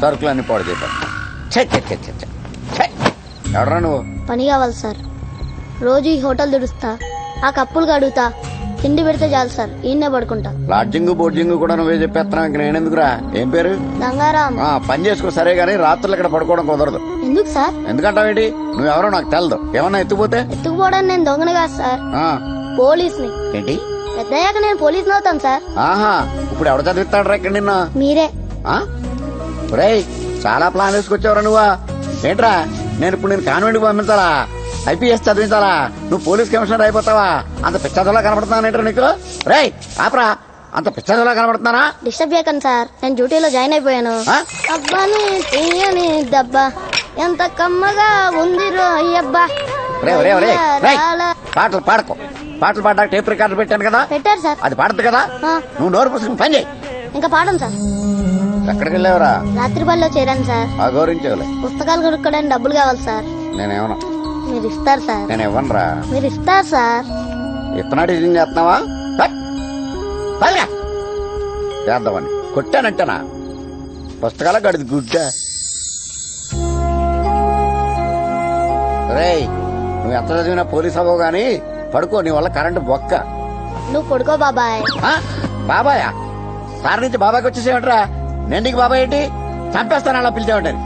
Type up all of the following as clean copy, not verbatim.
సరుకులన్నీ పాడు చేద్దాం. ఎవడరా నువ్వు? పని కావాలి సార్. రోజు ఈ హోటల్ దుడుస్తా, ఆ కప్పులు కడుగుతా, తిండి పెడితే చాలు సార్, ఈయన్నే పడుకుంటా. లాడ్జింగ్ బోర్జింగ్ కూడా నువ్వే చెప్పేస్తున్నావు, ఇంక నేనెందుకురా? ఏం పేరు? గంగారాం. పని చేసుకో సరే గానీ రాత్రులు ఇక్కడ పడుకోవడం కుదరదు. ఎందుకు సార్? ఎందుకంటావేంటి? నువ్వెవరో నాకు తెలదు. ఏమన్నా ఎత్తుపోతే? ఎత్తుకుపోవడానికి నేను దొంగను కాదు సార్, పోలీస్ని. ఏంటి? పెద్దయ్యాక నేను పోలీసుని అవుతాను సార్. ఆహా, ఇప్పుడు ఎవడ చదివిస్తాడు రా ఇక్కడ నిన్న? మీరే. ఒరేయ్, చాలా ప్లాన్ వేసుకొచ్చావురా నువ్వా? ఏంట్రా, నేను ఇప్పుడు నేను కాన్వెంట్ పంపించాలా? ఐపీఎస్ చదివించాలా? నువ్వు పోలీస్ కమిషనర్ అయిపోతావా? అంత పిచ్చదోలా కనబడుతున్నానేంట్రా నీకు? రేయ్ ఆపరా, అంత పిచ్చదోలా కనబడుతున్నానా? డిస్టర్బ్ చేయకండి సార్, నేను డ్యూటీలో జాయిన్ అయిపోయాను. అబ్బాని తీయని దబ్బా ఎంత కమ్మగా ఉంది రోయ్యబ్బా. పాటలు పాడకు. పాటలు పాడడానికి టేప్ రికార్డు పెట్టాను కదా. పెట్టారు సార్. అది పాడదు కదా. నువ్వు నోరు పుస్తకం పని చేయి. ఇంకా పాడను సార్. ఎక్కడికి వెళ్ళావరా? రాత్రి బడిలో చేరాను సార్. గౌరవించలే. పుస్తకాలు కొనుక్కోడానికి డబ్బులు కావాలి సార్. నేనేమన్నా? మీరు ఇస్తారు సార్. నేను ఇవ్వనురా. మీరు ఇస్తారు సార్. ఇత్తనా టీచింగ్ చేస్తున్నావా? చేద్దామని కొట్టానంటేనా? పుస్తకాల గడిది గుడ్డ. రేయ్, నువ్వు ఎంత చదివినా పోలీస్ అవ్వవు గాని పడుకో, నీ వల్ల కరెంటు బొక్క. నువ్వు పడుకో బాబాయ్. బాబాయా? సార్ నుంచి బాబాయ్కి వచ్చేసేమంటరా? నేను నీకు బాబాయ్ ఏంటి? చంపేస్తాను అలా పిలిచామంటారు.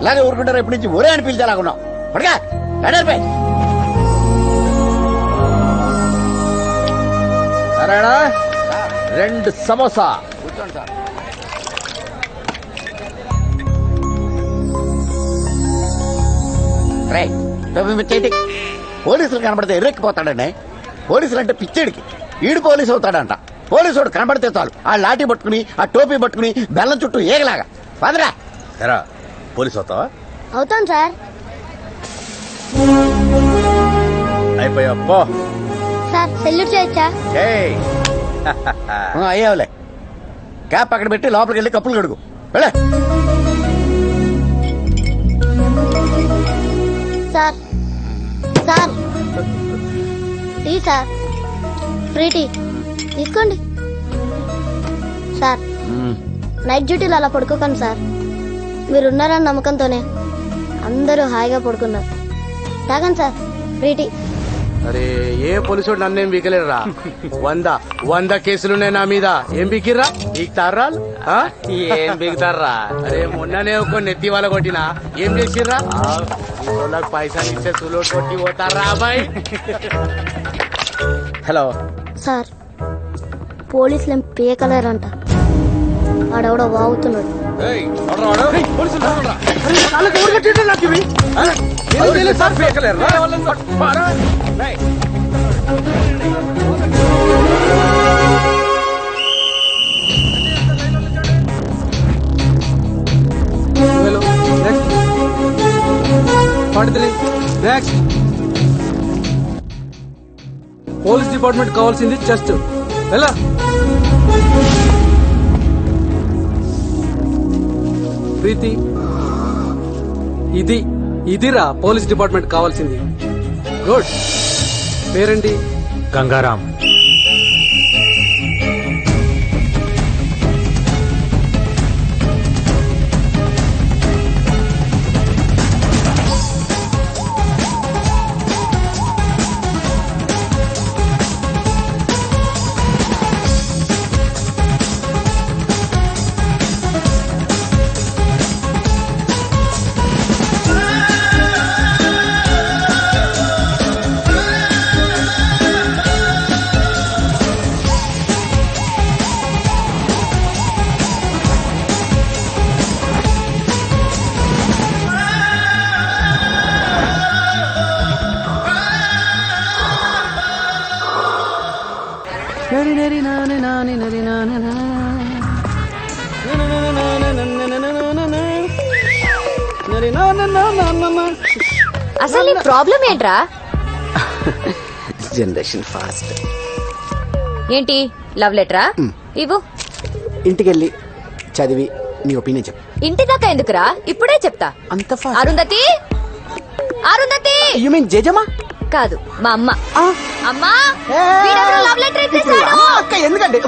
ఇలాగే ఊరుకుంటారు ఎప్పటి నుంచి ఒరే అని పిలిచేలాగున్నావు. పడగా ఎడర్పై. సరేనా? 2 సమోసా. కూర్చోండి సార్. రేయ్, పోలీసులు కనబడితే ఎర్రెక్కిపోతాడండి. పోలీసులు అంటే పిచ్చేడికి. ఈడు పోలీసు అవుతాడంట. పోలీసుడు కనబడితే చాలు ఆ లాఠీ పట్టుకుని, ఆ టోపీ పట్టుకుని బెల్లం చుట్టూ ఏగలాగా పదరా. ఎరా, పోలీసు అవుతావా? అవుతాను సార్. అయిపోయా పో. సార్ సెల్యూట్ చేయొచ్చా? అయ్యావులే. క్యాప్ అక్కడ పెట్టి లోపలికి వెళ్ళి కప్పులు కడుగు. వెళ్ళే. Sir sir tea sir, free tea తీసుకోండి. సార్ నైట్ డ్యూటీలో అలా పడుకోకండి సార్. మీరున్నారన్న నమ్మకంతోనే అందరూ హాయిగా పడుకున్నారు. తాగండి సార్, ఫ్రీ టీ. అరే, ఏ పోలీసు నన్నేం బీకలేరురా. 100 కేసులున్నాయి నా మీద. ఏం బీకిర్రా? బీక్తారా? ఏం బీకుతారా? అరే, మొన్ననే ఒక నెత్తి వాళ్ళ కొట్టినా. ఏం చేసిర్రా? పైసలు ఇచ్చే సులో కొట్టి పోతారా అబ్బాయి? హలో సార్, పోలీసులు ఏం పీకలేరంట. ఆడెవడో వాగుతున్నాడు. పోలీస్ డిపార్ట్మెంట్ కావాల్సింది చెస్ట్. ఎలా? ప్రీతి, ఇదిరా పోలీస్ డిపార్ట్మెంట్ కావాల్సింది. గుడ్. పేరేంటి? గంగారాం. అసలు ప్రాబ్లం ఏంట్రా? Generation fast. ఏంటి లవ్ లెటరా? ఇవ్వు. ఇంటికెళ్ళి చదివి నీ ఒపీనియన్ చెప్పు. ఇంటి దాకా ఎందుకురా, ఇప్పుడే చెప్తా. అంత fast? Arundhati, Arundhati. You mean జేజమ్మా? కాదు, మా అమ్మ. అమ్మా, లవ్ లెటర్ అక్క ఎందుకంటే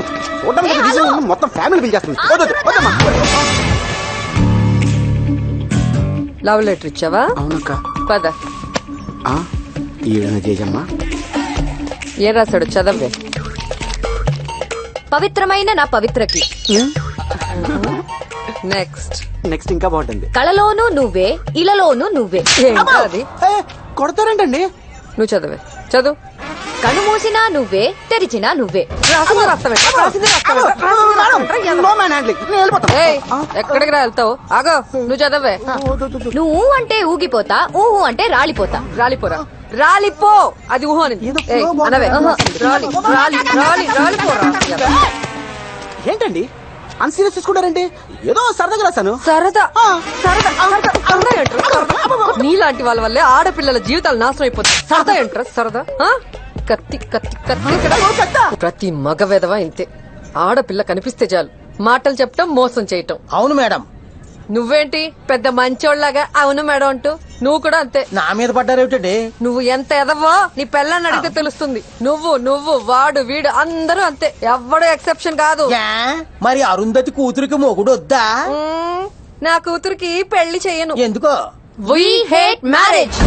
మొత్తం ఫ్యామిలీ బిల్ చేస్తుంది. లవ్ లెటర్ ఇచ్చావా? అవునక్క. పద. ఆ, ఈడన జేజమ్మా. ఏం రాశాడు చదవే. పవిత్రమైన నా పవిత్రకి. నెక్స్ట్. నెక్స్ట్ ఇంకా బాగుంటుంది. కళలోనూ నువ్వే, ఇలలోనూ నువ్వే. ఏంటో అది? ఏ, కొడతారేంటండి? నువ్వు చదవే. చదువు. కను మూసినా నువ్వే, తెరిచినా నువ్వే. రాసింది రాస్తావే. రాసింది రాస్తావే. No man handling. నేను వెళ్ళిపోతా. ఏయ్, ఎక్కడికి రా వెళ్తావు? ఆగో, నువ్వు చదవే. నువ్వు అంటే ఊగిపోతా, ఊహు అంటే రాలిపోతా. రాలిపోరా. రాలిపో. అది ఊహ అని. ఏయ్, అనవే. రాలి రాలి రాలి రాలిపోరా. ఏంటండి అంత సీరియస్ తీసుకుంటారండి? ఏదో సరదాగా రాశాను. సరదా. సరదా. సరదా ఏంట్రా? సరదా. నీలాంటి వాళ్ళ వల్లే ఆడపిల్లల జీవితాలు నాశనం అయిపోతాయి. సరదా ఏంట్రా? సరదా. కత్తి కత్తి కత్తి ఇక్కడ. ప్రతి మగ వెధవ ఇంతే. ఆడపిల్ల కనిపిస్తే చాలు మాటలు చెప్పటం, మోసం చేయటం. అవును మేడం. నువ్వేంటి పెద్ద మంచోళ్ళగా అవును మేడం అంటూ? నువ్వు కూడా అంతే. నా మీద పడ్డారేమిటండి? నువ్వు ఎంత ఎదవో నీ పెళ్ళాన్ని అడిగితే తెలుస్తుంది. నువ్వు వాడు వీడు అందరూ అంతే. ఎవ్వడు ఎక్సెప్షన్ కాదు. యా, మరి అరుంధతి కూతురికి మొగుడు వద్దా? నా కూతురికి పెళ్లి చెయ్యను. ఎందుకో? We hate marriage.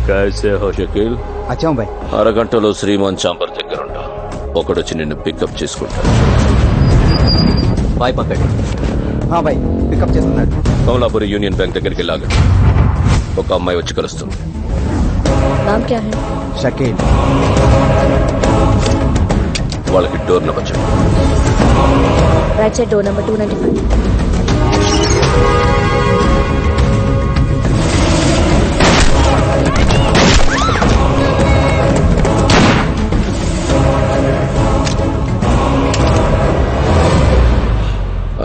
కైసే హో షకీల్? అచ్చా బాయ్. అరగంటలో శ్రీమాన్ చాంబర్ దగ్గర ఉంటా. ఒకడొచ్చి నిన్ను పికప్ చేసుకుంటా. బాయ్ పక్కడి. బాయ్ పికప్ చేస్తున్నాడు. కమలాపురి యూనియన్ బ్యాంక్ దగ్గరికి లాగా ఒక అమ్మాయి వచ్చి కలుస్తుంది. नाम क्या है? షకీల్. వాళ్ళకి డోర్ నెంబర్ చెప్పు. Right side door number 295.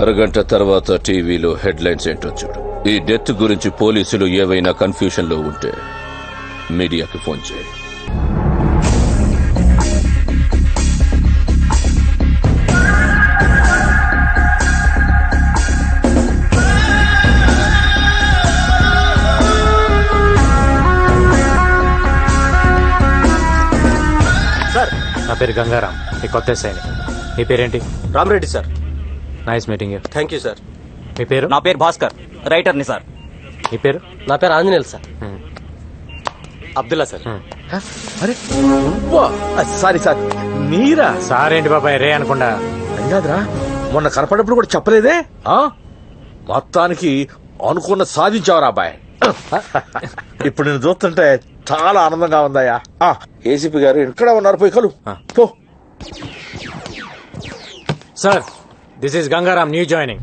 అరగంట తర్వాత టీవీలో హెడ్లైన్స్ ఏంటో చూడు. ఈ డెత్ గురించి పోలీసులు ఏవైనా కన్ఫ్యూషన్ లో ఉంటే మీడియాకి ఫోన్ చేయి. సార్, నా పేరు గంగారాం. ఈ కొత్త సైని. మీ పేరేంటి? Ramareddy sir. Nice meeting you. Thank you sir. మీ పేరు? నా పేరు భాస్కర్, రైటర్ని సార్. మీ పేరు? నా పేరు ఆంజనేయులు సార్. అబ్దుల్లా సార్. అరే సారీ సార్, మీరా? సార్ ఏంటి బాబాయ్ రే అనకుండా? కాదురా, మొన్న కనపడినప్పుడు కూడా చెప్పలేదే. మొత్తానికి అనుకున్న సాధించావరా అబ్బాయి. ఇప్పుడు నేను చూస్తుంటే చాలా ఆనందంగా ఉందయ్యా. ఏసీపీ గారు ఇక్కడ ఉన్నారు, పోయి కలు పో. Sir, this is Gangaram, new joining.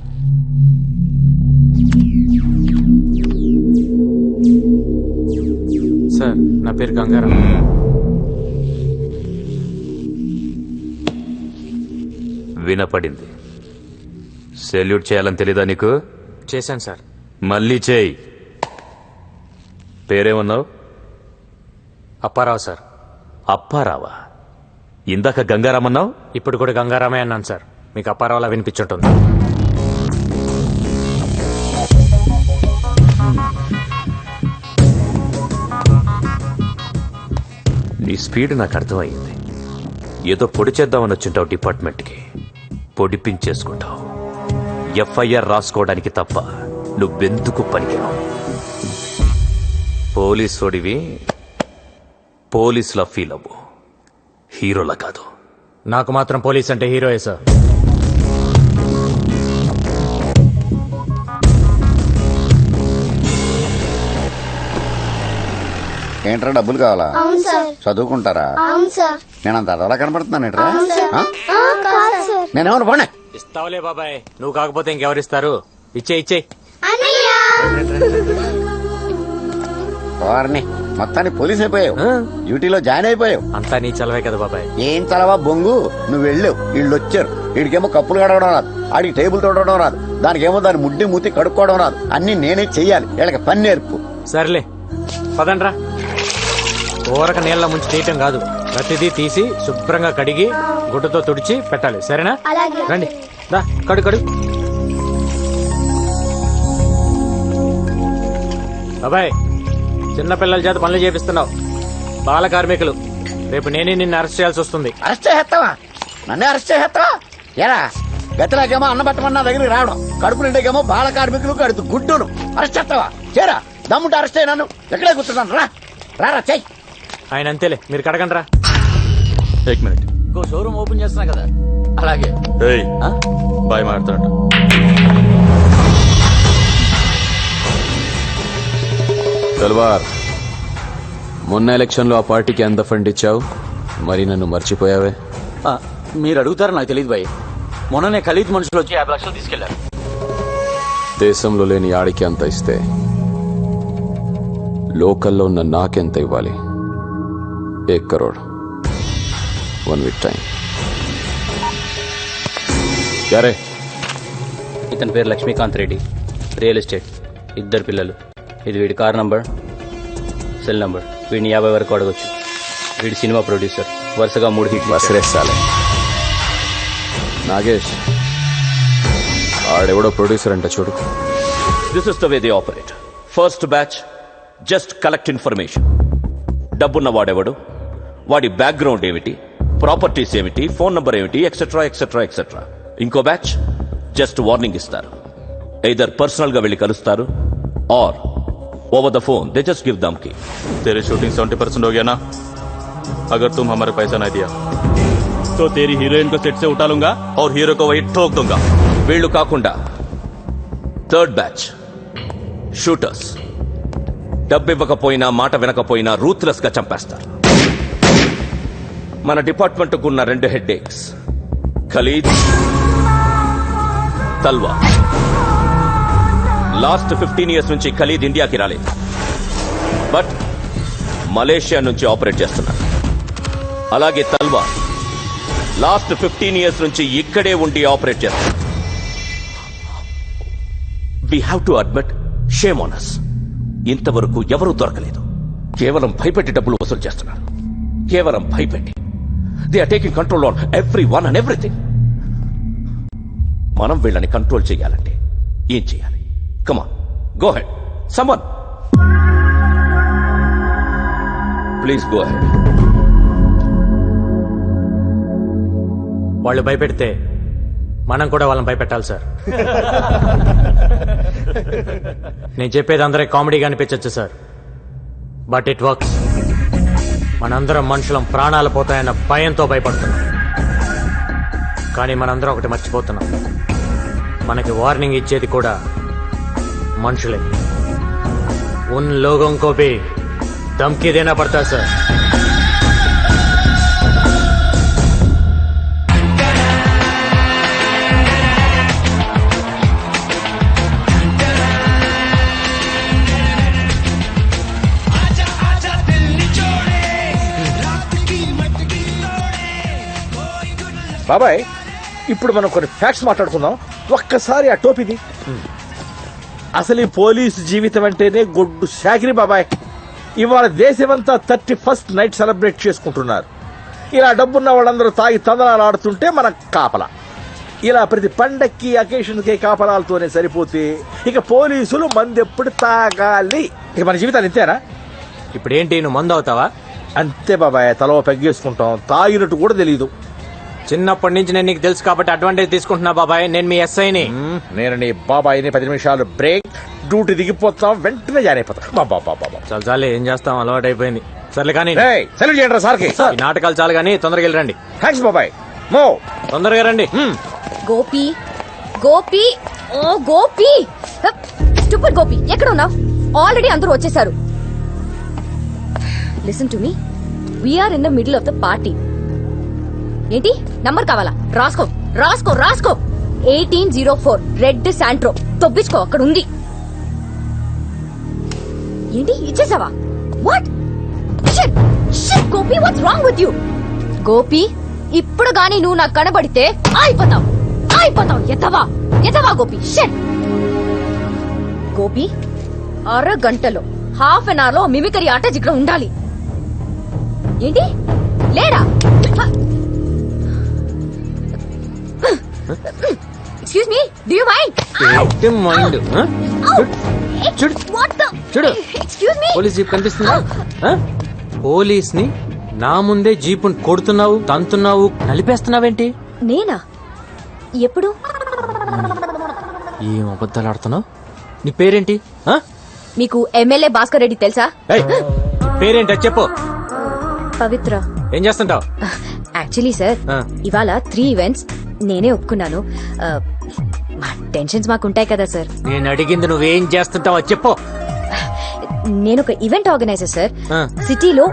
Sir, నా పేరు గంగారాం. వినపడింది. సెల్యూట్ చేయాలని తెలీదా నీకు? చేశాను సార్. మళ్ళీ చేయి. పేరేమన్నావు? అప్పారావు సార్. అప్పారావా? ఇందాక గంగారామన్నావు. ఇప్పుడు కూడా గంగారామే అన్నాను సార్. మీకు అప్పారావులా వినిపించుంటుంది. నీ స్పీడ్ నాకు అర్థమయ్యింది. ఏదో పొడి చేద్దామని వచ్చింటావు డిపార్ట్మెంట్కి. పొడిపించేసుకుంటావు. ఎఫ్ఐఆర్ రాసుకోవడానికి తప్ప నువ్వెందుకు పనికిరావు. పోలీసోడివి పోలీసులా ఫీల్ అవ్వు, హీరోలా కాదు. నాకు మాత్రం పోలీస్ అంటే హీరోయే సార్. ఏంట్రా డబ్బులు కావాలా? అవును సార్. చదువుకుంటారా? అవును సార్. నేను అంత అదోలా కనపడుతున్నాను ఏంట్రా? కాదు సార్. నేనేమన్నా పోనీ. ఇస్తావులే బాబాయ్, నువ్వు కాకపోతే ఇంకెవరిస్తారు? ఇచ్చే వారిని మొత్తానికి పోలీస్ అయిపోయావు, డ్యూటీలో జాయిన్ అయిపోయావు. అంతా నీ చలవే కదా బాబాయ్. ఏం చలవా బొంగు, నువ్వు వెళ్ళావు, వీళ్ళు వచ్చారు. వీడికేమో కప్పులు కడగడం రాదు, ఆడికి టేబుల్ తోడడం రాదు, దానికేమో దాని ముడ్డి మూతి కడుక్కోవడం రాదు. అన్ని నేనే చెయ్యాలి. వీళ్ళకి పని నేర్పు. సర్లే పదండ్రా. ఊరక నీళ్ళ ముంచి తీయటం కాదు, ప్రతిదీ తీసి శుభ్రంగా కడిగి గుడ్డతో తుడిచి పెట్టాలి. సరేనా? అలాగే. రండి, రా కడు. బాబాయ్ చిన్నపిల్లల చేత పనులు చేపిస్తున్నావు, బాల కార్మికులు. రేపు నేనే నిన్ను అరెస్ట్ చేయాల్సి వస్తుంది. అరెస్ట్ చేస్తావా? నన్నే అరెస్ట్ చేస్తావా? ఎరా గతిలాగేమో అన్న పెట్టమన్న దగ్గరికి రావడం, కడుపు నిండేకేమో బాల కార్మికులు కడుతు గుడ్డును అరెస్ట్ చేస్తావా? చేరా దమ్ముంటే అరెస్ట్ అయ్యి నన్ను ఎక్కడే కూర్చున్నాను. రా చెయ్యి. ఆయన అంతేలే, మీరు కడగండి రా. एक मिनट ఇంకో షోరూమ్ ఓపెన్ చేస్తున్నా కదా. అలాగే బాయ్ మాట్లాడు. తల్వార్, మొన్న ఎలక్షన్ లో ఆ పార్టీకి ఎంత ఫండ్ ఇచ్చావు? మరి నన్ను మర్చిపోయావే? మీరు అడుగుతారో నాకు తెలియదు భయ్. మొన్ననే ఖలీద్ మనుషులు వచ్చి 50 లక్షలు తీసుకెళ్లారు. దేశంలో లేని ఆడికి అంత ఇస్తే లోకల్లో ఉన్న నాకెంత ఇవ్వాలి? 1 crore. 1 week time. యారే? ఇతని పేరు లక్ష్మీకాంత్ రెడ్డి, రియల్ ఎస్టేట్, 2 పిల్లలు. ఇది వీడి కార్ నంబర్, సెల్ నంబర్. వీడిని 50 వరకు అడగొచ్చు. వీడి సినిమా ప్రొడ్యూసర్, వరుసగా 3 హిట్లు. వసరేసాలే. నాగేష్, ఆడెవడో ప్రొడ్యూసర్ అంట చూడు. This is the way they operate. First batch just collect information. డబ్బున్న వాడెవడు, వాడి బ్యాక్గ్రౌండ్ ఏమిటి, ప్రాపర్టీస్ ఏమిటి, ఫోన్ నంబర్ ఏమిటి, ఎక్సెట్రా ఎక్సెట్రా ఎక్సెట్రా. ఇంకో బ్యాచ్ జస్ట్ వార్నింగ్ ఇస్తారు. ఎయిదర్ పర్సనల్ గా వెళ్ళి కలుస్తారు और over the phone they just give धमकी. तेरी शूटिंग 70% हो गया ना? अगर तुम हमारे पैसा नहीं दिया तो तेरी हीरोइन को सेट से उठा लूंगा और हीरो को वही ठोक दूंगा. వీళ్ళు కాకుండా థర్డ్ బ్యాచ్ షూటర్స్. డబ్బు ఇవ్వకపోయినా మాట వినకపోయినా రూత్లెస్ గా చంపేస్తారు. మన డిపార్ట్మెంట్ కున్న 2 headaches, Khalid, Talwa. Last 15 years నుంచి ఖలీద్ ఇండియాకి రాలేదు, బట్ మలేషియా నుంచి ఆపరేట్ చేస్తున్నారు. అలాగే తల్వా లాస్ట్ 15 years నుంచి ఇక్కడే ఉండి ఆపరేట్ చేస్తున్నారు. We have to admit, shame on us. ఇంతవరకు ఎవరూ దొరకలేదు. కేవలం భయపెట్టి డబ్బులు వసూలు చేస్తున్నారు. కేవలం భయపెట్టి. They are taking control on every one and everything. మనం వీళ్ళని కంట్రోల్ చేయాలంటే ఏం చేయాలి? Come on, go ahead. Someone. Please go ahead. వాళ్ళు భయపెడితే మనం కూడా వాళ్ళని భయపెట్టాలి సార్. నేను చెప్పేది అందరికి కామెడీగా అనిపించచ్చు సార్, బట్ ఇట్ వర్క్స్. మనందరం మనుషులం ప్రాణాలు పోతాయన్న భయంతో భయపడుతున్నాం. కానీ మనందరం ఒకటి మర్చిపోతున్నాం, మనకి వార్నింగ్ ఇచ్చేది కూడా మనుషులే. उन लोगों को भी धमकी देना पड़ता है सर. బాబాయ్, ఇప్పుడు మనం కొన్ని ఫ్యాక్ట్స్ మాట్లాడుకుందాం. ఒక్కసారి ఆ టోపీది. అసలు ఈ పోలీసు జీవితం అంటేనే గొడ్డు శాకిరి బాబాయ్. ఇవాళ దేశమంతా 31st నైట్ సెలబ్రేట్ చేసుకుంటున్నారు. ఇలా డబ్బున్న వాళ్ళందరూ తాగి తందనాలు ఆడుతుంటే మన కాపలా. ఇలా ప్రతి పండక్కి అకేషన్కి కాపలాలతోనే సరిపోతే ఇక పోలీసులు మందెప్పుడు తాగాలి? ఇక మన జీవితాలు ఇంతేనా? ఇప్పుడేంటి, నువ్వు మందు అవుతావా? అంతే బాబాయ్, తలో పెగ్గేసుకుంటాం. తాగినట్టు కూడా తెలీదు. చిన్నప్పటి నుంచి నేను నీకు తెలుసు కాబట్టి అడ్వాంటేజ్ తీసుకుంటున్నా బాబాయ్. నేను మీ ఎస్ఐని. నేను నీ బాబాయిని. 10 నిమిషాలు బ్రేక్, డ్యూటీ దిగిపోతాం, వెంటనే జాయిన్ అయిపోతాం. చాలు చాలు, ఏం చేస్తాం, అలవాటు అయిపోయింది. సర్లే కానీ సెలవు చేయండి రా సార్కి. ఈ నాటకాలు చాలు కానీ తొందరగా వెళ్ళండి. థ్యాంక్స్ బాబాయ్. మో తొందరగా రండి. గోపి, గోపి, ఓ గోపి, స్టూపిడ్ గోపి, ఎక్కడ ఉన్నావు? ఆల్రెడీ అందరూ వచ్చేసారు. Listen to me, we are in the middle of the party. ఏంటి నంబర్ కావాలా? రాసుకో రాసుకో రాసుకో. 1804 రెడ్ శాంట్రో. తొబ్బించుకో, అక్కడ ఉంది. ఏంటి ఇచ్చేసావా? What Gopi, what's wrong with you? Gopi, ఇప్పుడు గాని నువ్వు నాకు కనబడితే అయిపోతావు, అయిపోతావు. ఎతవా ఎతవా గోపి. షిట్ గోపి, అరగంటలో హాఫ్ అన్ అవర్ లో మిమికరీ ఆట ఇక్కడ ఉండాలి. ఏంటి లేడా? Excuse me, do you mind? Mind What the? చూడు ఎక్స్క్యూజ్ మీ పోలీస్ జీప్ కనిపిస్తుందా ఆ? పోలీస్ ని నా ముందే జీపుని కొడుతున్నావు, తంతున్నావు, నలిపేస్తున్నావేంటి? నేనా ఎప్పుడు? ఏం అబద్ధాలు ఆడుతున్నావు? నీ పేరేంటి? ఆ? మీకు ఎమ్మెల్యే భాస్కర్ రెడ్డి తెలుసా? ఏయ్, పేరేంటి అది చెప్పు. పవిత్ర. ఏం చేస్తుంటావు? యాక్చువల్లీ సార్ ఆ. ఇవాళ 3 ఈవెంట్స్ నేనే ఒప్పుకున్నాను. మా టెన్షన్స్ మాకుంటాయి కదా సార్. నేను అడిగింది నువ్వేం చేస్తుంటావు అది చెప్పు. నేను ఒక ఈవెంట్ ఆర్గనైజర్ సార్. ఆ. సిటీలో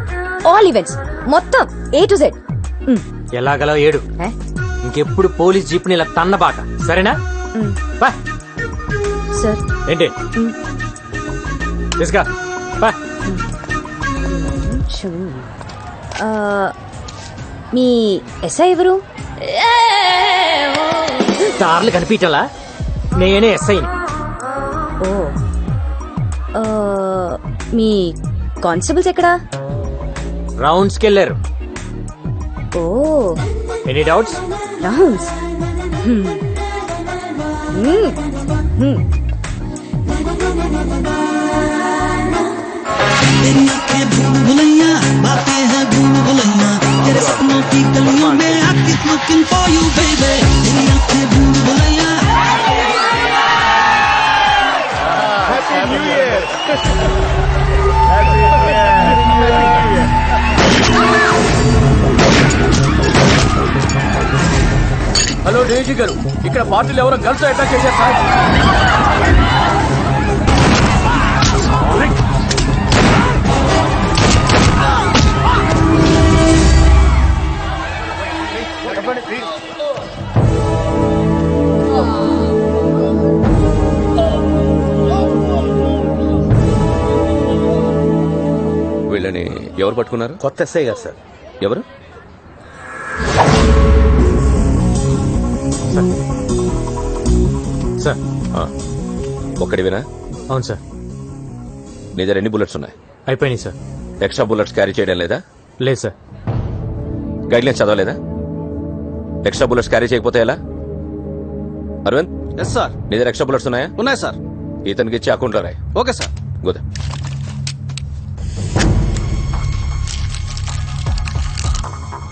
ఆల్ ఈవెంట్స్ మొత్తం A to Z. ఎలాగలా ఏడు. ఇంకెప్పుడు పోలీస్ జీప్ని ఇలా తన్నబాక, సరేనా? బా. సార్ ఏంటి తీసుకా బా. మీ ఎస్ఐ ఎవరు? దారులు కనిపించాలా? నేనే ఎస్ఐని. ఓ మీ కానిస్టేబుల్స్ ఎక్కడా? రౌండ్స్కి వెళ్ళారు. Oh any doubts? Rounds. Hello Daisy గారు, ఇక్కడ పార్టీలు ఎవరో గర్ల్స్ అటాక్ చేశారు సార్. వీళ్ళని ఎవరు పట్టుకున్నారు? కొత్త ఎస్ఐ గారు సార్. ఎవరు? సార్. ఒక్కడివేనా? అవును సార్. నీ దగ్గర ఎన్ని బుల్లెట్స్ ఉన్నాయి? అయిపోయినాయి సార్. ఎక్స్ట్రా బుల్లెట్స్ క్యారీ చేయడం లేదా? లేదు సార్. గైడ్లైన్స్ చదవలేదా? ఎక్స్ట్రా బుల్లెట్స్ క్యారీ చేయకపోతే ఎలా? అరవింద్. Yes sir. నీ దగ్గర ఎక్స్ట్రా బుల్లెట్స్ ఉన్నాయా? ఉన్నాయి సార్. ఇతనికి ఇచ్చి అకౌంట్లో రాయి. Okay sir. గోదా.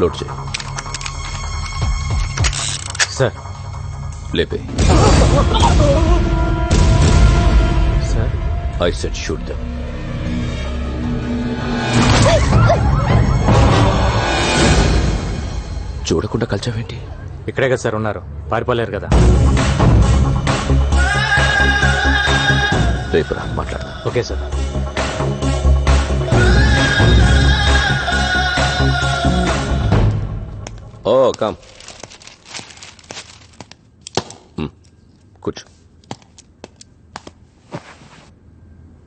లోడ్ చేయి. సార్. లేపే. Sir. I said shoot them. చూడకుండా కలిచావేంటి? ఇక్కడే కదా సార్ ఉన్నారు, పారిపోలేరు కదా. రేపు రా మాట్లాడదాం. Okay sir. Oh come. కూర్చో.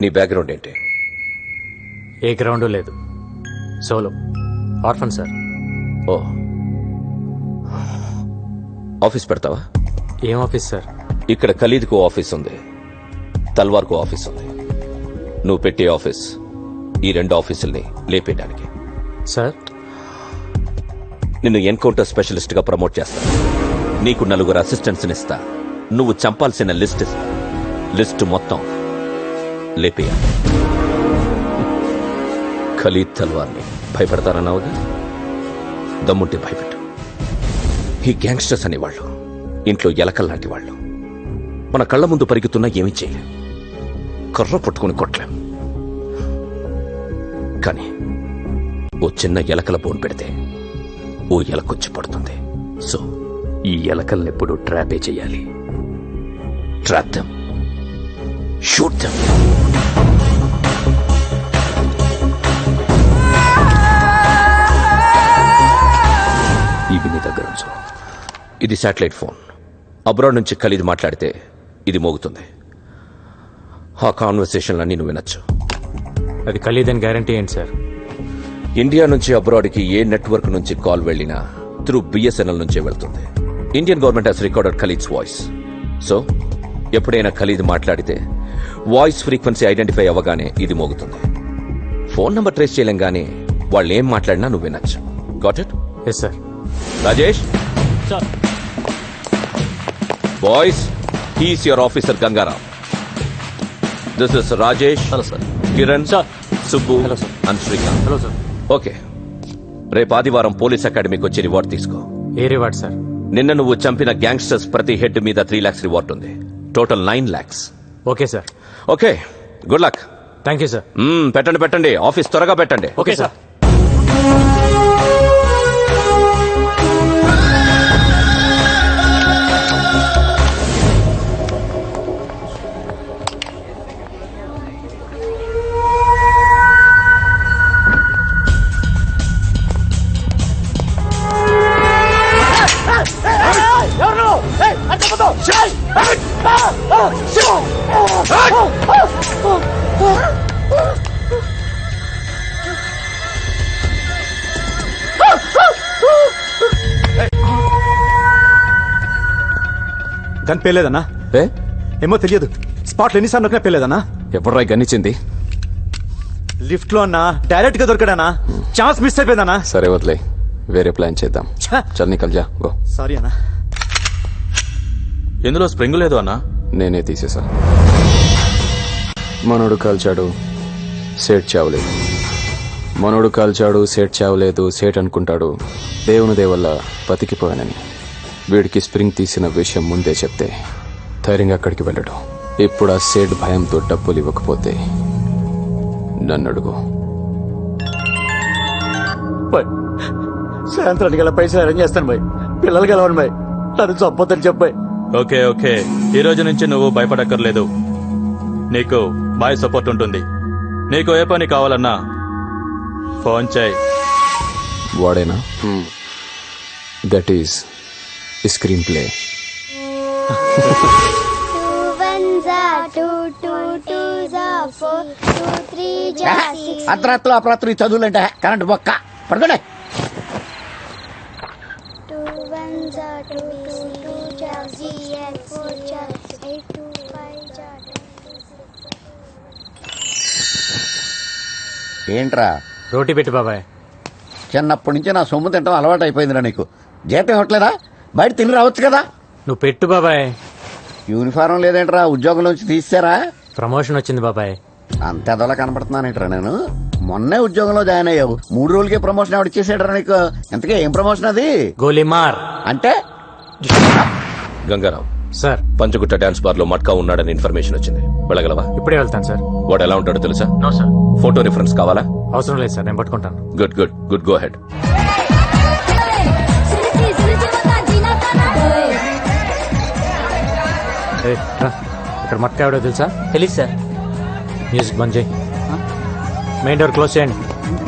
నీ బ్యాక్గ్రౌండ్ ఏంటి? ఏ గ్రౌండ్ లేదు, solo orphan sir. Oh, office పెడతావా? ఏం ఆఫీస్ సార్? ఇక్కడ ఖలీద్కు ఆఫీస్ ఉంది, తల్వార్కు ఆఫీస్ ఉంది. నువ్వు పెట్టే ఆఫీస్ ఈ 2 ఆఫీసుల్ని లేపేయడానికి. సార్. నిన్ను ఎన్కౌంటర్ స్పెషలిస్ట్ గా ప్రమోట్ చేస్తా. నీకు 4 అసిస్టెంట్స్ ఇస్తా. నువ్వు చంపాల్సిన లిస్ట్ ఇస్తా. లిస్ట్ మొత్తం లేపేయాలి. ఖలీద్ తల్వార్ని భయపడతారన్నావుగా, దమ్ముంటే భయపెట్టు. ఈ గ్యాంగ్స్టర్స్ అనేవాళ్ళు ఇంట్లో ఎలకల్లాంటి వాళ్ళు. మన కళ్ళ ముందు పరిగెత్తున్నా ఏమీ చేయలేం, కర్ర పట్టుకుని కొట్టలేం. కానీ ఓ చిన్న ఎలకల బోన్ పెడితే ఓ ఎలకొచ్చి పడుతుంది. సో ఈ ఎలకల్నెప్పుడు ట్రాపే చేయాలి. Trap them, shoot them. ఇవి నీ దగ్గర ఉంచు. ఇది శాటిలైట్ ఫోన్. అబ్రాడ్ నుంచి ఖలీద్ మాట్లాడితే ఇది మోగుతుంది. ఆ కాన్వర్సేషన్లన్నీ నువ్వు వినొచ్చు. అది ఖలీద్ అని గ్యారంటీ ఏంటి సార్? ఇండియా నుంచి అబ్రాడ్కి ఏ నెట్వర్క్ నుంచి కాల్ వెళ్ళినా త్రూ BSNL నుంచే వెళ్తుంది. Indian government has recorded Khalid's voice. So ఎప్పుడైనా ఖలీద్ మాట్లాడితే వాయిస్ ఫ్రీక్వెన్సీ ఐడెంటిఫై అవ్వగానే ఇది మోగుతుంది. ఫోన్ నంబర్ ట్రేస్ చేయలేం గానీ వాళ్ళు ఏం మాట్లాడినా నువ్వు వినొచ్చు. Got it? Yes sir. Rajesh boys, he's your officer Gangaram. This is Rajesh. Hello sir. Kiran sir. Subbu. Hello sir. And Srikanth. Hello sir. Okay, రేపు ఆదివారం పోలీస్ అకాడమీకి వచ్చి రివార్డ్ తీసుకో. ఏ రివార్డ్ సార్? నిన్న నువ్వు చంపిన గ్యాంగ్స్టర్స్ ప్రతి హెడ్ మీద 3 lakhs రివార్డ్ ఉంది. Total 9 lakhs. Okay sir. Okay, good luck. Thank you sir. పెట్టండి, ఆఫీస్ త్వరగా పెట్టండి. Okay sir. గన్ పేలేదన్నా? ఏమో తెలియదు. స్పాట్ ఎన్నిసార్లు నొక్కినా పేలేదన్నా. ఎప్పుడ్రా గన్నిచ్చింది? లిఫ్ట్ లో అన్నా, డైరెక్ట్ గా దొరికాడనా. Chance miss అయిపోయిందన్నా. సరే వదిలే, వేరే ప్లాన్ చేద్దాం. చల్ నికల్ జా, గో. సారీ అన్నా. ఇందులో స్ప్రింగ్ లేదు అన్నా. నేనే తీసేసా. మనోడు కాల్చాడు, సేట్ చావలేదు. మనోడు కాల్చాడు, సేట్ చావలేదు. సేట్ అనుకుంటాడు దేవుని దేవల్ల బతికిపోయానని. వీడికి స్ప్రింగ్ తీసిన విషయం ముందే చెప్తే ధైర్యంగా అక్కడికి వెళ్ళడు. ఇప్పుడు ఆ సేట్ భయంతో డబ్బులు ఇవ్వకపోతే నన్ను అడుగు. సాయంత్రానికి గల పైసలు అరేంజ్ చేస్తాను బాయ్. పిల్లలు గెలవండి బాయ్. నన్ను చంపొద్దని చెప్పాయి. ఓకే, ఈ రోజు నుంచి నువ్వు భయపడక్కర్లేదు. నీకు బాయ్ సపోర్ట్ ఉంటుంది. నీకు ఏ పని కావాలన్నా ఫోన్ చేయి. వాడేనా? That is screen play. అర్ధరాత్రులు అపరాత్రులు చదువులంటే కరెంట్ బొక్క పడుకోండి. ఏంట్రా? రోటీ పెట్టి బాబాయ్. చిన్నప్పటి నుంచి నా సొమ్ము తింటాం అలవాటు అయిపోయిందిరా నీకు. జీతం ఇవ్వట్లేదా? బయట తిని రావచ్చు కదా. నువ్వు పెట్టు బాబాయ్. యూనిఫారం లేదేంట్రా? ఉద్యోగంలోంచి తీసారా? ప్రమోషన్ వచ్చింది బాబాయ్. అంత ఎదలా కనపడుతున్నానేట్రా నేను? మొన్నే ఉద్యోగంలో జాయిన్ అయ్యావు, 3 రోజులకే ప్రమోషన్ ఎవడు ఇచ్చేసాడరా నీకు? ఎంతకే ఏం ప్రమోషన్ అది? గోలీమార్ అంటే? Gangaram sir, Panjagutta dance bar లో మట్కా ఉన్నాడని ఇన్ఫర్మేషన్ వచ్చింది. వెళ్ళగలవా? ఇప్పుడే వెళ్తాను సార్. వాడు ఎలా ఉంటాడో తెలుసా? No sir. ఫోటో రిఫరెన్స్ కావాలా? అవసరం లేదు సార్, నేను పట్టుకుంటాను. Good go head. ఇక్కడ మట్కా ఎవడో తెలుసా? తెలీదు సార్. మ్యూజిక్ బంద్ చేయి. మెయిన్ డోర్ క్లోజ్ చేయండి.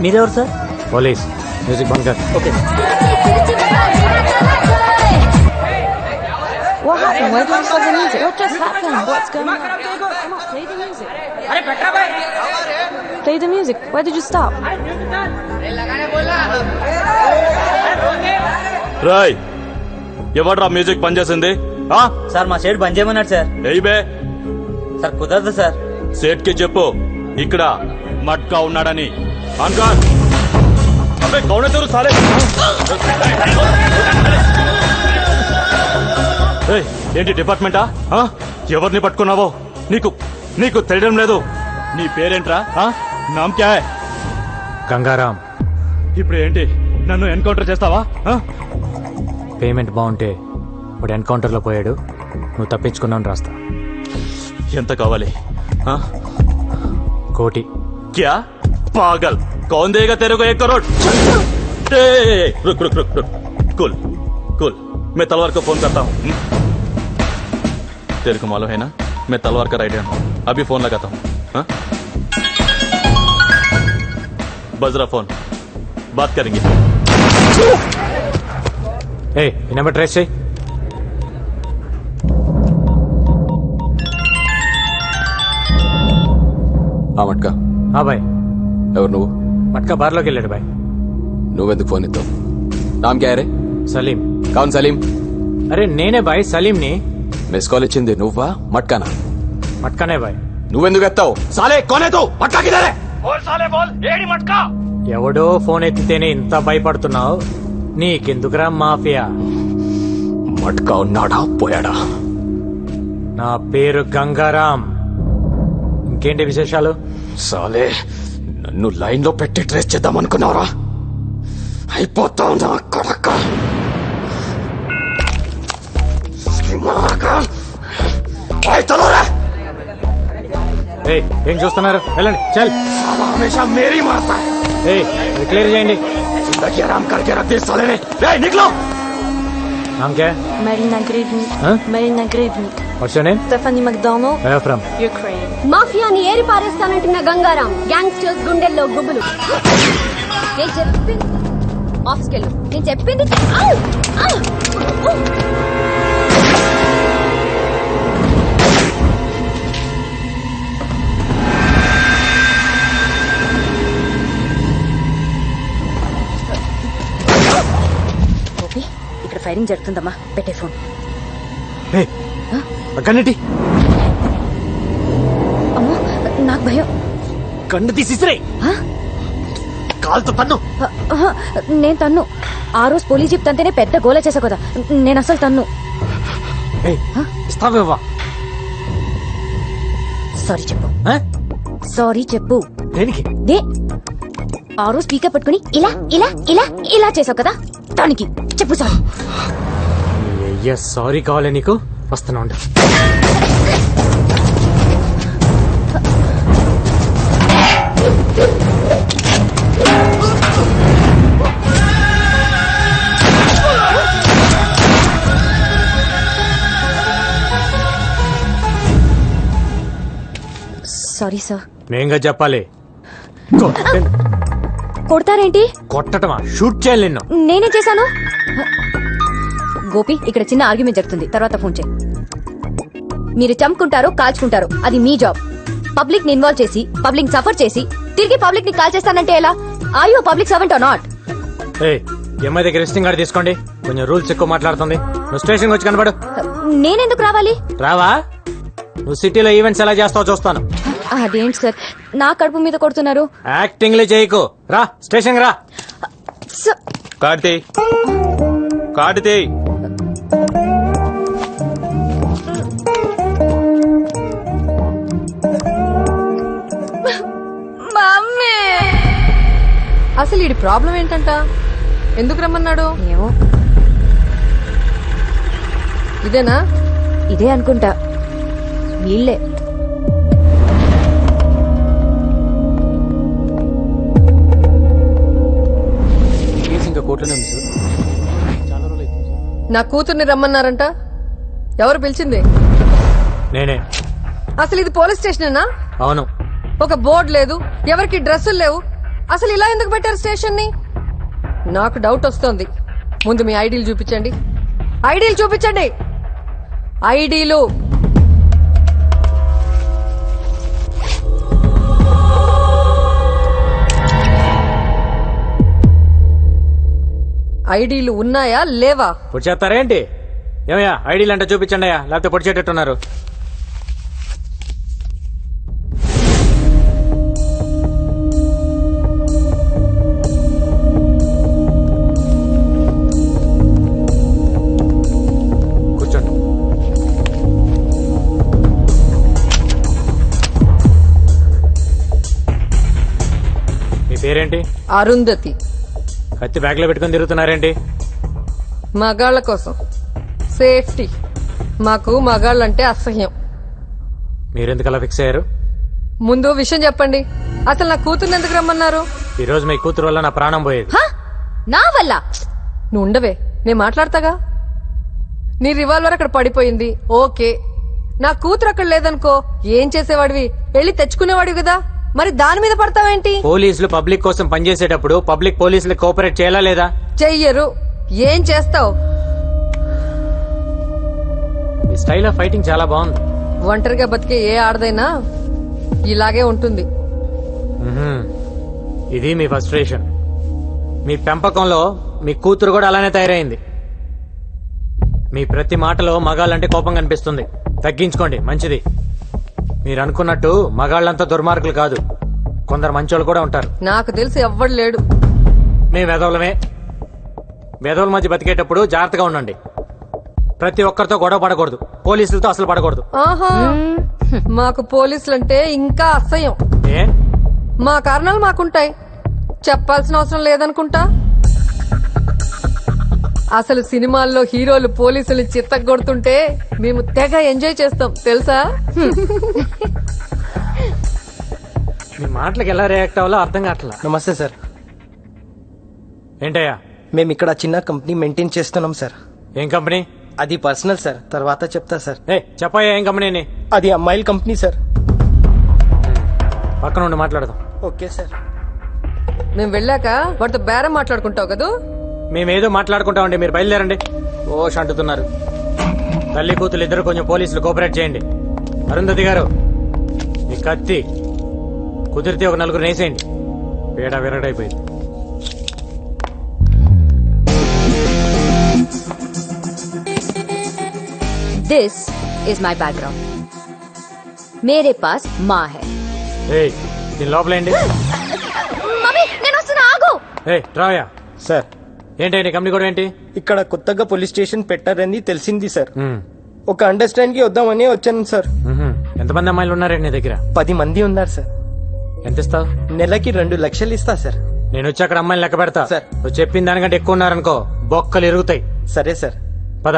మీరెవరు సార్? పోలీస్. మ్యూజిక్ బంద్ కర్. Okay. What happened? Why did you stop the music? What just happened? What's going on? Come on, play the music. Play the music. Why did you stop? రాయ్, ఎవడ్రా music బంద్ చేసింది? Sir మా shade బంద్ చేయమన్నాడు sir. ఏయ్ బే. Sir కుదరదు sir. సేట్ కి చెప్పు ఇక్కడ మట్కా ఉన్నాడని. అన్కాన్ అబే కౌన్ హై సాలే. ఏయ్, ఏంటి డిపార్ట్మెంటా? ఎవరిని పట్టుకున్నావో నీకు తెలియడం లేదు. నీ పేరేంట్రా? నామ్ క్యా హై? గంగారాం. ఇప్పుడు ఏంటి, నన్ను ఎన్కౌంటర్ చేస్తావా? పేమెంట్ బాగుంటే వాడు ఎన్కౌంటర్ లో పోయాడు, నువ్వు తప్పించుకున్నావు రాస్తా. ఎంత కావాలి? కోటి. क्या पागल, कौन देगा तेरे को 1 करोड़? रुक कुल मैं तलवार को फोन करता हूँ. तेरे को मालूम है ना, मैं तलवार का राइडर हूँ. अभी फोन लगाता हूँ. बज रहा फोन, बात करेंगे. ఏ ఈ నెంబర్ ట్రేస్ చేయి. మట్కా. బాయ్. ఎవరు నువ్వు? మట్కా బార్లోకి వెళ్ళాడు బాయ్. నువ్వెందుకు ఫోన్ ఇస్తావు? నామ్ క్యా రే? సలీం. కౌన్ సలీం? అరే నేనే బాయ్, సలీంని. మిస్ కాల్ ఇచ్చింది నువ్వా మట్కానా? మట్కానే బాయ్. నువ్వెందుకు ఎత్తావు? సాలే కోనే తో మట్కా కిధర్ హై? ఏడి మట్కా? ఎవడో ఫోన్ ఎత్తితేనే ఇంత భయపడుతున్నావు, నీకెందుకురా మాఫియా? మట్కా ఉన్నాడా పోయాడా? నా పేరు గంగారాం. ఇంకేంటి విశేషాలు? సాలే నన్ను లైన్ లో పెట్టి ట్రేస్ చేద్దాం అనుకున్నారా? అయిపోతావు నా కొడక. ఏయ్, ఏం చూస్తున్నారు? వెళ్ళండి చల్. హమేషా మేరీ మారతా హై. ఏయ్, ఇది క్లియర్ చేయండి. జిందగీ ఆరామ్ करके रख दे साले ने. रे निकलो. नाम क्या है? Marina Grevny. Huh? Marina Grevny. What's your name? Stephanie McDonald. Where are you from? Ukraine. మాఫియాని eri పారేస్తానంటున్న Gangaram gangsters గుండెల్లో గుబులు. నేను చెప్పింది ఆఫీస్కి వెళ్ళు. నేను చెప్పింది గోపి, ఇక్కడ ఫైరింగ్ జరుగుతుందమ్మా. పెట్టే ఫోన్. ఏయ్, కన్నటి అమ్మో, నాకు భయం. కన్ను తీసిరే. కాల్తో తన్ను. నేను తన్ను. ఆ రోజు పోలీస్ జీప్ తంతేనే పెద్ద గోల చేసా కదా. నేను అసలు తన్ను. ఇస్తావేవా? సారీ చెప్పు. సారీ చెప్పు. దేనికి? దే ఆ రోజు స్పీకర్ పట్టుకుని ఇలా ఇలా ఇలా ఇలా చేసావు కదా, దానికి చెప్పు సార్. అయ్యా, సారీ కావాలి నీకు. వస్తున్నా ఉండు. Sorry sir. నేంగా చెప్పాలి. కొడతారేంటి? కొట్టటమా? షూట్ చేయాలి నిన్ను. నేనే చేశాను. గోపి, ఇక్కడ చిన్న ఆర్గ్యుమెంట్ జరుగుతుంది, తర్వాత ఫోన్ చేయి. మీరు చంపుకుంటారో కాల్చుకుంటారో అది మీ జాబ్. పబ్లిక్ ని ఇన్వాల్వ్ చేసి పబ్లిక్ సఫర్ చేసి తిరిగి పబ్లిక్ ని కాల్ చేస్తానంటే ఎలా? Are you public servant or not? ఏమై దగ్గర రిజిస్టింగ్ కార్డు తీసుకోండి. కొంచెం రూల్స్ ఎక్కువ మాట్లాడుతుంది. నువ్వు స్టేషన్ వచ్చి కనబడు. నేనెందుకు రావాలి? రావా? నువ్వు సిటీలో ఈవెంట్స్ ఎలా చేస్తావో చూస్తాను. అదేంటి సార్, నా కడుపు మీద కొడుతున్నారు. యాక్టింగ్లే చేయకు. రా స్టేషన్ రా. కార్తీ, కార్తీ. అసలు ఈ ప్రాబ్లం ఏంటంట? ఎందుకు రమ్మన్నాడు? ఏమో. ఇదేనా? ఇదే అనుకుంటా. వీళ్ళే. ఇంకా కోర్టులోనే ఉంది సార్. చాలా రోజులు అవుతుంది సార్. నా కూతుర్ని రమ్మన్నారంట. ఎవరు పిలిచింది? నేనే. అసలు ఇది పోలీస్ స్టేషనేనా? అవును. ఒక బోర్డు లేదు, ఎవరికి డ్రెస్సులు లేవు. అసలు ఇలా ఎందుకు పెట్టారు స్టేషన్ ని? నాకు డౌట్ వస్తోంది. ముందు మీ ఐడీలు చూపించండి. ఐడీలు చూపించండి. ఐడీలు. ఐడీలు ఉన్నాయా లేవా? పొడి చేస్తారేంటి? ఏమయ్యా, ఐడీలు అంటే చూపించండి అయ్యా, లేకపోతే పొడి చేటట్టున్నారు. కూర్చోండి. మీ పేరేంటి? అరుంధతి. కత్తి బ్యాగ్ లో పెట్టుకుని తిరుగుతున్నారేంటి? మగాళ్ల కోసం సేఫ్టీ. మాకు మగాళ్ళంటే అసహ్యం. మీరెందుకు అలా ఫిక్స్ అయ్యారు? ముందు విషయం చెప్పండి. అసలు నా కూతుర్ని ఎందుకు రమ్మన్నారు? ఈ రోజు మీ కూతురు వల్ల నా ప్రాణం పోయేది. నా వల్ల? నువ్వు ఉండవే, నేను మాట్లాడతాగా. నీ రివాల్వర్ అక్కడ పడిపోయింది, ఓకే. నా కూతురు అక్కడ లేదనుకో, ఏం చేసేవాడివి? వెళ్ళి తెచ్చుకునేవాడివి కదా, మరి దాని మీద పడతావేంటి? పోలీసులు పబ్లిక్ కోసం పనిచేసేటప్పుడు పబ్లిక్ పోలీసులు కోఆపరేట్ చేయాలా లేదా? చెయ్యరు. ఏం చేస్తావు? మీ స్టైల్ ఆఫ్ ఫైటింగ్ చాలా బాగుంది. ఒంటరిగా బతికే ఏ ఆడదైనా ఇలాగే ఉంటుంది. ఇది మీ ఫ్రస్ట్రేషన్. మీ పెంపకంలో మీ కూతురు కూడా అలానే తయారైంది. మీ ప్రతి మాటలో మగాళ్ళంటే కోపం కనిపిస్తుంది. తగ్గించుకోండి, మంచిది. మీరు అనుకున్నట్టు మగాళ్ళంతా దుర్మార్గులు కాదు, కొందరు మంచోళ్ళు కూడా ఉంటారు. నాకు తెలిసి ఎవ్వడు లేడు. మేము వెధవులమే. వెధవుల మధ్య బతికేటప్పుడు జాగ్రత్తగా ఉండండి. ప్రతి ఒక్కరితో గొడవ పడకూడదు, పోలీసులతో అసలు పడకూడదు. ఆహా, మాకు పోలీసులంటే ఇంకా అసహ్యం. ఏ మా కారణాలు మాకుంటాయి, చెప్పాల్సిన అవసరం లేదనుకుంటా. అసలు సినిమాల్లో హీరోలు పోలీసులు చిత్తగొడుతుంటే మేము తెగ ఎంజాయ్ చేస్తాం తెలుసా. మీ మాటలకు ఎలా రియాక్ట్ అవ్వాలో అర్థం కావట్లా. నమస్తే సార్, ఏంటయ్యా? మేము ఇక్కడ చిన్న కంపెనీ మెయింటైన్ చేస్తున్నాం సార్. ఏం కంపెనీ? అది పర్సనల్ సార్, తర్వాత చెప్తా సార్. చెప్పయ్యా ఏం కంపెనీ? అది అమ్మాయిల కంపెనీ సార్. పక్కన ఉండి మాట్లాడదాం. Okay sir. మేము వెళ్ళాక వాడితో బేరం మాట్లాడుకుంటావు కదూ. మేమేదో మాట్లాడుకుంటామండి, మీరు బయలుదేరండి. ఓష్ అంటున్నారు. తల్లి కూతురు ఇద్దరు కొంచెం పోలీసులు కోఆపరేట్ చేయండి. అరుంధతి గారు, ఈ కత్తి కుదిరితే ఒక నలుగురు నేసేయండి. పేడ విరగడైపోయింది. This is my background. मेरे पास माँ है. దీని లోపలేండి. మమ్మీ నేను వస్తున్నా, ఆగు. రావయ్యా. సార్ ఏంటండి కంపెనీ కూడా ఏంటి? ఇక్కడ కొత్తగా పోలీస్ స్టేషన్ పెట్టారని తెలిసింది సార్. ఒక అండర్స్టాండ్ కి వద్దామని వచ్చాను సార్. ఎంతమంది అమ్మాయిలు ఉన్నారండి నీ దగ్గర? 10 మంది ఉన్నారు సార్. ఎంత ఇస్తావు? నెలకి 2 లక్షలు ఇస్తా సార్. నేను వచ్చి అక్కడ అమ్మాయిలు లెక్క పెడతా సార్. నువ్వు చెప్పిన దానికంటే ఎక్కువ ఉన్నారనుకో బొక్కలు ఎరుగుతాయి. సరే సార్. పద.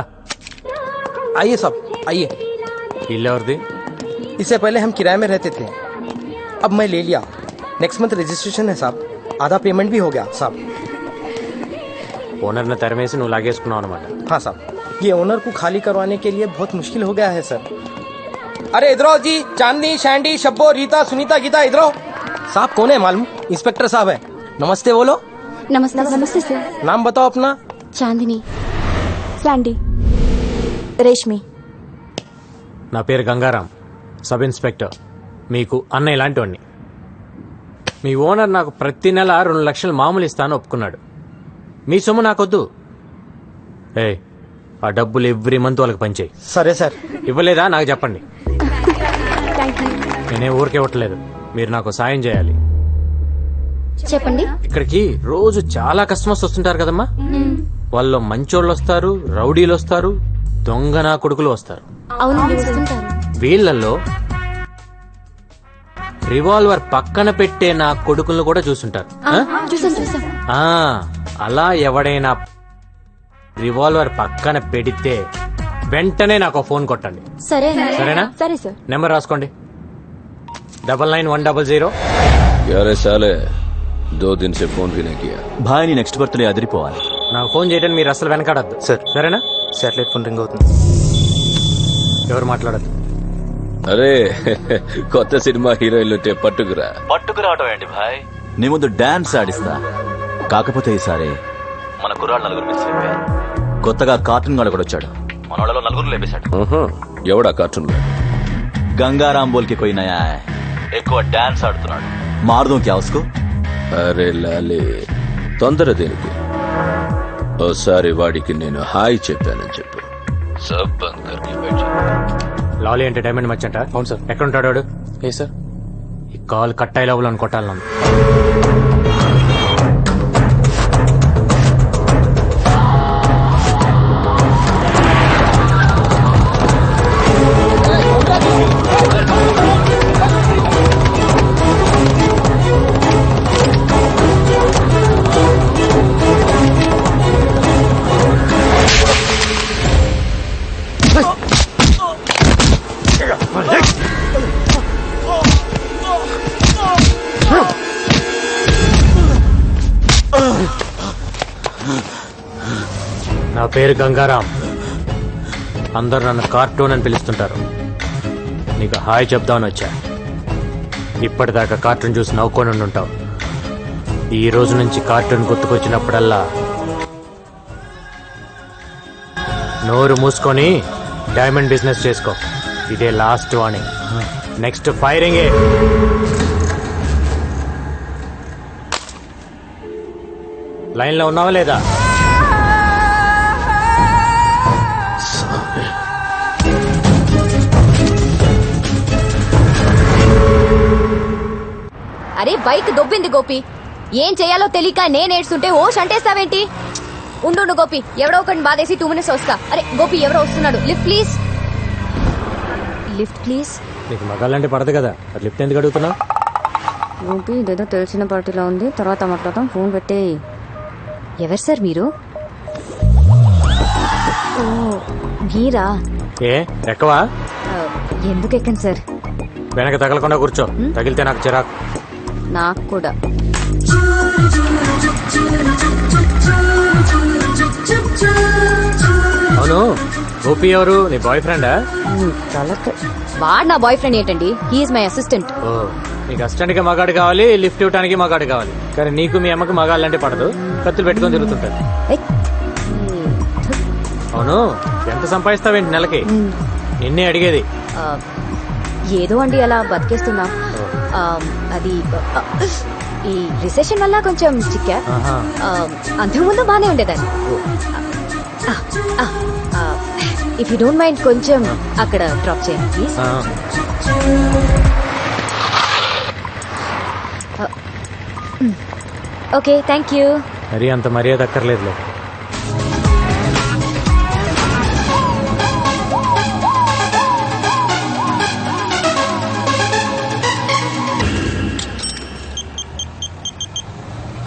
आइए साहब आइए. ఇల్లు ఎవరిది? इससे पहले हम किराए में रहते थे, अब मैं ले लिया. नेक्स्ट मंथ रजिस्ट्रेशन है साहब, आधा पेमेंट भी हो गया साहब. ఓనర్ ని తెరమేసి నువ్వు లాగేసుకున్నావు అనమాట. हाँ साहब, ये ओनर को खाली करवाने के लिए बहुत मुश्किल हो गया है सर. अरे इधर आओ जी, चांदनी शैंडी शब्बो रीता सुनीता गीता इधर आओ. साहब कौन है मालूम? इंस्पेक्टर साहब है. नमस्ते बोलो. नमस्ते. नमस्ते सर. नाम बताओ अपना. चांदनी. सैंडी. రేష్మి. నా పేరు గంగారాం, సబ్ ఇన్స్పెక్టర్. మీకు అన్న ఇలాంటివాడిని. మీ ఓనర్ నాకు ప్రతి నెల 2 లక్షలు మామూలు ఇస్తాను ఒప్పుకున్నాడు. మీ సొమ్ము నాకొద్దు. ఆ డబ్బులు ఎవ్రీ మంత్ వాళ్ళకి పంచేయి. సరే సార్. ఇవ్వలేదా నాకు చెప్పండి. నేనే ఊరికే ఇవ్వట్లేదు, మీరు నాకు సాయం చేయాలి. చెప్పండి. ఇక్కడికి రోజు చాలా కస్టమర్స్ వస్తుంటారు కదమ్మా. వాళ్ళు మంచోళ్ళు వస్తారు, రౌడీలు వస్తారు, దొంగ నా కొడుకులు వస్తారు. అవునండి వస్తుంటారు. వీళ్ళల్లో రివాల్వర్ పక్కన పెట్టే నా కొడుకులను కూడా చూసుంటారు. అలా ఎవడైనా రివాల్వర్ పక్కన పెడితే వెంటనే నాకు ఫోన్ కొట్టండి. సరేనా? సరే సార్. నెంబర్ రాసుకోండి. 9910. यारे साले 2 दिन से फोन भी नहीं किया. భాయ్ నీ నెక్స్ట్ బర్త్డే అదిరిపోవాలి. నాకు ఫోన్ చేయడానికి మీరు అసలు వెనకాడద్దు సార్. సరేనా? శాటిలైట్ ఫోన్ రింగ్ అవుతుంది. ఎవరు మాట్లాడద్దు. అరే కొత్త సినిమా హీరోయిన్లు పట్టుకురా. పట్టుకురావటం ఏంటి భాయ్, నీ ముందు డాన్స్ ఆడిస్తా. కాకపోతే ఈసారి మన కుర్రాళ్ళు 4 మిస్ అయిపోయారు. కొత్తగా కార్టూన్ గాడు కూడా వచ్చాడు, మన వాళ్ళలో 4 లేపేశాడు. ఎవడా కార్టూన్? గంగారాం బోల్కి కోయి నయా హై, ఎక్కువ డాన్స్ ఆడుతున్నాడు. మారుదాం క్యా ఉస్కో? అరే లాలే తొందర దేనికి? ఓసారి వాడికి నేను హాయ్ చెప్పానని చెప్పు. సబ్ బంద్ కర్కే బైఠ. లాలీ అంటే డైమండ్ మర్చెంట్. అవును సార్. ఎక్కడ ఉంటాడు వాడు? ఏ సార్? ఈ కాల్ కట్టాయి లోపల అని కొట్టాలి నన్ను. నా పేరు గంగారాం, అందరు నన్ను కార్టూన్ అని పిలుస్తుంటారు. నీకు హాయ్ చెప్దామని వచ్చా. ఇప్పటిదాకా కార్టూన్ చూసి నవ్వుకొని ఉంటావు. ఈ రోజు నుంచి కార్టూన్ గుర్తుకొచ్చినప్పుడల్లా నోరు మూసుకొని డైమండ్ బిజినెస్ చేసుకో. ఇదే లాస్ట్ వార్నింగ్. నెక్స్ట్ ఫైరింగే. లైన్లో ఉన్నావా లేదా? అరే బైక్ దొబ్బింది గోపి, ఏం చేయాలో తెలియక నేనేడ్చుంటే ఓష్ అంటేస్తావేంటి? ఉండు గోపి, ఎవడో ఒకటి బాధేసి 2 minutes వస్తా. అరే గోపి ఎవరో వస్తున్నాడు, లిఫ్ట్ ప్లీజ్. Lift please. నీకు మగాళ్ళంటే పడదు కదా అది లిఫ్ట్ ఎందుకు అడుగుతున్నావు? గోపి ఇదేదో తెలిసిన పార్టీలో ఉంది, తర్వాత మాట్లాడతాం, ఫోన్ పెట్టే. ఎవరు సార్ మీరు? ఓ మీరా? ఏ ఎక్కవా? ఎందుకు ఎక్కండి సార్? వెనక తగలకుండా కూర్చో, తగిలితే నాకు చిరాకు. నాకు కూడా. అవును, గోపి ఎవరు? నీ బాయ్ ఫ్రెండా? వాడు నా బాయ్ ఫ్రెండ్ ఏంటండి, హీఈస్ మై అసిస్టెంట్. ఓ, నీకు అసిస్టెంట్ కి మగాడు కావాలి, లిఫ్ట్ ఇవ్వడానికి మగాడు కావాలి, కానీ నీకు మీ అమ్మకి మగాళ్ళంటే పడదు, కత్తులు పెట్టుకొని తిరుగుతుంటారు. అవును, ఎంత సంపాదిస్తావేంటి నెలకి? నిన్నే అడిగేది. ఏదో అండి అలా బతికేస్తున్నా. అది ఈ రిసెషన్ వల్ల కొంచెం చిక్కా. అంతకుముందు బానే ఉండేదాన్ని. ఇఫ్ యూ డోంట్ మైండ్ కొంచెం అక్కడ డ్రాప్ చేయండి ప్లీజ్. Okay, thank you. మరి అంత మర్యాద అక్కర్లేదులే.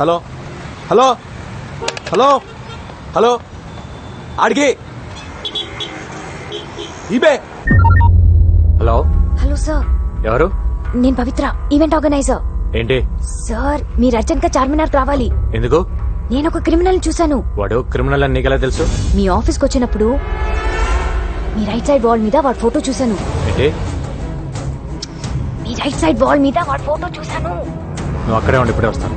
హలో హలో హలో హలో అడిగి ఇబే. హలో హలో సార్, ఎవరు? నేను పవిత్ర, ఈవెంట్ ఆర్గనైజర్. ఏంటి సార్, మీరు అర్జెంట్ గా చార్మినార్ రావాలి. ఎందుకు? నేను ఒక క్రిమినల్ చూశాను. వాడు క్రిమినల్ అని నీకెలా తెలుసు? మీ ఆఫీస్కి వచ్చినప్పుడు మీ రైట్ సైడ్ వాల్ మీద వాడి ఫోటో చూశాను. ఏంటి? మీ రైట్ సైడ్ వాల్ మీద వాడి ఫోటో చూశాను. నువ్వు అక్కడే ఉండి ఇప్పుడే వస్తాను.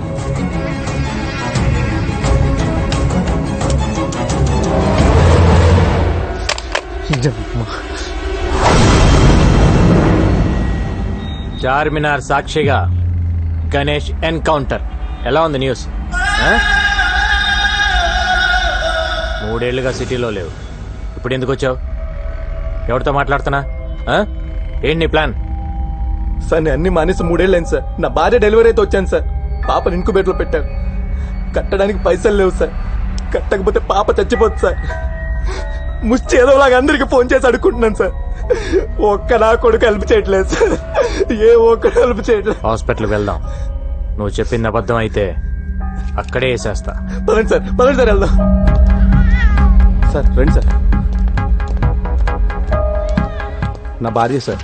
చార్మినార్ సాక్షిగా గణేష్ ఎన్కౌంటర్. ఎలా ఉంది న్యూస్? 3 ఏళ్లుగా సిటీలో లేవు, ఇప్పుడు ఎందుకు వచ్చావు? ఎవరితో మాట్లాడుతున్నా? ఏంటి నీ ప్లాన్? సార్ నేను అన్ని మానేసి 3 ఏళ్ళు అయింది సార్. నా భార్య డెలివరీ అయితే వచ్చాను సార్. పాపను ఇంకుబేట్లో పెట్టారు. కట్టడానికి పైసలు లేవు సార్. కట్టకపోతే పాప చచ్చిపోతుంది సార్. ముష్టి ఏదోలాగా అందరికి ఫోన్ చేసి అడుక్కుంటున్నాను సార్. ఒక్క నా కొడుకు హెల్ప్ చేయట్లేదు సార్. ఏ ఒక్కడు హెల్ప్ చేయట్లేదు. హాస్పిటల్కి వెళ్దాం. నువ్వు చెప్పింది అబద్ధం అయితే అక్కడే వేసేస్తా. పదండి సార్, పదండి సార్, వెళ్దాం సార్. రండి సార్. నా భార్య సార్.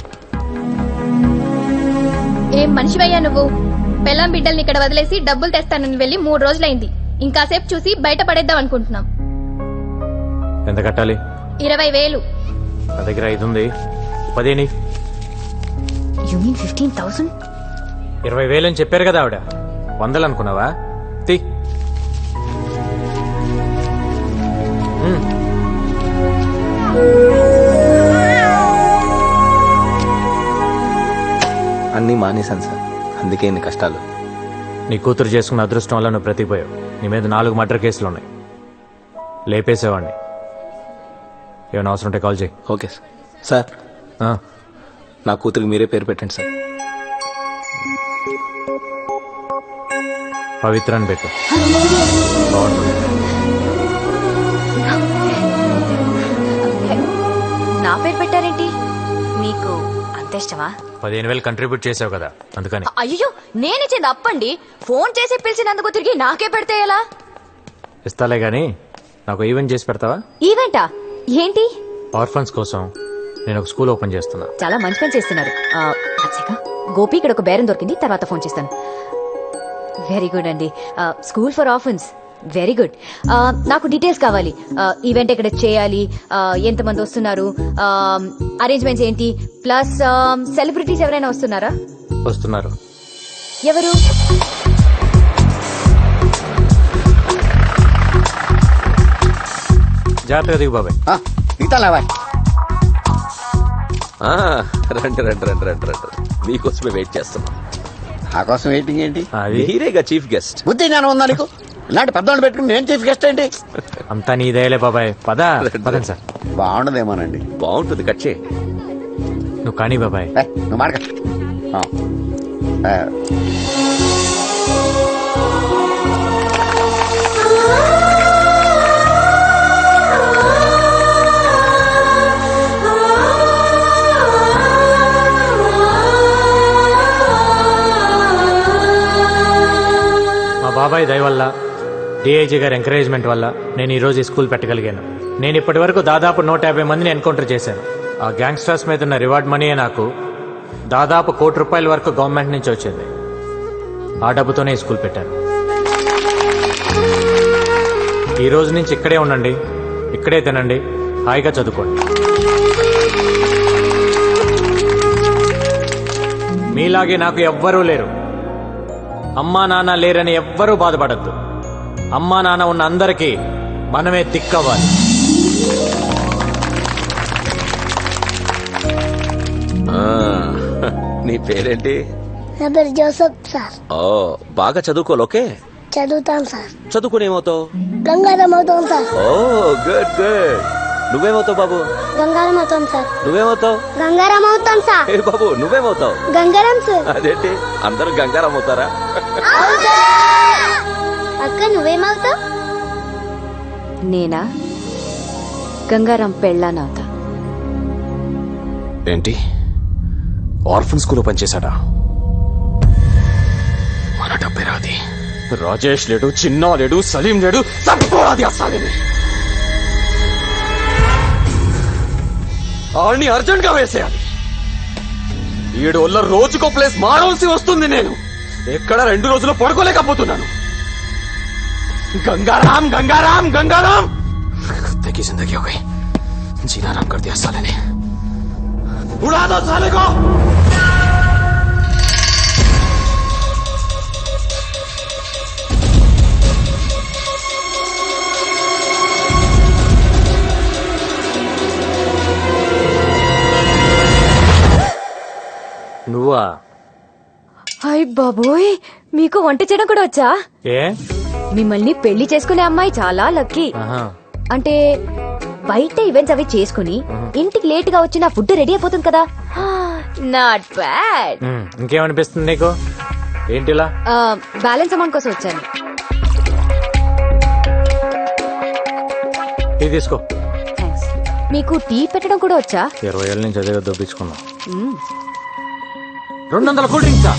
ఏం మనిషివయ్యా నువ్వు? పెళ్ళాం బిడ్డల్ని ఇక్కడ వదిలేసి డబ్బులు తెస్తానని వెళ్ళి 3 రోజులైంది. ఇంకాసేపు చూసి బయట పడేద్దాం అనుకుంటున్నాం. ఎంత కట్టాలి? 20,000. నా దగ్గర 5 ఉంది. 10 You mean 15,000? 20,000 అని చెప్పారు కదా ఆవిడ. 100 అనుకున్నావా? తీ. అన్నీ మానేశాను సార్, అందుకే ఇన్ని కష్టాలు. నీ కూతురు చేసుకున్న అదృష్టం వల్ల నువ్వు బ్రతికిపోయావు. నీ మీద 4 మర్డర్ కేసులు ఉన్నాయి. లేపేసేవాడిని. ఏమైనా అవసరం ఉంటే కాల్ చేయి. Okay sir. సార్, నా కూతురికి మీరే పేరు పెట్టండి సార్. పవిత్ర అని పెట్టు. నా పేరు పెట్టారేంటి? మీకు అంత ఇష్టమా? 15,000 కంట్రిబ్యూట్ చేసావు కదా, అందుకని. అయ్యో, నేనిచ్చింది అప్పండి. ఫోన్ చేసి పిలిచినందుకు తిరిగి నాకే పెడితే ఎలా? ఇస్తాలే గాని నాకు ఈవెంట్ చేసి పెడతావా? ఈవెంటా? ఏంటి? ఆర్ఫన్స్ కోసం నేను ఒక స్కూల్ ఓపెన్ చేస్తున్నా. చాలా మంచి పని చేస్తున్నారు. గోపి, ఇక్కడ ఒక బేరం దొరికింది, తర్వాత ఫోన్ చేస్తాను. వెరీ గుడ్ అండి. School for orphans, very good. నాకు డీటెయిల్స్ కావాలి. ఈవెంట్ ఎక్కడ చేయాలి, ఎంతమంది వస్తున్నారు, అరేంజ్మెంట్స్ ఏంటి, ప్లస్ సెలబ్రిటీస్ ఎవరైనా వస్తున్నారా? వస్తున్నారు. ఎవరు? జాగ్రత్తగా దిగు బాబాయ్. దిగుతాలే బాయ్. రండి రండి రండి రండి రండి, మీకోసమే వెయిట్ చేస్తున్నాం. నా కోసం వెయిటింగ్ ఏంటి? మీరేగా చీఫ్ గెస్ట్. బుద్ధి జ్ఞానం ఉందా నీకు? ఇలాంటి పెద్దవాళ్ళు పెట్టుకుని నేను చీఫ్ గెస్ట్ ఏంటి? అంతా నీ దయలే బాబాయ్. పదండి సార్. బాగుండదేమోనండి. బాగుంటుంది, కట్ చేయి. నువ్వు కానీ బాబాయ్. నువ్వు మాడక. బాబాయ్ దయ వల్ల డిఐజీ గారి ఎంకరేజ్మెంట్ వల్ల నేను ఈరోజు ఈ స్కూల్ పెట్టగలిగాను. నేను ఇప్పటి వరకు దాదాపు 150 మందిని ఎన్కౌంటర్ చేశాను. ఆ గ్యాంగ్స్టర్స్ మీద ఉన్న రివార్డ్ మనీయే నాకు దాదాపు ₹1 కోటి వరకు గవర్నమెంట్ నుంచి వచ్చింది. ఆ డబ్బుతోనే ఈ స్కూల్ పెట్టాను. ఈ రోజు నుంచి ఇక్కడే ఉండండి, ఇక్కడే తినండి, హాయిగా చదువుకోండి. మీలాగే నాకు ఎవ్వరూ లేరు. అమ్మా నాన్న లేరని ఎవ్వరూ బాధపడద్దు. అమ్మా నాన్న ఉన్న అందరికీ మనమే దిక్కవ్వాలి. నీ పేరేంటి? నా పేరు జోసఫ్ సార్. ఓ, బాగా చదువుకోలోకే? చదువుతాను సార్. చదువుకుని ఏమవుతావు? గంగారం అవుతాం సార్. ఓ గుడ్ గుడ్. నువ్వేమవుతావు బాబు? గంగారం అవుతాం సార్. నువ్వేమవుతావు? గంగారం అవుతాం సార్. ఏ బాబు నువ్వేమవుతావు? గంగారం సార్. అదేంటి అందరూ గంగారం అవుతారా? అక్క నువ్వేమవుతావు? నేనా గంగారం పెళ్ళానవుతా. ఏంటి ఆర్ఫన్ స్కూల్లో పనిచేశాడా? మన డబ్బే రాది. రాజేష్ లేడు, చిన్నా లేడు, సలీం లేడు, తప్పుకోరాది అసలు. ఆడిని అర్జెంట్ గా వేసేయాలి. 7 వల్ల రోజుకో ప్లేస్ మారవలసి వస్తుంది. నేను ఎక్కడ 2 రోజులు పడుకోలేకపోతున్నాను. गंगाराम गंगाराम गंगाराम कुत्ते की जिंदगी हो गई. जीना आराम कर दिया साले ने. उड़ा दो साले को. నువ్వా? హాయ్ బాబోయ్, మీకు వంట చేయడం కూడా వచ్చా? ఏ మిమ్మల్ని పెళ్లి చేసుకునే అమ్మాయి చాలా లక్కీ. ఆహా. అంటే బయట ఈవెంట్స్ అవి చేసుకుని ఇంటికి లేట్ గా వచ్చి నా ఫుడ్ రెడీ అయిపోతుంది కదా. Not bad. ఇంకేమనిపిస్తుంది నీకు? ఏంటిలా? బ్యాలెన్స్ అమౌంట్ కోసం వచ్చాను. టీ తీసుకో. థ్యాంక్స్. మీకు టీ పెట్టడం కూడా వచ్చా? 20 ఏళ్ళ నుంచి అదే దొబ్బించుకున్నాం. 200 కూల్ డ్రింక్సా?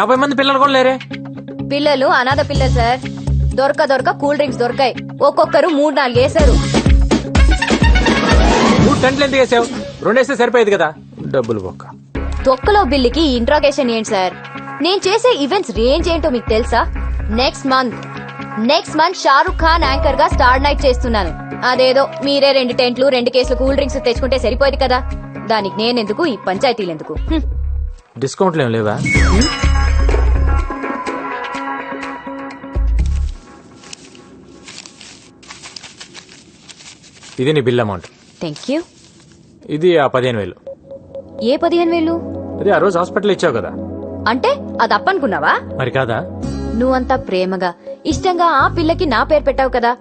50 మంది పిల్లలు కూడా లేరే? పిల్లలు అనాథ పిల్లలు సార్. దొరక కూల్ డ్రింక్స్ దొరకాయి. ఒక్కొక్కరు 3-4 వేశారు. నువ్వు టెంట్లు ఎందుకు వేసావు? 2 వేస్తే సరిపోయేది కదా. డబ్బులు బొక్క. తొక్కలో బిల్లుకి ఇంట్రాగేషన్ ఏంటి సార్? నేను చేసే ఈవెంట్స్ రేంజ్ ఏంటో మీకు తెలుసా? Next month Shahrukh Khan anchor గా స్టార్ నైట్ చేస్తున్నాను. అదేదో మీరే 2 టెంట్లు 2 కేసులు కూల్ డ్రింక్స్ తెచ్చుకుంటే సరిపోయేది కదా. దానికి నేనెందుకు, ఈ పంచాయతీలు ఎందుకు? డిస్కౌంట్లు ఏం లేవా? ఇది నీ బిల్ అమౌంట్. Thank you. ఇది ఆ 15,000. ఏ 15,000? అది ఆ రోజు హాస్పిటల్ ఇచ్చావు కదా. అంటే అది అప్పనుకున్నావా? మరి కాదా? నువ్వంతా ప్రేమగా ఇష్టంగా ఆ పిల్లకి నా పేరు పెట్టావు కదా.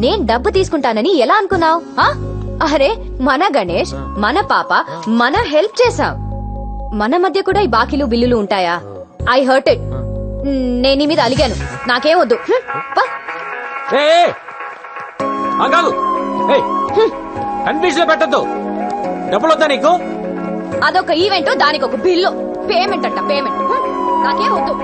నేను డబ్బు తీసుకుంటానని ఎలా అనుకున్నావు? అరే మన గణేష్, మన పాప, మన హెల్ప్ చేసాం. మన మధ్య కూడా ఈ బాకీలు బిల్లులు ఉంటాయా? I hurt it. నేను నీ మీద అలిగాను. నాకేం వద్దు. కన్ఫ్యూజన్ పెట్టద్దు. డబ్బులు వద్దా నీకు? అదొక ఈవెంట్, దానికి ఒక బిల్లు. పేమెంట్ అంట పేమెంట్. నాకేం వద్దు.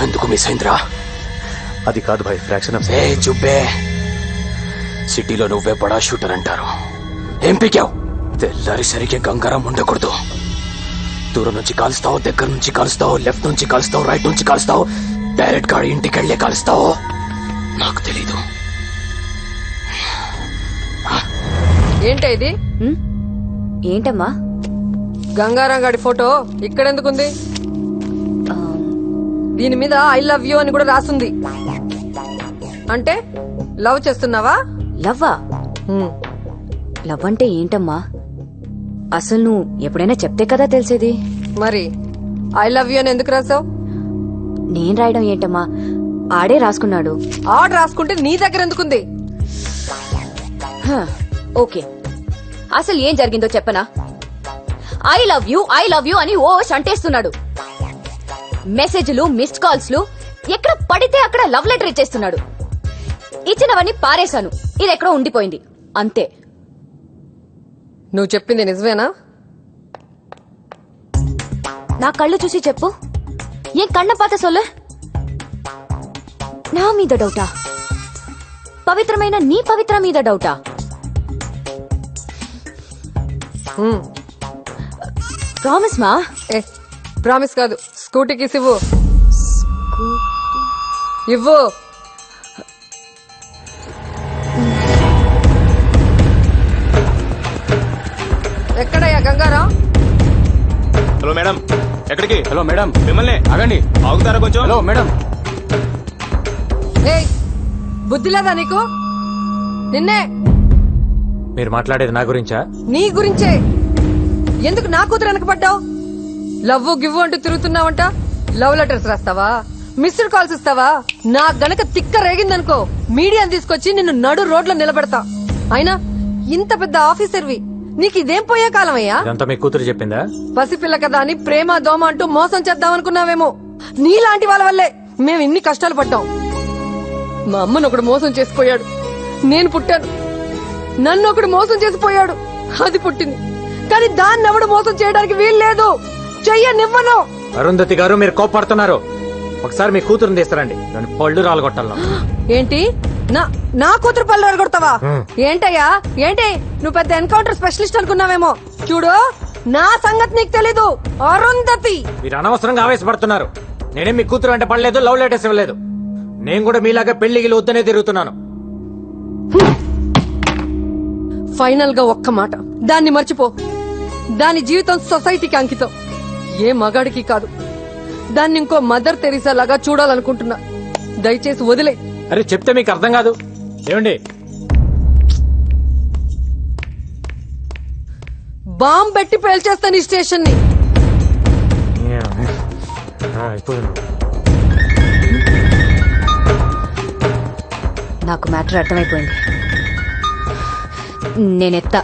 ఎందుకు మిస్ అయిందిరా? అది కాదు భాయ్, ఫ్రాక్షన్ ఆఫ్ ఏ చుబ్బే. సిటీలో నువ్వే బడా షూటర్ అంటారు. ఏం పీకావు? తెల్లారి సరిగ్గా గంగారం ఉండకూడదు. దూరం నుంచి కాలుస్తావు, దగ్గర నుంచి కాలుస్తావు, లెఫ్ట్ నుంచి కాలుస్తావు, రైట్ నుంచి కాలుస్తావు, డైరెక్ట్ గా ఇంటికి వెళ్లే కాలుస్తావు. నాకు తెలీదు. ఏంటా ఇది? ఏంటమ్మా? గంగారాం గాడి ఫోటో ఇక్కడెందుకుంది? దీని మీద ఐ లవ్ యూ అని కూడా రాసుంది. అంటే లవ్ చేస్తున్నావా? లవ్వా? లవ్ అంటే ఏంటమ్మా? అసలు నువ్వు ఎప్పుడైనా చెప్తే కదా తెలిసేది. మరి ఐ లవ్ యూ అని ఎందుకు రాసావు? నేను రాయడం ఏంటమ్మా? ఆడే రాసుకున్నాడు. ఆర్డర్ రాసుకుంటే నీ దగ్గర ఎందుకుంది? ఓకే, అసలు ఏం జరిగిందో చెప్పనా? ఐ లవ్ యూ అని ఓ అంటేస్తున్నాడు. మెసేజ్లు, మిస్డ్ కాల్స్ లు ఎక్కడ పడితే అక్కడ లవ్ లెటర్ ఇచ్చేస్తున్నాడు. ఇచ్చినవన్నీ పారేశాను, ఇది ఎక్కడో ఉండిపోయింది అంతే. నువ్వు చెప్పింది నిజమేనా? నా కళ్ళు చూసి చెప్పు, ఏం కన్న పాత సొల్లు? నా మీద డౌటా? పవిత్రమైన నీ పవిత్ర మీద డౌటా? ప్రామిస్ మా? ప్రామిస్ కాదు, స్కూటీకి ఇవ్వు. ఇవ్వు. ఎక్కడయ్యా గంగారాం? హలో మేడం, ఎక్కడికి? हेलो मैडम, మిమ్మల్ని ఆగండి. ఆగుతారా కొంచెం? हेलो मैडम, ఏయ్, బుద్ధి లేదా నీకు? నిన్నే. మీరు మాట్లాడేది నా గురించా? నీ గురించే. ఎందుకు నా కూతురు వెనకబడ్డావు? లవ్వు గివ్వు అంటూ తిరుగుతున్నావంట. లవ్ లెటర్స్ రాస్తావా? మిస్డ్ కాల్స్ ఇస్తావా? నా గనక తిక్క రేగిందనుకో, మీడియాని తీసుకొచ్చి నిన్ను నడు రోడ్లో నిలబెడతా. అయినా ఇంత పెద్ద ఆఫీసర్వి, నీకు ఇదేం పోయే కాలం అయ్యా? ఇదంతా మీ కూతురు చెప్పిందా? పసిపిల్ల కదా అని ప్రేమ దోమ అంటూ మోసం చేద్దామనుకున్నావేమో. నీలాంటి వాళ్ళ వల్లే మేము ఇన్ని కష్టాలు పడ్డాం. మా అమ్మను ఒకడు మోసం చేసిపోయాడు, నేను పుట్టాను. నన్ను ఒకడు మోసం చేసిపోయాడు, అది పుట్టింది. కానీ దాన్ని ఎవడు మోసం చేయడానికి వీలు లేదు. చెయ్యనివ్వను. అరుంధతి గారు, మీరు కోపడుతున్నారు. ఒకసారి మీ కూతురుని తీస్తారండి, దాని పళ్ళు రాలగొట్టాలను. ఏంటి? నా కూతురు పళ్ళు అడగొడతావా? ఏంటయ్యా ఏంటి? నువ్వు పెద్ద ఎన్కౌంటర్ స్పెషలిస్ట్ అనుకున్నావేమో. చూడు, నా సంగతి నీకు తెలీదు. అరుంధతి, మీరు అనవసరంగా ఆవేశపడుతున్నారు. నేనేం మీ కూతురు అంటే పడలేదు, లవ్ లెటర్స్ ఇవ్వలేదు. నేను కూడా మీలాగా పెళ్లికి వద్దనే తిరుగుతున్నాను. ఫైనల్ గా ఒక్క మాట, దాన్ని మర్చిపో. దాని జీవితం సొసైటీకి అంకితం, ఏ మగాడికి కాదు. దాన్ని ఇంకో మదర్ తెరీసా లాగా చూడాలనుకుంటున్నా. దయచేసి వదిలే. అరే చెప్తే మీకు అర్థం కాదు. ఏమండి, బాంబ్ పెట్టి పేల్చేస్తాను ఈ స్టేషన్ ని. నాకు మ్యాటర్ అర్థమైపోయింది. నేనెత్తా.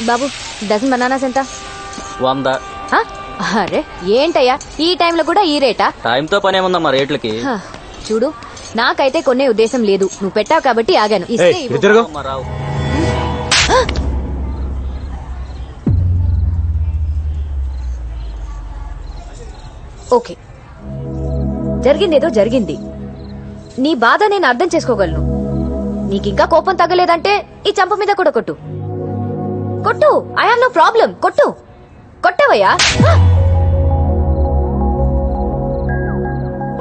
బాబు, డజన్ బనానాస్ ఎంత? 100. హ? అరే ఏంటయ్యా, ఈ టైంలో కూడా ఈ రేటా? టైంతో పని ఏముందమ్మా రేట్లకి? హ, చూడు, నాకైతే కొనే ఉద్దేశం లేదు. నువ్వు పెట్టావు కాబట్టి ఆగాను. ఇస్తే ఏయ్, ఇవ్వు. ఇటు తిరుగు. అమ్మా, రావు. ఓకే, జరిగిందేదో జరిగింది. నీ బాధ నేను అర్థం చేసుకోగలను. నీకింకా కోపం తగ్గలేదంటే ఈ చంప మీద కూడా కొట్టు. కొట్టు, ఐ హావ్ నో ప్రాబ్లం. కొట్టు. కొట్టవయ్యా.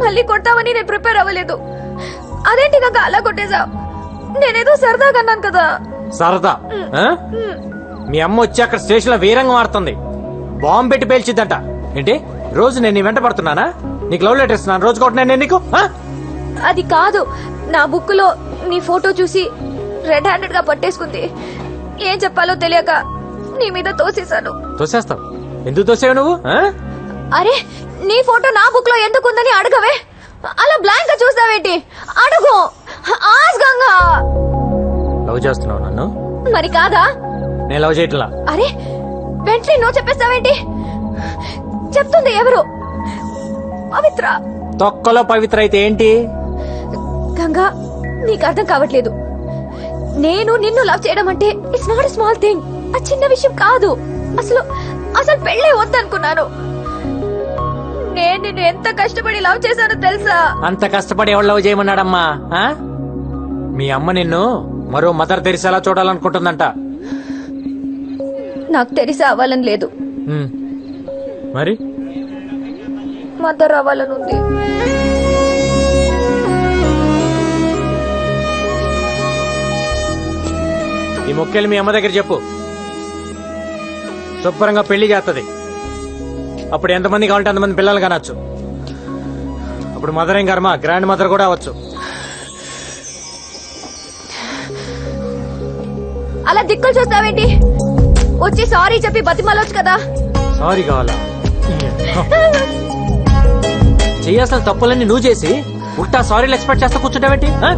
మళ్ళీ కొట్టావని నేను ప్రిపేర్ అవ్వలేదు. అదేంటి కాక అలా కొట్టేశావు? నేనేదో సరదాగా అన్నాను కదా. సరదా? ఆ? మీ అమ్మ వచ్చి అక్కడ స్టేషన్ లో వీరంగం ఆడుతుంది. బాంబు పెట్టి పేల్చిద్దంట. ఏంటి, రోజు నేను నీ వెంట పడుతున్నానా? నీకు లవ్ లెటర్ ఇస్తున్నాను, రోజు కొట్టినా నేను నీకు? ఆ? అది కాదు, నా బుక్ లో నీ ఫోటో చూసి రెడ్ హ్యాండెడ్ గా పట్టేసుకుంది. ఏం చెప్పాలో తెలియక నీ మీద తోసేశాను. తోసేస్తావు? ఎందుకు తోసేవు నువ్వు? ఆ? అరే, నీ ఫోటో నా బుక్ లో ఎందుకుందని అడగవే. అలా బ్లాంక్ గా చూస్తావేంటి? అడుగు. ఆస్గంగా. లవ్ చేస్తున్నావు నన్ను? మరి కాదా? నేను లవ్ చేయట్లా. అరే, వెంటనే నువ్వు చెప్పేస్తావేంటి? చెప్తుంది ఎవరు? పవిత్ర. తొక్కలో పవిత్ర అయితే ఏంటి? గంగా, నీకు అర్థం కావట్లేదు. నేను నిన్ను లవ్ చేయడం అంటే it's not a small thing. ఆ చిన్న విషయం కాదు. అసలు అసలు పెళ్ళే వద్దనుకున్నాను. నేను నిన్ను ఎంత కష్టపడి లవ్ చేశానో తెలుసా? అంత కష్టపడి ఎవరు లవ్ చేయమన్నాడమ్మా? ఆ? మీ అమ్మ నిన్ను మరో మదర్ తెరిసేలా చూడాలనుకుంటుందంట. నాకు తెలిసి అవ్వాలని లేదు, మరి మదర్ అవ్వాలని ఉంది. ఈ మొక్కేలు మీ అమ్మ దగ్గర చెప్పు. శుభ్రంగా పెళ్లి చేస్తుంది. అప్పుడు ఎంతమంది కావాలంటే అంతమంది పిల్లలు కనొచ్చు. అప్పుడు మదర్ ఏం కర్మ, గ్రాండ్ మదర్ కూడా అవ్వచ్చు. అలా దిక్కులు చూస్తావేంటి? వచ్చి సారీ చెప్పి బతిమాలొచ్చు కదా. సారీ కావాలా? చేయాల్సిన తప్పులన్నీ నువ్వు చేసి ఉల్టా సారీలు ఎక్స్పెక్ట్ చేస్తా కూర్చుంటావేంటి ఆ?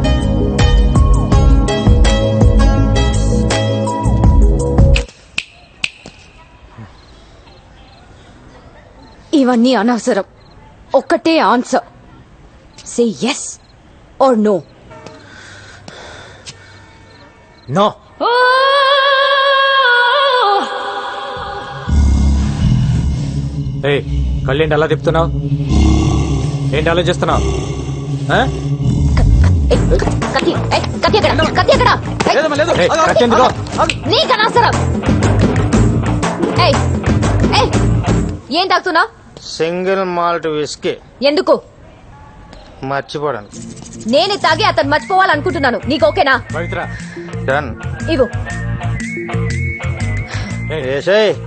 ఇవన్నీ అనవసరం. ఒక్కటే answer. Say yes or no. No. ఏయ్, కళ్ళేంటి అలా తిప్పుతున్నావు? ఏంటి ఆలోచిస్తున్నావు? ఆ? కత్తి ఎక్కడ? కత్తి ఎక్కడ? ఏయ్, కత్తి ఎందుకో? నీకు అనవసరం. ఏయ్, ఏయ్, ఏం తాగుతున్నా? Single malt whisky. ఎందుకు? మర్చిపోవడానికి. నేనే తాగి అతను మర్చిపోవాలనుకుంటున్నాను. నీకు ఓకేనా? పవిత్ర, డన్. ఇవ్వు.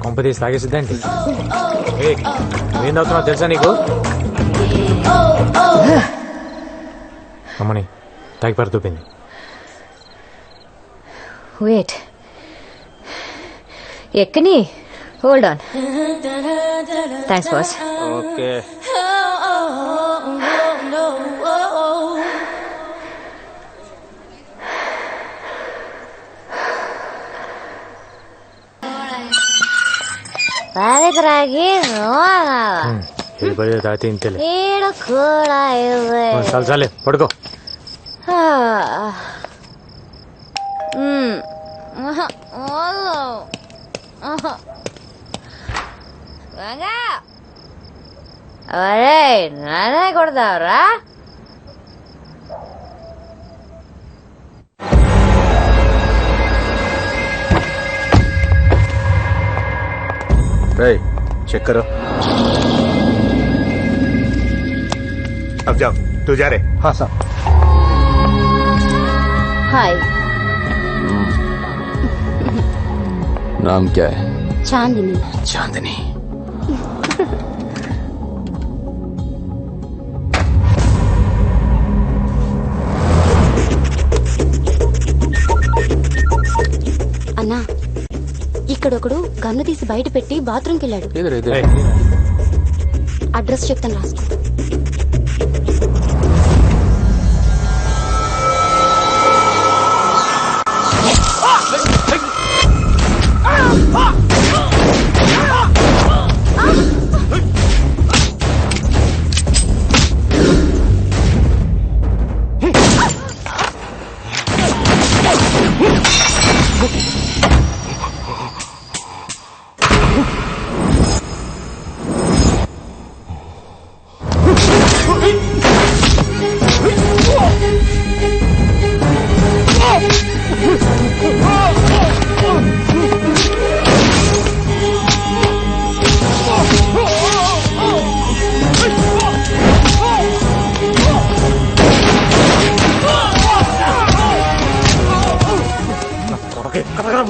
కొంప తీసి తాగేసిద్దేంటి? ఏం తాగుతున్నావు తెలుసా నీకు? అమ్మని తాగి పడుతుంది. వెయిట్, ఎక్కని. Hold on. Thanks boss. Okay. రాగి ఇది పడి తాగితే ఇంతలే. ఈడ కూడా ఇవ్వే. చాలు చాలే, పడుకో. అరే నానే కొడతావరా? चेक करो. अब जाओ, तू जा रहे. हाँ साहब. हाय. नाम क्या है? चांदनी. चांदनी. అన్నా, ఇక్కడొకడు గన్ను తీసి బయట పెట్టి బాత్రూమ్కి వెళ్ళాడు. అడ్రస్ చెప్తాను, రాసుకో.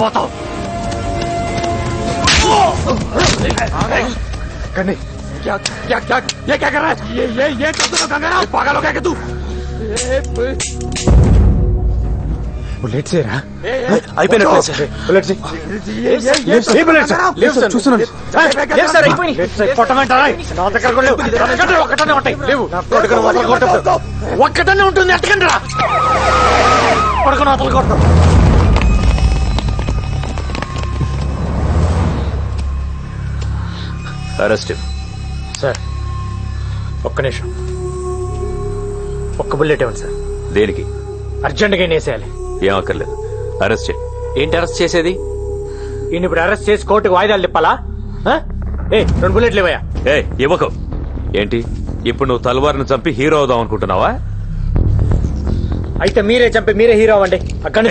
పోతావు. क्या क्या क्या ये क्या कर रहा है? ये कर दो गंगा, पागल हो गया क्या तू? बुलेट से रहा? అయిపోయినట్లే సార్. బుల్లెట్ సి ఏ బుల్లెట్ సార్? లేవు సార్, చూస్తున్నాను. లేవు సార్, అయిపోయినాయి. కొట్టమంటారా? నా దగ్గర కూడా లేవు. ఒక్కటనే ఉంటాయి. లేవు. నా కొడుకును వదలు కొట్టదు. ఒక్కటనే ఉంటుంది, ఎట్టకండి రా. కొడుకును వదలు కొట్టదు. Arrest sir. ఒక్క నిమిషం, ఒక్క బుల్లెట్ ఇవ్వండి సార్. దేనికి? అర్జెంట్గా వేసేయాలి. ఏం అక్కర్లేదు, అరెస్ట్ చేయి. ఏంటి అరెస్ట్ చేసేది? ఈయన ఇప్పుడు అరెస్ట్ చేసి కోర్టుకు వాయిదాలు తిప్పాలా? ఏ 2 బుల్లెట్లు ఇవ్వయా? ఏ ఇవ్వకు. ఏంటి ఇప్పుడు నువ్వు తలవారిని చంపి హీరో అవుదాం అనుకుంటున్నావా? అయితే మీరే చంపి మీరే హీరో అవ్వండి. అక్కడ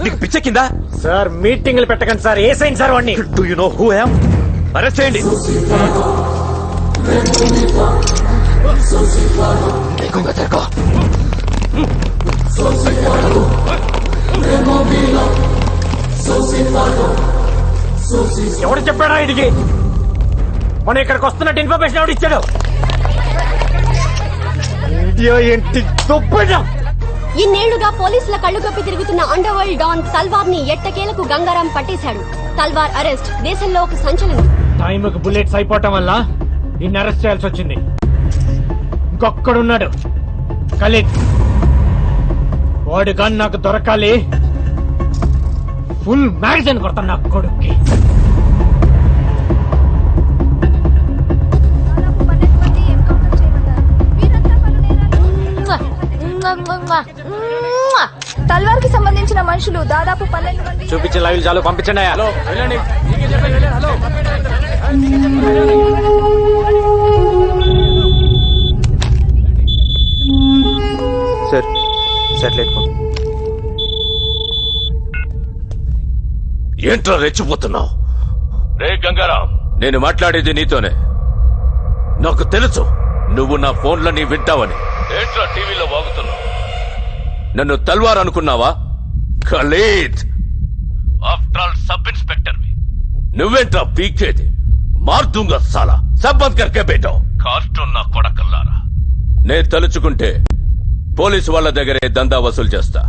నీకు పిచ్చెక్కిందా? సార్ మీటింగ్లు పెట్టకండి సార్. ఏ సైన్ సార్ వాడిని? Do you know who I am? Arrest చేయండి. ఎవడు చెప్పాడా ఇదికి? మనం ఇక్కడికి వస్తున్నట్టు ఇన్ఫర్మేషన్ ఎవడు ఇచ్చాడు? ఏంటి ఇన్నేళ్లుగా పోలీసుల కళ్ళు కప్పి తిరుగుతున్న అండర్ వరల్డ్ డాన్ తల్వార్ ని ఎట్టకేలకు గంగారాం పట్టేశాడు. తల్వార్ అరెస్ట్ దేశంలో ఒక సంచలనం. టైంకి బుల్లెట్స్ అయిపోవటం వల్ల ఇన్ని అరెస్ట్ చేయాల్సి వచ్చింది. ఇంకొక్కడున్నాడు ఖలీద్. వాడు కానీ నాకు దొరకాలి. ఫుల్ మ్యాగజైన్ కొడతాను నా కొడుక్కి. తల్వార్ కి సంబంధించిన మనుషులు దాదాపు 12 మంది. చూపించిన లైవ్ చాలు, పంపించండి. హలో వెళ్ళండి. Sir satellite phone. ఏంట్రా రెచ్చిపోతున్నావు? రే గంగారాం, నేను మాట్లాడేది నీతోనే. నాకు తెలుసు నువ్వు నా ఫోన్లని వింటావని. ఏంట్రా టీవీలో వాగుతున్నావు? నన్ను తల్వార్ అనుకున్నావా? Khalid, after all sub inspector. నువ్వేంట్రా పీకేది? మార్దుంగా సాలా సబ్బంద్ కర్కే బేటావు. కార్టూన్ నా కొడకల్లారా. నేను తలుచుకుంటే పోలీసు వాళ్ళ దగ్గరే దందా వసూలు చేస్తా.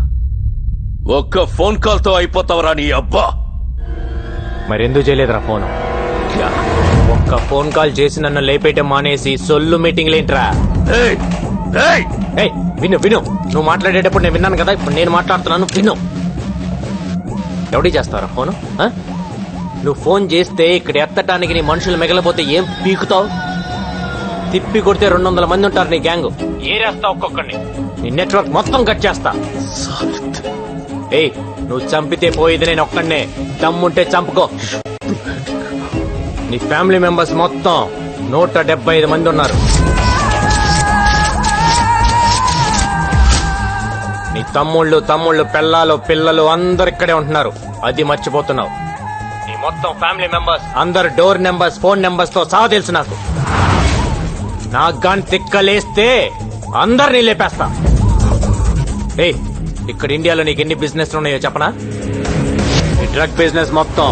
ఒక్క ఫోన్ కాల్ తో అయిపోతావరా నీ అబ్బా. మరెందుకు చేయలేదురా ఫోన్? ఒక్క ఫోన్ కాల్ చేసి నన్ను లేపేయటం మానేసి సొల్లు మీటింగ్లేంట్రా? విను విను, నువ్వు మాట్లాడేటప్పుడు నేను విన్నాను కదా, ఇప్పుడు నేను మాట్లాడుతున్నాను విను. ఎవడి చేస్తారా ఫోను? నువ్వు ఫోన్ చేస్తే ఇక్కడ ఎత్తటానికి నీ మనుషులు మిగలపోతే ఏం పీకుతావు? తిప్పి కొడితే 200 మంది ఉంటారు నీ గ్యాంగ్. ఏరేస్తా ఒక్కొక్కడిని. నీ నెట్వర్క్ మొత్తం కట్ చేస్తా. ఏయ్, నువ్వు చంపితే పోయేది నేను ఒక్కడనే. దమ్ముంటే చంపుకో. నీ ఫ్యామిలీ మెంబర్స్ మొత్తం 175 మంది ఉన్నారు. నీ తమ్ముళ్ళు పెళ్ళాలు పిల్లలు అందరు ఇక్కడే ఉంటున్నారు. అది మర్చిపోతున్నావు. నీ మొత్తం ఫ్యామిలీ మెంబర్స్ అందరు డోర్ నెంబర్స్ ఫోన్ నెంబర్స్ తో సహా తెలుసు నాకు. నాకు గాని తిక్కలేస్తే అందరినీ లేపేస్తా. ఏయ్, ఇక్కడ ఇండియాలో నీకు ఎన్ని బిజినెస్ ఉన్నాయో చెప్పనా? ఈ డ్రగ్ బిజినెస్ మొత్తం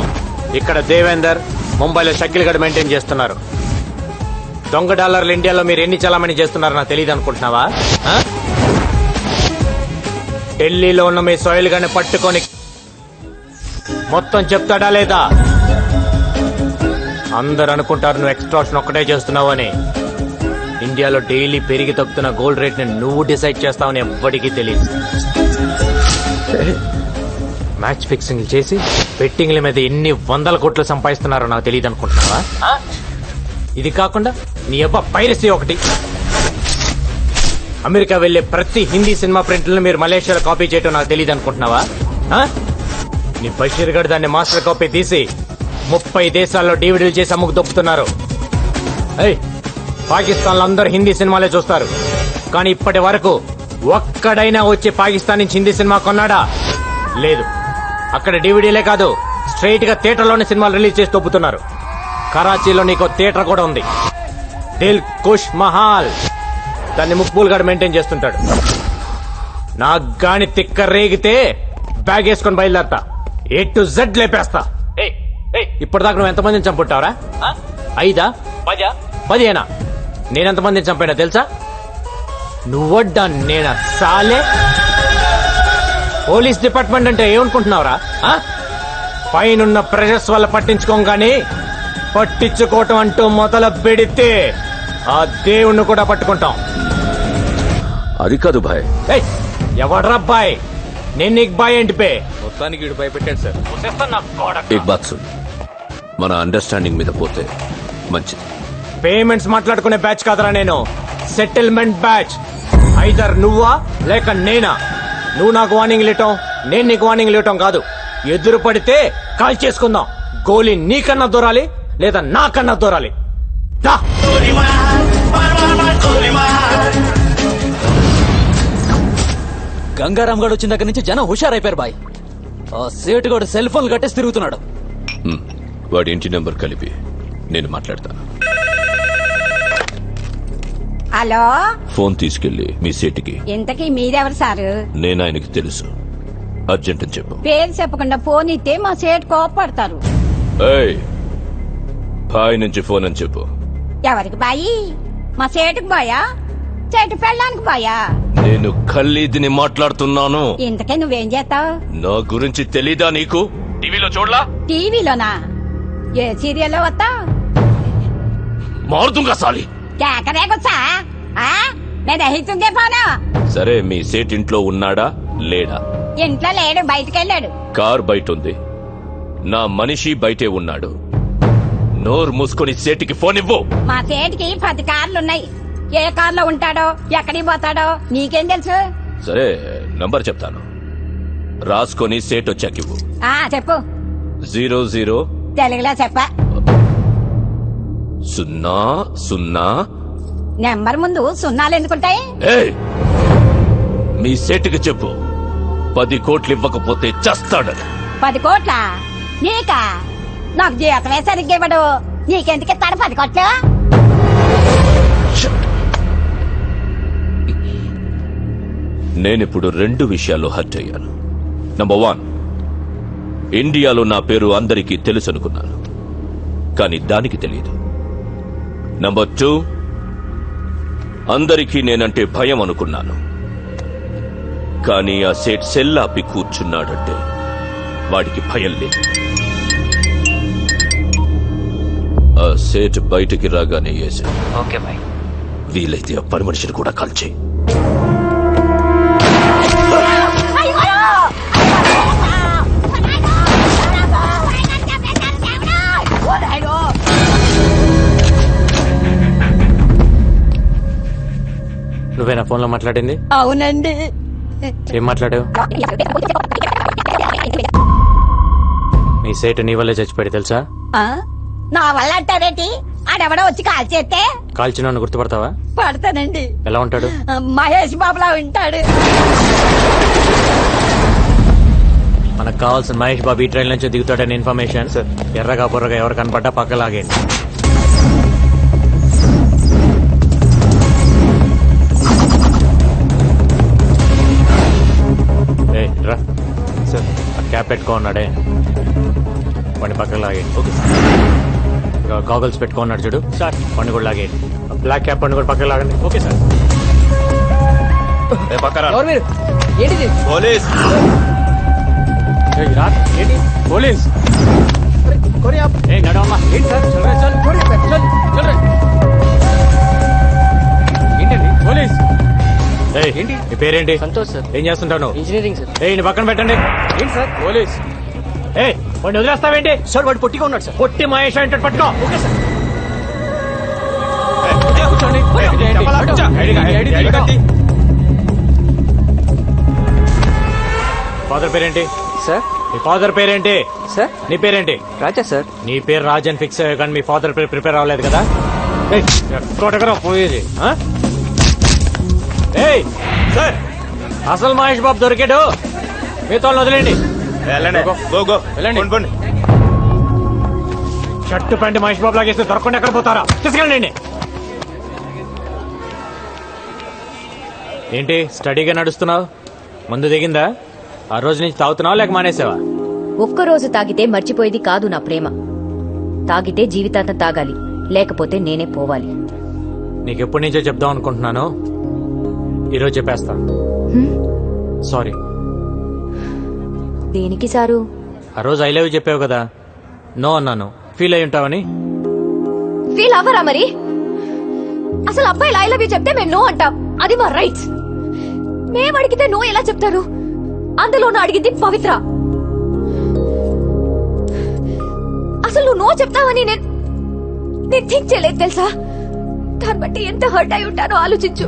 ఇక్కడ దేవేందర్, ముంబైలో షకిల్ గడ్ మెయింటైన్ చేస్తున్నారు. దొంగ డాలర్లు ఇండియాలో మీరు ఎన్ని చలామణి చేస్తున్నారో నాకు తెలియదు అనుకుంటున్నావా? ఢిల్లీలో ఉన్న మీ సోయిల్ గాని పట్టుకొని మొత్తం చెప్తాడా లేదా? అందరు అనుకుంటారు నువ్వు ఎక్స్ట్రాక్షన్ ఒక్కటే చేస్తున్నావు అని. ఇండియాలో డైలీ పెరిగి తగ్గుతున్న గోల్డ్ రేట్ ని నువ్వు డిసైడ్ చేస్తావని ఎవ్వడికి తెలియదు. మ్యాచ్ ఫిక్సింగ్ చేసి బెట్టింగ్ల మీద ఎన్ని 100 కోట్లు సంపాదిస్తున్నారో నాకు తెలియదు అనుకుంటున్నావా? ఇది కాకుండా నీ అబ్బా పైరసీ ఒకటి. అమెరికా వెళ్లే ప్రతి హిందీ సినిమా ప్రింట్లను మీరు మలేషియాలో కాపీ చేయటం నాకు తెలియదు అనుకుంటున్నావా? నీ బషీర్ గడ్ దాన్ని మాస్టర్ కాపీ తీసి 30 దేశాల్లో డివిడీలు చేసి అమ్ముకు దొప్పుతున్నారు. పాకిస్తాన్ లో అందరూ హిందీ సినిమాలే చూస్తారు, కానీ ఇప్పటి వరకు ఒక్కడైనా వచ్చి పాకిస్తాన్ నుంచి హిందీ సినిమా కొన్నాడా? లేదు. అక్కడ డివిడీలే కాదు, స్ట్రైట్ గా థియేటర్లోనే సినిమాలు రిలీజ్ చేసి దొప్పుతున్నారు. కరాచీలో నీకు థియేటర్ కూడా ఉంది, దిల్ కుష్ మహాల్. దాన్ని ముక్బూల్ గడ్ మెయింటైన్ చేస్తుంటాడు. నాకు గాని తిక్క రేగితే బ్యాగ్ వేసుకొని బయలుదేరతా. A to Z లేపేస్తా. ఇప్పటిదాకా నువ్వు ఎంతమందిని చంపుంటావురా? 5, 10, 10 నేనెంతమందిని చంపానా తెలుసా? నువ్వడ్డా నేనా సాలే? పోలీస్ డిపార్ట్మెంట్ అంటే ఏమనుకుంటున్నావురా? పైనున్న ప్రెషర్స్ వల్ల పట్టించుకోగాని పట్టించుకోవటం అంటూ మొదలు పెడితే ఆ దేవుణ్ణి కూడా పట్టుకుంటాం. అది కాదు భాయ్. ఎవడ్రా బాయ్? నేను నీకు బాయ్ ఏంటి పే? మొత్తానికి వీడు భయపెట్టాడు సార్. ఏక్ బాత్ సున్, మన అండర్స్టాండింగ్ మీద పోతే మంచిది. పేమెంట్స్ మాట్లాడుకునే బ్యాచ్ కాదరా నేను, సెటిల్మెంట్ బ్యాచ్. ఐదర్ నువ్వా లేక నేనా. నువ్వు నాకు వార్నింగ్ లేటం, నేను నీకు వార్నింగ్ లేటం కాదు. ఎదురు పడితే కాల్ చేసుకుందాం. గోలీ నీకన్నా దూరాలి లేదా నాకన్నా దూరాలి. గంగారాం గడు వచ్చిన దగ్గర నుంచి జనం హుషారైపోయారు బాయ్. ఆ సేటు గడు సెల్ ఫోన్ కట్టేసి తిరుగుతున్నాడు. వాడి ఇంటి నెంబర్ కలిపి నేను మాట్లాడతా. హలో, ఫోన్ తీసుకెళ్లి మీ సేటుకి. ఇంతకీ మీరెవరు సారు? నేను ఆయనకి తెలుసు, అర్జెంట్ అని చెప్పు. పేరు చెప్పకుండా ఫోన్ ఇస్తే మా సేటు కోపడతారు. బాయ్ నుంచి ఫోన్ అని చెప్పు. ఎవరికి బాయి? మా సేటుకు బాయా, చెట్టు పెళ్ళడానికి బాయా? నేను ఖల్లీద్ని మాట్లాడుతున్నాను. ఇంతకే నువ్వేం చేస్తావు? నా గురించి తెలీదా నీకు? టీవీలో చూడలా? టీవీలోనా? ఏ సీరియల్లో వస్తావు? మారుతుంగా సాలి కేకరేకొచ్చా? నేను దహిస్తుందే పోనా సరే మీ సేట్ ఇంట్లో ఉన్నాడా లేడా? ఇంట్లో లేడు బయటకెళ్ళాడు కార్ బయట ఉంది, నా మనిషి బయటే ఉన్నాడు. నోరు మూసుకొని సేటికి ఫోన్ ఇవ్వు. మా సేటికి 10 కార్లున్నాయి. ఏ కార్లో ఉంటాడో ఎక్కడికి పోతాడో నీకేం తెలుసు? సరే నంబర్ చెప్తాను, రాసుకొని సేట్ వచ్చాక ఇవ్వు. చెప్పు. 00 తెలుగులో చెప్ప. 00. నెంబర్ ముందు సున్నాలు ఎందుకుంటాయి? ఏయ్, మీ సేటుకి చెప్పు 10 కోట్లు ఇవ్వకపోతే చస్తాడని. 10 కోట్ల నీకా? నాకు జీవితమే సరిగ్గా ఇవ్వడు. నీకెందుకు ఇస్తాడు 10 కోట్లు? నేనిప్పుడు 2 విషయాల్లో హర్ట్ అయ్యాను. నంబర్ 1, ఇండియాలో నా పేరు అందరికీ తెలుసు అనుకున్నాను, కానీ దానికి తెలియదు. నంబర్ 2, అందరికీ నేనంటే భయం అనుకున్నాను, కానీ ఆ సేట్ సెల్లాపి కూర్చున్నాడంటే వాడికి భయం లేదు. ఆ సేట్ బయటికి రాగానే వేశాను. Okay bye. వీలైతే ఆ పని మనిషిని కూడా కాల్చే. నువ్వేనా ఫోన్ లో మాట్లాడింది? అవునండి. ఏం మాట్లాడావు? నీ సేటు నీ వల్లే చచ్చిపోయాడు తెలుసా? నా వల్ల అంటారేంటి? ఆడెవడో వచ్చి కాల్ చేస్తే కాల్చిన గుర్తుపడతావా? పడతానండి. ఎలా ఉంటాడు? మహేష్ బాబులా ఉంటాడు. మనకు కావాల్సిన మహేష్ బాబు ఈ ట్రైన్ నుంచి దిగుతాడని ఇన్ఫర్మేషన్. ఎర్రగా బుర్రగా ఎవరు కనపడ్డా పక్కలాగేయండి. రా సార్, క్యాప్ పెట్టుకో ఉన్నాడే వాడిని పక్కకు లాగేయండి. Okay sir. గాగల్స్ పెట్టుకున్నాడు చూడు సార్, వాడిని కూడా లాగేయండి. బ్లాక్ క్యాప్ వాడిని కూడా పక్కకు లాగండి. Okay sir. ఎవరు మీరు? ఏంటిది? పోలీస్. ఏంటి పోలీస్? నడవమ్మా. ఏంటి సార్? ఏంటండి పోలీస్? ఏంటి నీ పేరేంటి? సంతోష్ సార్. ఏం చేస్తుంటావు? Engineering sir. నీ పక్కన పెట్టండి. ఏంటి సార్ పోలీస్? వాడిని వదిలేస్తావేంటి? సార్ వాడు పొట్టిగా ఉన్నాడు సార్. పొట్టి మహేష్ అంటే పట్టుకో. Okay sir. ఫాదర్ పేరేంటి సార్? మీ ఫాదర్ పేరేంటి సార్? నీ పేరేంటి? రాజా సార్. నీ పేరు రాజన్ ఫిక్స్ అయ్యా, కానీ మీ ఫాదర్ పేరు ప్రిపేర్ అవ్వలేదు కదా? ఎక్కడెక్కడ పోయేది? సార్, అసలు మహేష్ బాబు దొరికాడు. మీతో వదిలేండి. వెళ్ళండి. షర్టు ప్యాంట్ మహేష్ బాబు లాగేస్తే దొరకకుండా ఎక్కడ పోతారా? తీసుకెళ్ళండి. ఏంటి స్టడీగా నడుస్తున్నావు? ముందు దిగిందా? ఆ రోజు నుంచి తాగుతున్నావా లేక మానేసావా? ఒక్కరోజు తాగితే మర్చిపోయేది కాదు నా ప్రేమ. తాగితే జీవితాంతం తాగాలి, లేకపోతే నేనే పోవాలి. నీకెప్పటి నుంచో చెప్దాం అనుకుంటున్నాను, ఈరోజు చెప్పేస్తా. సారీ. దేనికి సారు? ఆ రోజు ఐ లవ్ యూ చెప్పావు కదా, నో అన్నాను. ఫీల్ అయి ఉంటావని. ఫీల్ అవ్వరా మరి? అసలు అబ్బాయిలు ఐ లవ్ యూ చెప్తే మేము నో అంటాం, అది మా రైట్స్. మేము అడిగితే నో ఎలా చెప్తారు? అందులోనూ అడిగింది పవిత్ర. అసలు నువ్వు నో చెప్తావని నేను థింక్ చేయలేదు తెలుసా? దాన్ని బట్టి ఎంత హర్ట్ అయి ఉంటానో ఆలోచించు.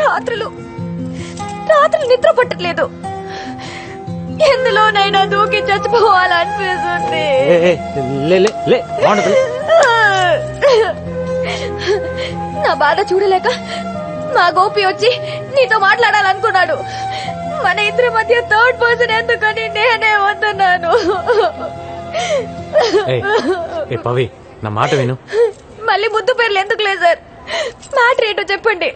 రాత్రులు నిద్ర పట్టట్లేదు. ఎందులోనైనా దూకి చచ్చిపోవాలనిపిస్తుంది. నా బాధ చూడలేక మా గోపి వచ్చి నీతో మాట్లాడాలనుకున్నాడు. మన ఇద్దరి మధ్య థర్డ్ పర్సన్ ఎందుకని నేనే వస్తున్నాను. పవి, నా మాట విను. మళ్ళీ ముద్దు పేర్లు ఎందుకు లేదు సార్? మ్యాటర్ ఏంటో చెప్పండి.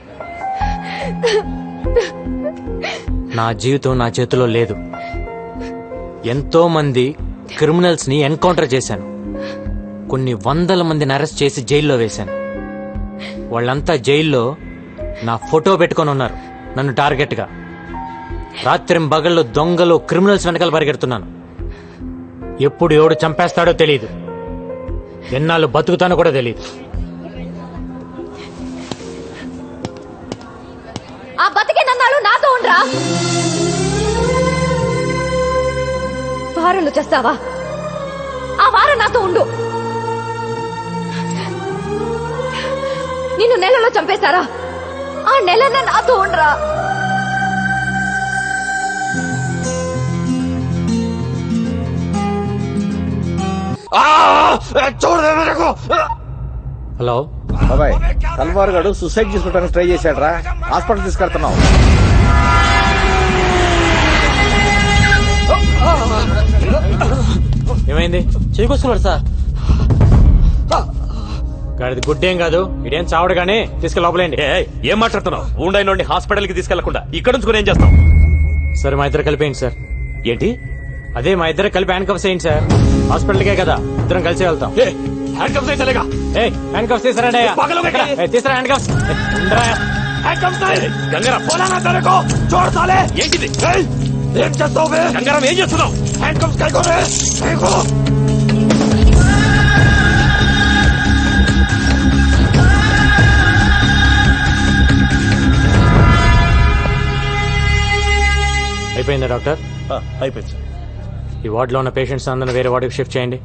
నా జీవితం నా చేతిలో లేదు. ఎంతో మంది క్రిమినల్స్ ని ఎన్కౌంటర్ చేశాను. కొన్ని వందల మందిని అరెస్ట్ చేసి జైల్లో వేశాను. వాళ్ళంతా జైల్లో నా ఫోటో పెట్టుకొని ఉన్నారు నన్ను టార్గెట్ గా. రాత్రి బగళ్ళు దొంగలు క్రిమినల్స్ వెనకాల పరిగెడుతున్నాను. ఎప్పుడు ఎవడు చంపేస్తాడో తెలియదు, ఎన్నాళ్ళు బతుకుతానో కూడా తెలియదు. నాతో ఉండరా. వారంలో చేస్తావా? ఆ వారం నాతో ఉండు. నిన్ను నెలలో చంపేస్తారా? ఆ నెలన్న నాతో ఉండరా. హలో బాబాయ్, తల్వార్ గారు సూసైడ్ చేసుకోవడానికి ట్రై చేశాడు రా. హాస్పిటల్ తీసుకెళ్తున్నాం. ఏమైంది? చేకొస్తున్నాడు సార్. గాడిది గుడ్డేం కాదు, ఇదేం చావడు గానీ తీసుకెళ్ళి లోపలేండి. ఏం మాట్లాడుతున్నావు? ఊండైన హాస్పిటల్ కి తీసుకెళ్లకుండా ఇక్కడ నుంచి ఏం చేస్తాం? సరే మా ఇద్దరు కలిపేయండి సార్. ఏంటి? అదే మా ఇద్దరు కలిపి హ్యాండ్ కప్స్ వేయండి సార్. హాస్పిటల్కే కదా, ఇద్దరం కలిసి వెళ్తాం. హ్యాండ్ కప్స్ అయితేలేగా. హ్యాండ్ కప్స్ తీసుకురండి. తీసుకురా హ్యాండ్ కప్స్. గంగారాం చూడు సాలే. ఏంటిది? ఏం చేస్తావు? గంగారాం ఏం చేస్తున్నావు? హ్యాండ్ కప్స్ అయిపోయిందా డాక్టర్? అయిపోయింది సార్. ఈ వార్డులో ఉన్న పేషెంట్స్ అందరిని వేరే వార్డుకి షిఫ్ట్ చేయండి.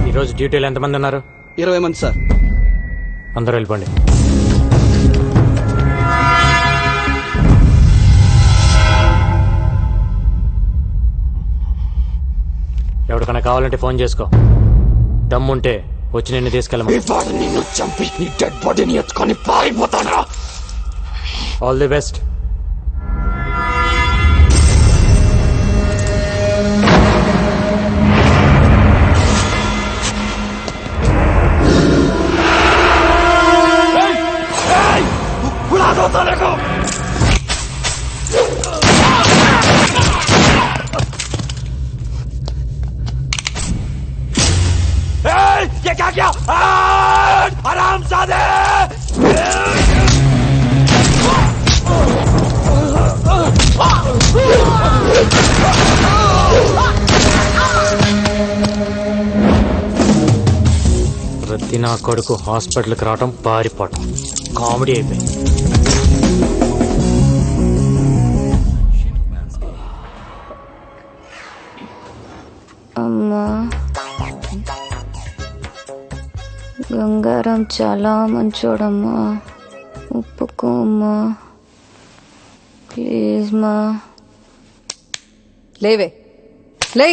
ఈరోజు డ్యూటీలో ఎంతమంది ఉన్నారు? 20 మంది సార్. అందరూ వెళ్ళిపోండి. ఎవరికైనా కావాలంటే ఫోన్ చేసుకో. దమ్ముంటే వచ్చి నిన్ను తీసుకెళ్ళమా. నిన్ను చంపి నీ డెడ్ బాడీని ఎత్తుకొని పారిపోతానా? All the best. ये क्या किया? आराम सादे! ప్రతి నా కొడుకు హాస్పిటల్కి రావటం, పారిపోవటం కామెడీ అయిపోయింది. అమ్మా, గంగారాం చాలా మంచోడమ్మా, ఒప్పుకోమ్మా ప్లీజ్ మా. లేవే లే.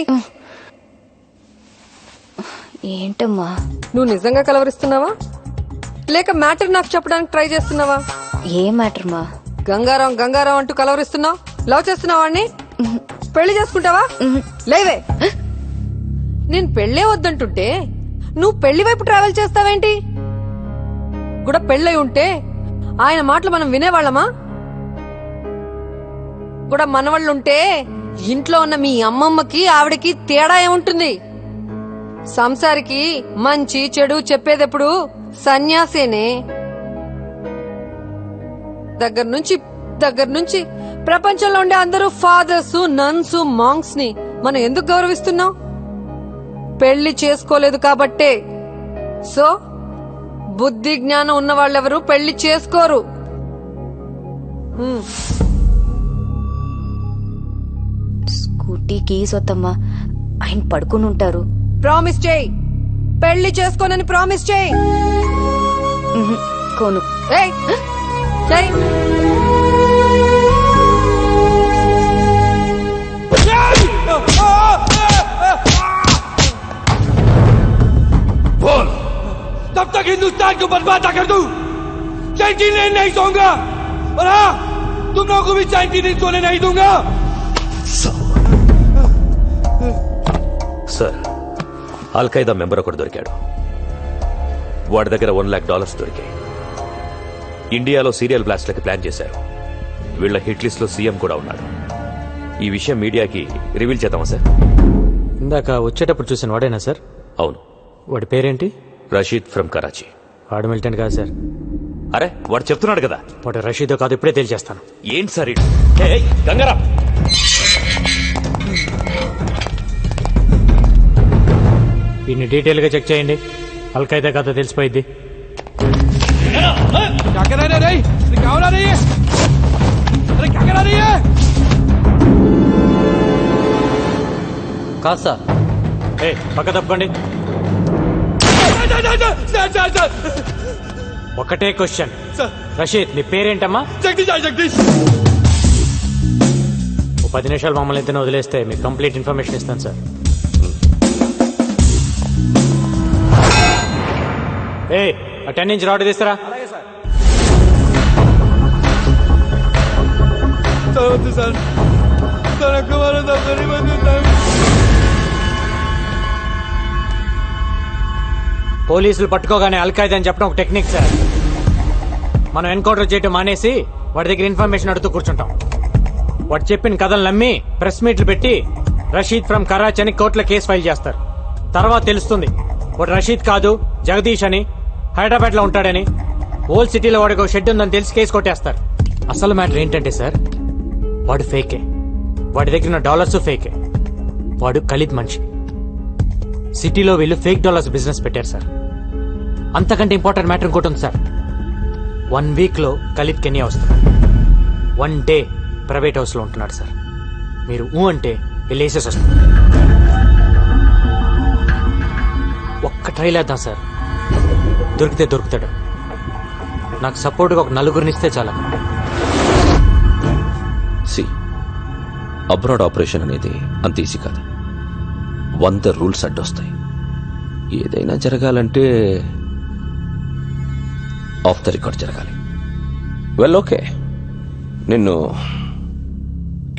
ఏంటమ్మా? నువ్వు నిజంగా కలవరిస్తున్నావా లేక మ్యాటర్ నాకు చెప్పడానికి ట్రై చేస్తున్నావా? ఏ మ్యాటర్ మా? గంగారాం గంగారాం అంటూ కలవరిస్తున్నావు. లవ్ చేస్తున్నావా వాణ్ణి? పెళ్లి చేసుకుంటావా? లేవే. నేను పెళ్లే వద్దంటుంటే నువ్వు పెళ్లి వైపు ట్రావెల్ చేస్తావేంటి? కూడా పెళ్ళై ఉంటే ఆయన మాటలు మనం వినేవాళ్ళమా? కూడా మనవాళ్ళుంటే ఇంట్లో ఉన్న మీ అమ్మమ్మకి ఆవిడకి తేడా ఏముంటుంది? సంసారికి మంచి చెడు చెప్పేదెప్పుడు సన్యాసేనే. దగ్గర నుంచి ప్రపంచంలో ఉండే అందరూ ఫాదర్స్, నన్స్, మాంగ్స్ ని మనం ఎందుకు గౌరవిస్తున్నాం? పెళ్లి చేసుకోలేదు కాబట్టే. సో బుద్ధి జ్ఞానం ఉన్న వాళ్ళెవరు పెళ్లి చేసుకోరు. స్కూటీ కీస్ వద్దమ్మా, ఆయన పడుకుని ఉంటారు. ప్రామిస్ చేయి, పెళ్లి చేసుకోనని ప్రామిస్ చేయి. కోను. ఏయ్, చేయి. बोल, तब तक हिंदुस्तान को बर्बाद कर दूं। 99 नहीं सोऊंगा, और हाँ, तुम लोगों को भी 99 सोने नहीं दूंगा. సార్, అల్ఖైదా మెంబర్ ఒకడు దొరికాడు. వాడి దగ్గర $1 lakh దొరికాయి. ఇండియాలో సీరియల్ బ్లాస్ట్లకి ప్లాన్ చేశారు. వీళ్ళ హిట్ లిస్ట్ లో సీఎం కూడా ఉన్నాడు. ఈ విషయం మీడియాకి రివీల్ చేద్దామా సార్? ఇందాక వచ్చేటప్పుడు చూసిన వాడేనా సార్? అవును. వాడి పేరేంటి? రషీద్ ఫ్రమ్ కరాచీ. వాడు మిలిటెంట్ కాదు సార్. అరే, వాడు చెప్తున్నాడు కదా. వాడు రషీదో కాదు, ఇప్పుడే తేల్చేస్తాను. ఏంటి సార్ ఇది? గంగారాం, వీడిని డీటెయిల్ గా చెక్ చేయండి. అల్ఖైదా కథ తెలిసిపోయింది. क्या कर रहे रे? अरे क्या हो रहा है? अरे क्या करा रही है? కాదు సార్. ఏ పక్క తప్పకండి. ఒకటే క్వశ్చన్. రషీద్ నీ పేరేంటమ్మా? జగదీష్. ఓ 10 నిమిషాలు మమ్మల్ని ఇద్దరిని వదిలేస్తే మీకు కంప్లీట్ ఇన్ఫర్మేషన్ ఇస్తాను సార్. ఏ ఆ 10 ఇంచ్ రాడ్ తీస్తారా? పోలీసులు పట్టుకోగానే అల్ఖైదా అని చెప్పడం ఒక టెక్నిక్ సార్. మనం ఎన్కౌంటర్ చేయటం మానేసి వాడి దగ్గర ఇన్ఫర్మేషన్ అడుగుతూ కూర్చుంటాం. వాడు చెప్పిన కథలు నమ్మి ప్రెస్ మీట్లు పెట్టి రషీద్ ఫ్రమ్ కరాచీ అని కోర్టులో కేసు ఫైల్ చేస్తారు. తర్వాత తెలుస్తుంది వాడు రషీద్ కాదు జగదీష్ అని, హైదరాబాద్ లో ఉంటాడని. ఓల్డ్ సిటీలో వాడికి ఒక షెడ్ ఉందని తెలిసి కేసు కొట్టేస్తారు. అసలు మ్యాటర్ ఏంటంటే సార్, వాడు ఫేకే. వాడి దగ్గర ఉన్న డాలర్స్ ఫేకే. వాడు ఖలీద్ మనిషి. సిటీలో వీళ్ళు ఫేక్ డాలర్స్ బిజినెస్ పెట్టారు సార్. అంతకంటే ఇంపార్టెంట్ మ్యాటర్ ఇంకోటి ఉంది సార్. 1 వీక్ లో ఖలీద్ కెన్యా వస్తున్నాడు. 1 డే ప్రైవేట్ హౌస్ లో ఉంటున్నాడు సార్. మీరు అంటే వెళ్ళేసేసి వస్తుంది. ఒక్క ట్రైల్ వేద్దాం సార్, దొరికితే దొరుకుతాడు. నాకు సపోర్ట్గా ఒక 4 ఇస్తే చాలా. సి అబ్రాడ్ ఆపరేషన్ అనేది అంత ఈజీ కాదు. 100 రూల్స్ అడ్డొస్తాయి. ఏదైనా జరగాలంటే ఆఫ్ ద రికార్డ్ జరగాలి. వెల్ ఓకే, నిన్ను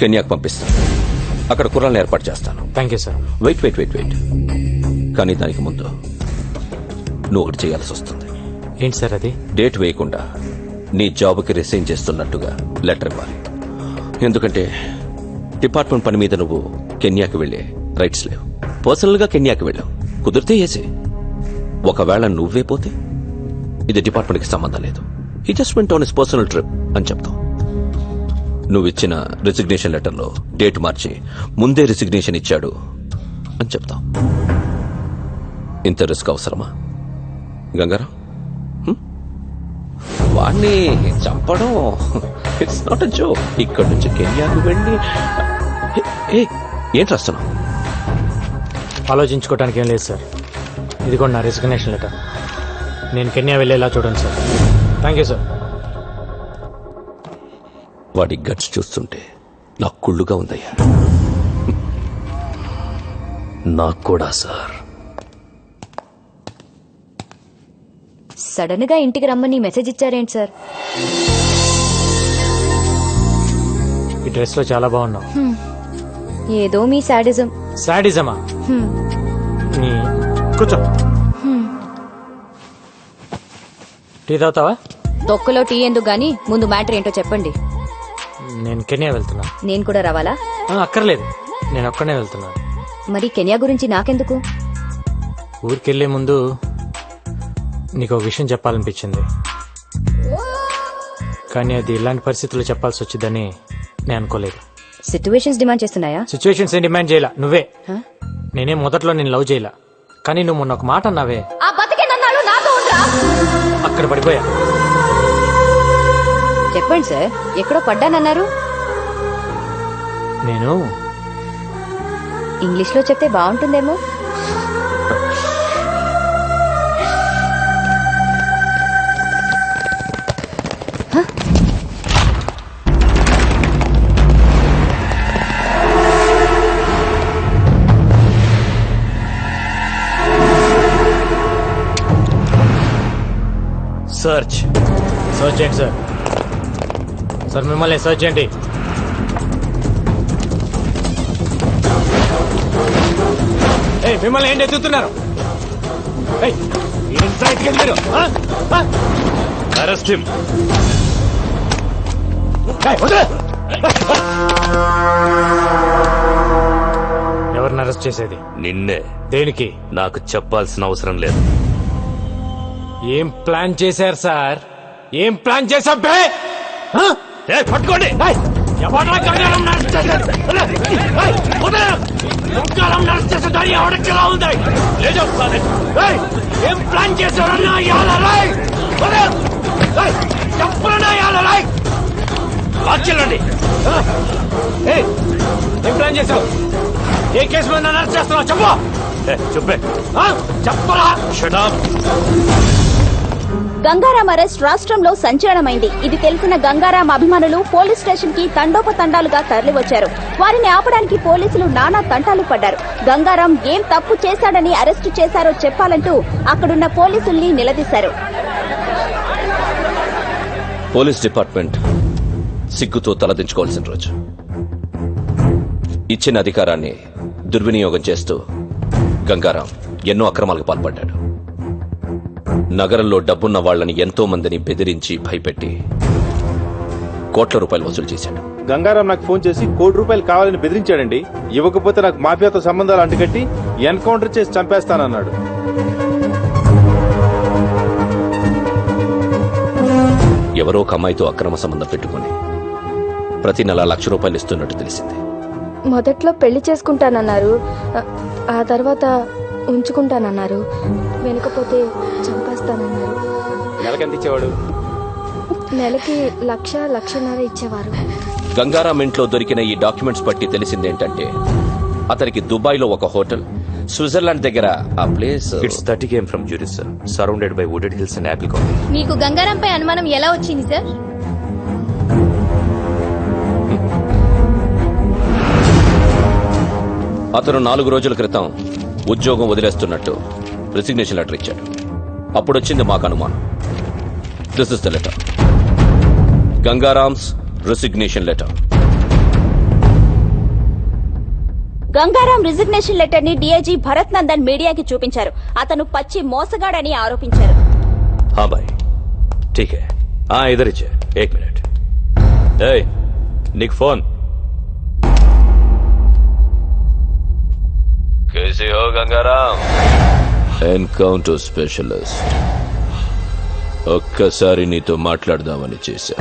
కెన్యాకు పంపిస్తాను. అక్కడ కుర్రాలను ఏర్పాటు చేస్తాను. Thank you sir. వెయిట్. కానీ దానికి ముందు నువ్వు ఒకటి చేయాల్సి వస్తుంది. ఏంటి సార్ అది? డేట్ వేయకుండా నీ జాబ్కి రిసైన్ చేస్తున్నట్టుగా లెటర్ ఇవ్వాలి. ఎందుకంటే డిపార్ట్మెంట్ పని మీద నువ్వు కెన్యాకి వెళ్ళే రైట్స్ లేవు. పర్సనల్ గా కెన్యాకి వెళ్ళావు, కుదిరితే ఏసే. ఒకవేళ నువ్వే పోతే ఇది డిపార్ట్మెంట్ కి సంబంధం లేదు. He just went on his personal trip అని చెప్తావు. నువ్వు ఇచ్చిన రిజిగ్నేషన్ లెటర్లో డేట్ మార్చి ముందే రిజిగ్నేషన్ ఇచ్చాడు అని చెప్తావు. ఇంత రిస్క్ అవసరమా గంగారాం? వాణ్ణి చంపడం ఇట్స్ నాట్ అ జోక్. ఇక్కడి నుంచి కెన్యాకు వెళ్ళి ఏంటి రాస్తున్నావు? ఆలోచించుకోవడానికి ఏం లేదు సార్. ఇది కూడా నా రిజిగ్నేషన్ లెటర్. నేను కెన్యా వెళ్ళేలా చూడండి సార్. Thank you sir. వాడి గట్స్ చూస్తుంటే నాకు కుళ్ళుగా ఉందయ్యా. నాకు కూడా సార్. సడన్ గా ఇంటికి రమ్మని మెసేజ్ ఇచ్చారేంటి సార్? ఈ డ్రెస్ లో చాలా బాగున్నావు. ఏదో మీ సాడిజం. సాడిజమా? నీ కూర్చో. టీ తాగుతావా? తొక్కలో టీ ఎందుకు గానీ ముందు మ్యాటర్ ఏంటో చెప్పండి. నేను కెన్యా వెళ్తున్నా. నేను కూడా రావాలా? అక్కర్లేదు, నేను ఒక్కనే వెళ్తున్నాను. మరి కెన్యా గురించి నాకెందుకు? ఊరికెళ్లే ముందు నీకు ఒక విషయం చెప్పాలనిపించింది. కానీ అది ఇలాంటి పరిస్థితుల్లో చెప్పాల్సి వచ్చిందని నేను అనుకోలేదు. సిచ్యువేషన్స్ డిమాండ్ చేస్తున్నాయా? సిచ్యువేషన్స్ ఏం డిమాండ్ చేయలా. నువ్వే. నేనే మొదట్లో నేను లవ్ చేయలా, కానీ నువ్వు మొన్న ఒక మాట అన్నావే, అక్కడ పడిపోయా. చెప్పండి సార్, ఎక్కడో పడ్డానన్నారు. నేను ఇంగ్లీష్ లో చెప్తే బాగుంటుందేమో. సర్చ్ చేయండి సార్. సార్ మిమ్మల్ని సర్చ్ చేయండి. మిమ్మల్ని ఏంటి ఎత్తుతున్నారు? Arrest him. ఎవరిని అరెస్ట్ చేసేది? నిన్నే. దేనికి? నాకు చెప్పాల్సిన అవసరం లేదు. ఏం ప్లాన్ చేశారు సార్? ఏం ప్లాన్ చేశారు? పట్టుకోండి. ఏం ప్లాన్ చేశారన్నా? చెల్లండి. ఏం ప్లాన్ చేసావు? ఏ కేసు మీద నన్ను అరెస్ట్ చేస్తున్నావు చెప్పు. చెప్పే చెప్పరా. షటప్. గంగారాం అరెస్ట్ రాష్ట్రంలో సంచలనమైంది. ఇది తెలిసిన గంగారాం అభిమానులు పోలీస్ స్టేషన్ కి తండోపతండాలుగా తరలివచ్చారు. వారిని ఆపడానికి పోలీసులు నానా తంటాలు పడ్డారు. గంగారాం ఏం తప్పు చేశాడని అరెస్టు చేశారో చెప్పాలంటూ అక్కడున్న పోలీసుల్ని నిలదీశారు. పోలీస్ డిపార్ట్మెంట్ సిగ్గుతో తలదించుకోవాల్సిన రోజు. ఇచ్చిన అధికారాన్ని దుర్వినియోగం చేస్తూ గంగారాం ఎన్నో అక్రమాలకు పాల్పడ్డాడు. నగరంలో డబ్బున్న వాళ్లని ఎంతో మందిని బెదిరించి భయపెట్టి కోట్ల రూపాయలు వసూలు చేశాడు. గంగారాం నాకు ఫోన్ చేసి ₹1,00,00,000 కావాలని బెదిరించాడండి. ఇవ్వకపోతే నాకు మాఫియాతో సంబంధాలు అంటుకట్టి ఎన్కౌంటర్ చేసి చంపేస్తానన్నాడు. ఎవరో ఒక అమ్మాయితో అక్రమ సంబంధం పెట్టుకుని ప్రతి నెల ₹1,00,000 ఇస్తున్నట్టు తెలిసింది. మొదట్లో పెళ్లి చేసుకుంటానన్నారు, ఆ తర్వాత ఉంచుకుంటానన్నారు, వెనకపోతే చంపేస్తానన్నారు. నెలకి ఎంత ఇచ్చేవాడు? నెలకి 1,00,000-1,50,000 ఇచ్చేవారు. గంగారాం ఇంట్లో దొరికిన ఈ డాక్యుమెంట్స్ బట్టి తెలిసిందేంటంటే అతనికి దుబాయ్ లో ఒక హోటల్, స్విట్జర్లాండ్ దగ్గర ఆ place. It's 30 km from Zurich, sir. Surrounded by wooded hills and apple colony. మీకు గంగారంపై అనుమానం ఎలా వచ్చింది సార్? అతను 4 రోజుల క్రితం ఉద్యోగం వదిలేస్తున్నట్టు రిసిగ్నేషన్ లెటర్ ఇచ్చాడు. అప్పుడొచ్చింది మాకు అనుమానం. This is the letter. Gangaram's resignation letter. Gangaram resignation letter ని డీఐజీ భరత్ నందన్ మీడియాకి చూపించారు. అతను పచ్చి మోసగాడని ఆరోపించారు. हाँ भाई ठीक है. इधर ही 1 मिनट. నీకు ఫోన్. कैसे हो गंगाराम? Encounter specialist. ఒక్కసారి నీతో మాట్లాడదామని చేశా.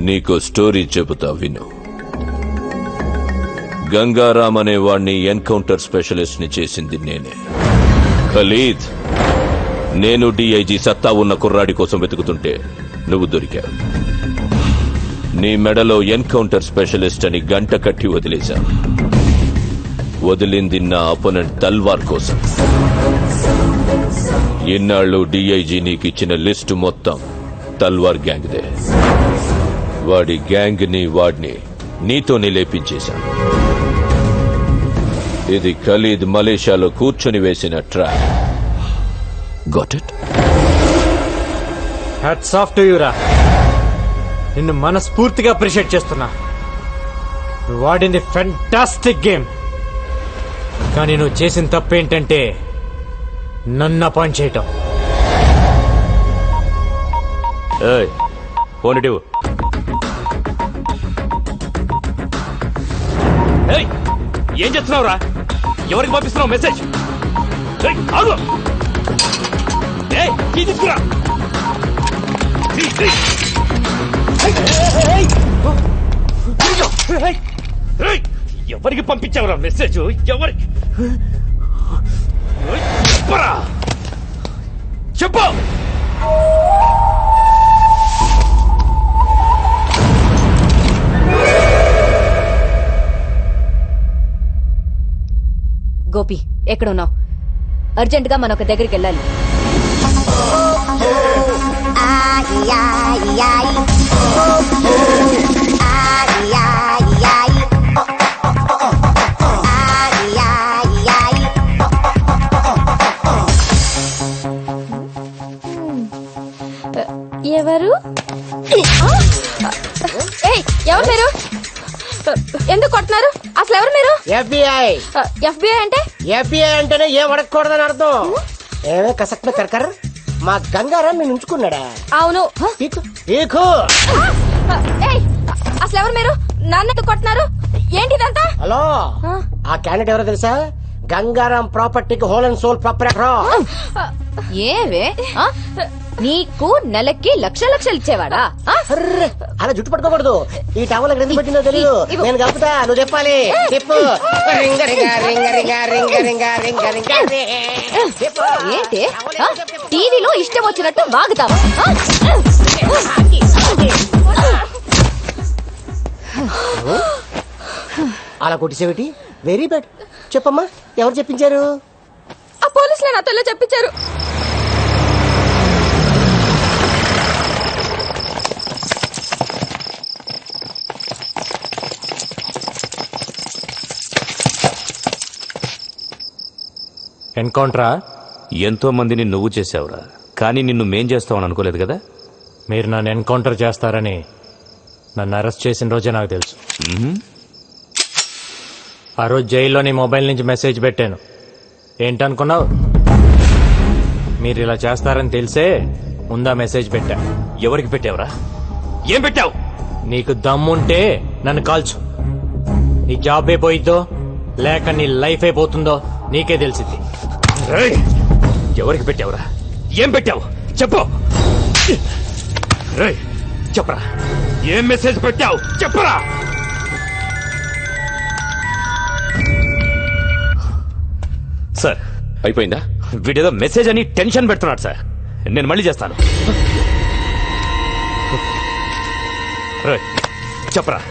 నీకో స్టోరీ చెబుతా విను. గంగారాం అనే వాణ్ణి ఎన్కౌంటర్ స్పెషలిస్ట్ ని చేసింది నేనే. ఖలీద్, నేను డిఐజీ సత్తా ఉన్న కుర్రాడి కోసం వెతుకుతుంటే నువ్వు దొరికావు. నీ మెడలో ఎన్కౌంటర్ స్పెషలిస్ట్ అని గంట కట్టి వదిలేశా. వదిలింది నా అపోనెంట్ తల్వార్ కోసం. ఇన్నాళ్ళు డిఐజీ నీకిచ్చిన లిస్టు మొత్తం తల్వార్ గ్యాంగ్దే. వాడి గ్యాంగ్ ని వాడిని నీతోనే లేపించేశాను. ఇది ఖలీద్ మలేషియాలో కూర్చొని వేసిన trap. Got it? Hats off to you రా. నిన్ను మనస్ఫూర్తిగా అప్రిషియేట్ చేస్తున్నా. నువ్వు వాడింది ఫెంటాస్టిక్ గేమ్. కానీ నువ్వు చేసిన తప్పేంటంటే నన్ను అపాయింట్ చేయటం. ఫోన్ ఇటు. ఏం చేస్తున్నావురా? ఎవరికి పంపిస్తున్నావు మెసేజ్? తీసుకురా. ఎవరికి పంపించావురా మెసేజ్? ఎవరికి చెప్పు. గోపి, ఎక్కడున్నావు? అర్జెంట్ గా మనం ఒక దగ్గరికి వెళ్ళాలి. ఎవరు? ఎవరు మీరు? ఎందుకు కొట్టినారు? అసలు ఎవరు మీరు? FBI. FBI అంటే? FBI అంటేనే ఏం అడగకూడదని అర్థం. ఏమే కసక్న కరకర్, మా గంగారాం నేను ఉంచుకున్నాడా? అవును. అసలు ఎవరు మీరు? నన్ను ఎందుకు కొట్టినారు? ఏంటిదంతా? హలో, ఆ క్యాండిడేట్ ఎవరో తెలుసా? గంగారాం ప్రాపర్టీకి హోల్ అండ్ సోల్ ప్రాపర్టీ. ఏవే నీకు నెలకి లక్షలు ఇచ్చేవాడా? అలా జుట్టు పట్టుకోకూడదు. ఈ టవల్ ఎందుకు పెట్టిందో తెలియదు. నేను కలుపుతా, నువ్వు చెప్పాలి. చెప్పు. రింగ రింగ రింగ రింగ రింగ రింగ రింగ ఏంటి ఆ? టీవీలో ఇష్టం వచ్చినట్టు వాగుతావా ఆ? అలా కొట్టిసేవిటి వెరీ బ్యాడ్. చెప్పమ్మా, ఎవరు చెప్పించారు? ఆ పోలీసులే నాతో ఇలా చెప్పించారు. ఎన్కౌంటరా? ఎంతో మందిని నువ్వు చేసావురా, కానీ నిన్ను మేం చేస్తావని అనుకోలేదు కదా. మీరు నన్ను ఎన్కౌంటర్ చేస్తారని నన్ను అరెస్ట్ చేసిన రోజే నాకు తెలుసు. ఆ రోజు జైల్లో నీ మొబైల్ నుంచి మెసేజ్ పెట్టాను. ఏంటనుకున్నావు? మీరు ఇలా చేస్తారని తెలిసే ముందా మెసేజ్ పెట్టా. ఎవరికి పెట్టావురా? ఏం పెట్టావు? నీకు దమ్ముంటే నన్ను కాల్చు. నీ జాబ్ అయిపోయిద్దో లేక నీ లైఫ్ అయిపోతుందో నీకే తెలిసింది. ఎవరికి పెట్టావురా? ఏం పెట్టావు చెప్పు. రేయ్, చెప్పరా, ఏం మెసేజ్ పెట్టావు చెప్పరా. సార్ అయిపోయిందా? వీడేదో మెసేజ్ అని టెన్షన్ పెడుతున్నాడు సార్. నేను మళ్ళీ చేస్తాను. రేయ్, చెప్పరా,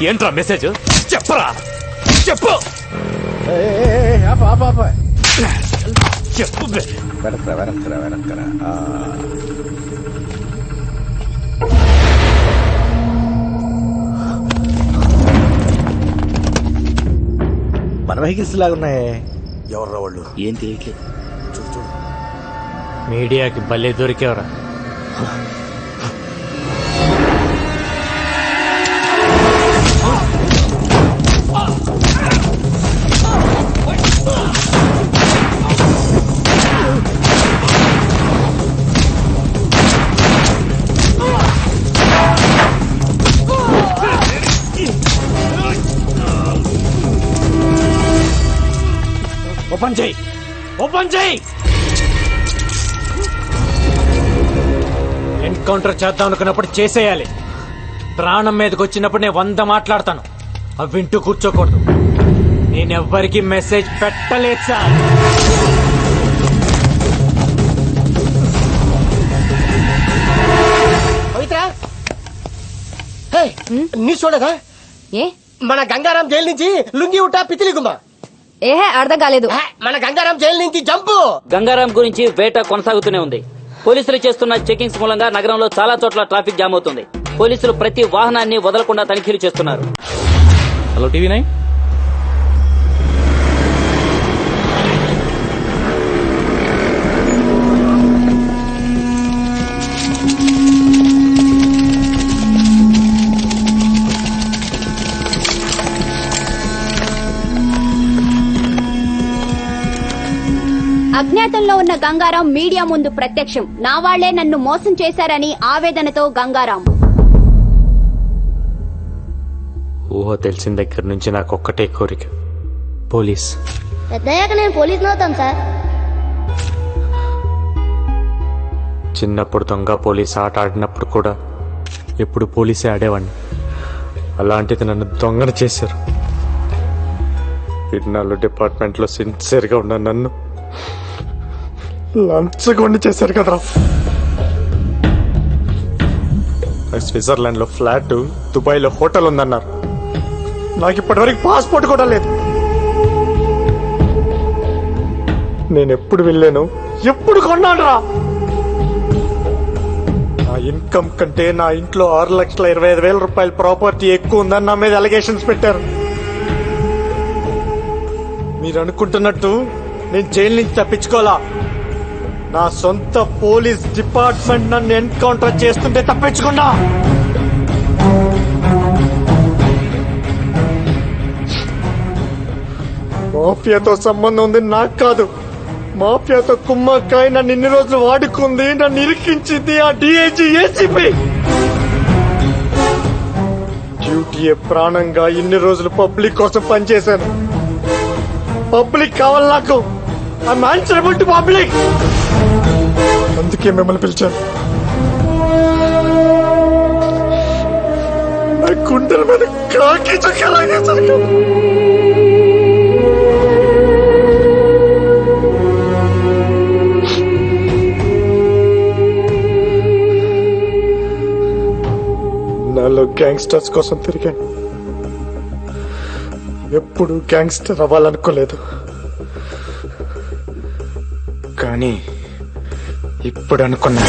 ఏంట్రా మెసేజ్ చెప్పరా, చెప్పు చెప్పు. వెనక్కరా. మన వెహికల్స్ లాగున్నాయే. ఎవర్రా వాళ్ళు? ఏం తెలియట్లేదు. మీడియాకి భలే దొరికేవరా. ఓపెన్ చేయి, ఓపెన్ చేయి. ఎన్కౌంటర్ చేద్దాం అనుకున్నప్పుడు చేసేయాలి. ప్రాణం మీదకి వచ్చినప్పుడు నేను 100 మాట్లాడతాను. అవి వింటూ కూర్చోకూడదు. నేనెవ్వరికి మెసేజ్ పెట్టలేదు సార్. పవిత్ర, నీ చూడదా? ఏ మన గంగారాం జైలు నుంచి లుంగి ఉట్టా పితిలి గుమ్మ. ఏహే అర్థం కాలేదు. మన గంగారాం జైలు నుంచి జంపు. గంగారాం గురించి వేట కొనసాగుతూనే ఉంది. పోలీసులు చేస్తున్న చెకింగ్స్ మూలంగా నగరంలో చాలా చోట్ల ట్రాఫిక్ జామ్ అవుతుంది. పోలీసులు ప్రతి వాహనాన్ని వదలకుండా తనిఖీలు చేస్తున్నారు. Hello TV 9. అజ్ఞాతంలో ఉన్న గంగారాం మీడియా ముందు ప్రత్యక్షం. నా వాళ్లే నన్ను మోసం చేశారని ఆవేదనతో గంగారాం. ఊహ తెలిసిన దగ్గర నుంచి నాకు ఒక్కటే కోరిక, పోలీస్. పెద్దయ్యాక నేను పోలీస్ అవుతాను సార్. చిన్నప్పుడు దొంగ పోలీస్ ఆట ఆడినప్పుడు కూడా ఎప్పుడు పోలీసే ఆడేవాడిని. అలాంటిది నన్ను దొంగను చేశారు. ఇన్నాళ్ళు డిపార్ట్మెంట్లో సిన్సియర్గా ఉన్న నన్ను లంచగొండి చేశారు కదరా. స్విట్జర్లాండ్ లో ఫ్లాట్, దుబాయ్ లో హోటల్ ఉందన్నారు. నాకు ఇప్పటివరకు పాస్పోర్ట్ కూడా లేదు. నేను ఎప్పుడు వెళ్ళాను, ఎప్పుడు కొన్నాను రా. నా ఇన్కమ్ కంటే నా ఇంట్లో 6,25,000 రూపాయల ప్రాపర్టీ ఎక్కువ ఉందని నా మీద అలిగేషన్స్ పెట్టారు. మీరు అనుకుంటున్నట్టు నేను జైలు నుంచి తప్పించుకోవాలా. నా సొంత పోలీస్ డిపార్ట్మెంట్ నన్ను ఎన్కౌంటర్ చేస్తుంటే తప్పించుకున్నా. మాఫియాతో సంబంధం ఉంది నాకు కాదు. మాఫియాతో కుమ్మక్కాయ నన్ను ఇన్ని రోజులు వాడుకుంది, నన్ను ఇరికించింది ఆ డిఐజీ ఏసీపీ. డ్యూటీయే ప్రాణంగా ఇన్ని రోజులు పబ్లిక్ కోసం పనిచేశాను. పబ్లిక్ కావాలి నాకు. I'm answerable to public. అందుకే మిమ్మల్ని పిలిచాను. నా గుండెల మీద కాకి చుక్కలాగే సిటీలో గ్యాంగ్స్టర్స్ కోసం తిరిగాను. ఎప్పుడు గ్యాంగ్స్టర్ అవ్వాలనుకోలేదు, కానీ ఇప్పుడు అనుకున్నా.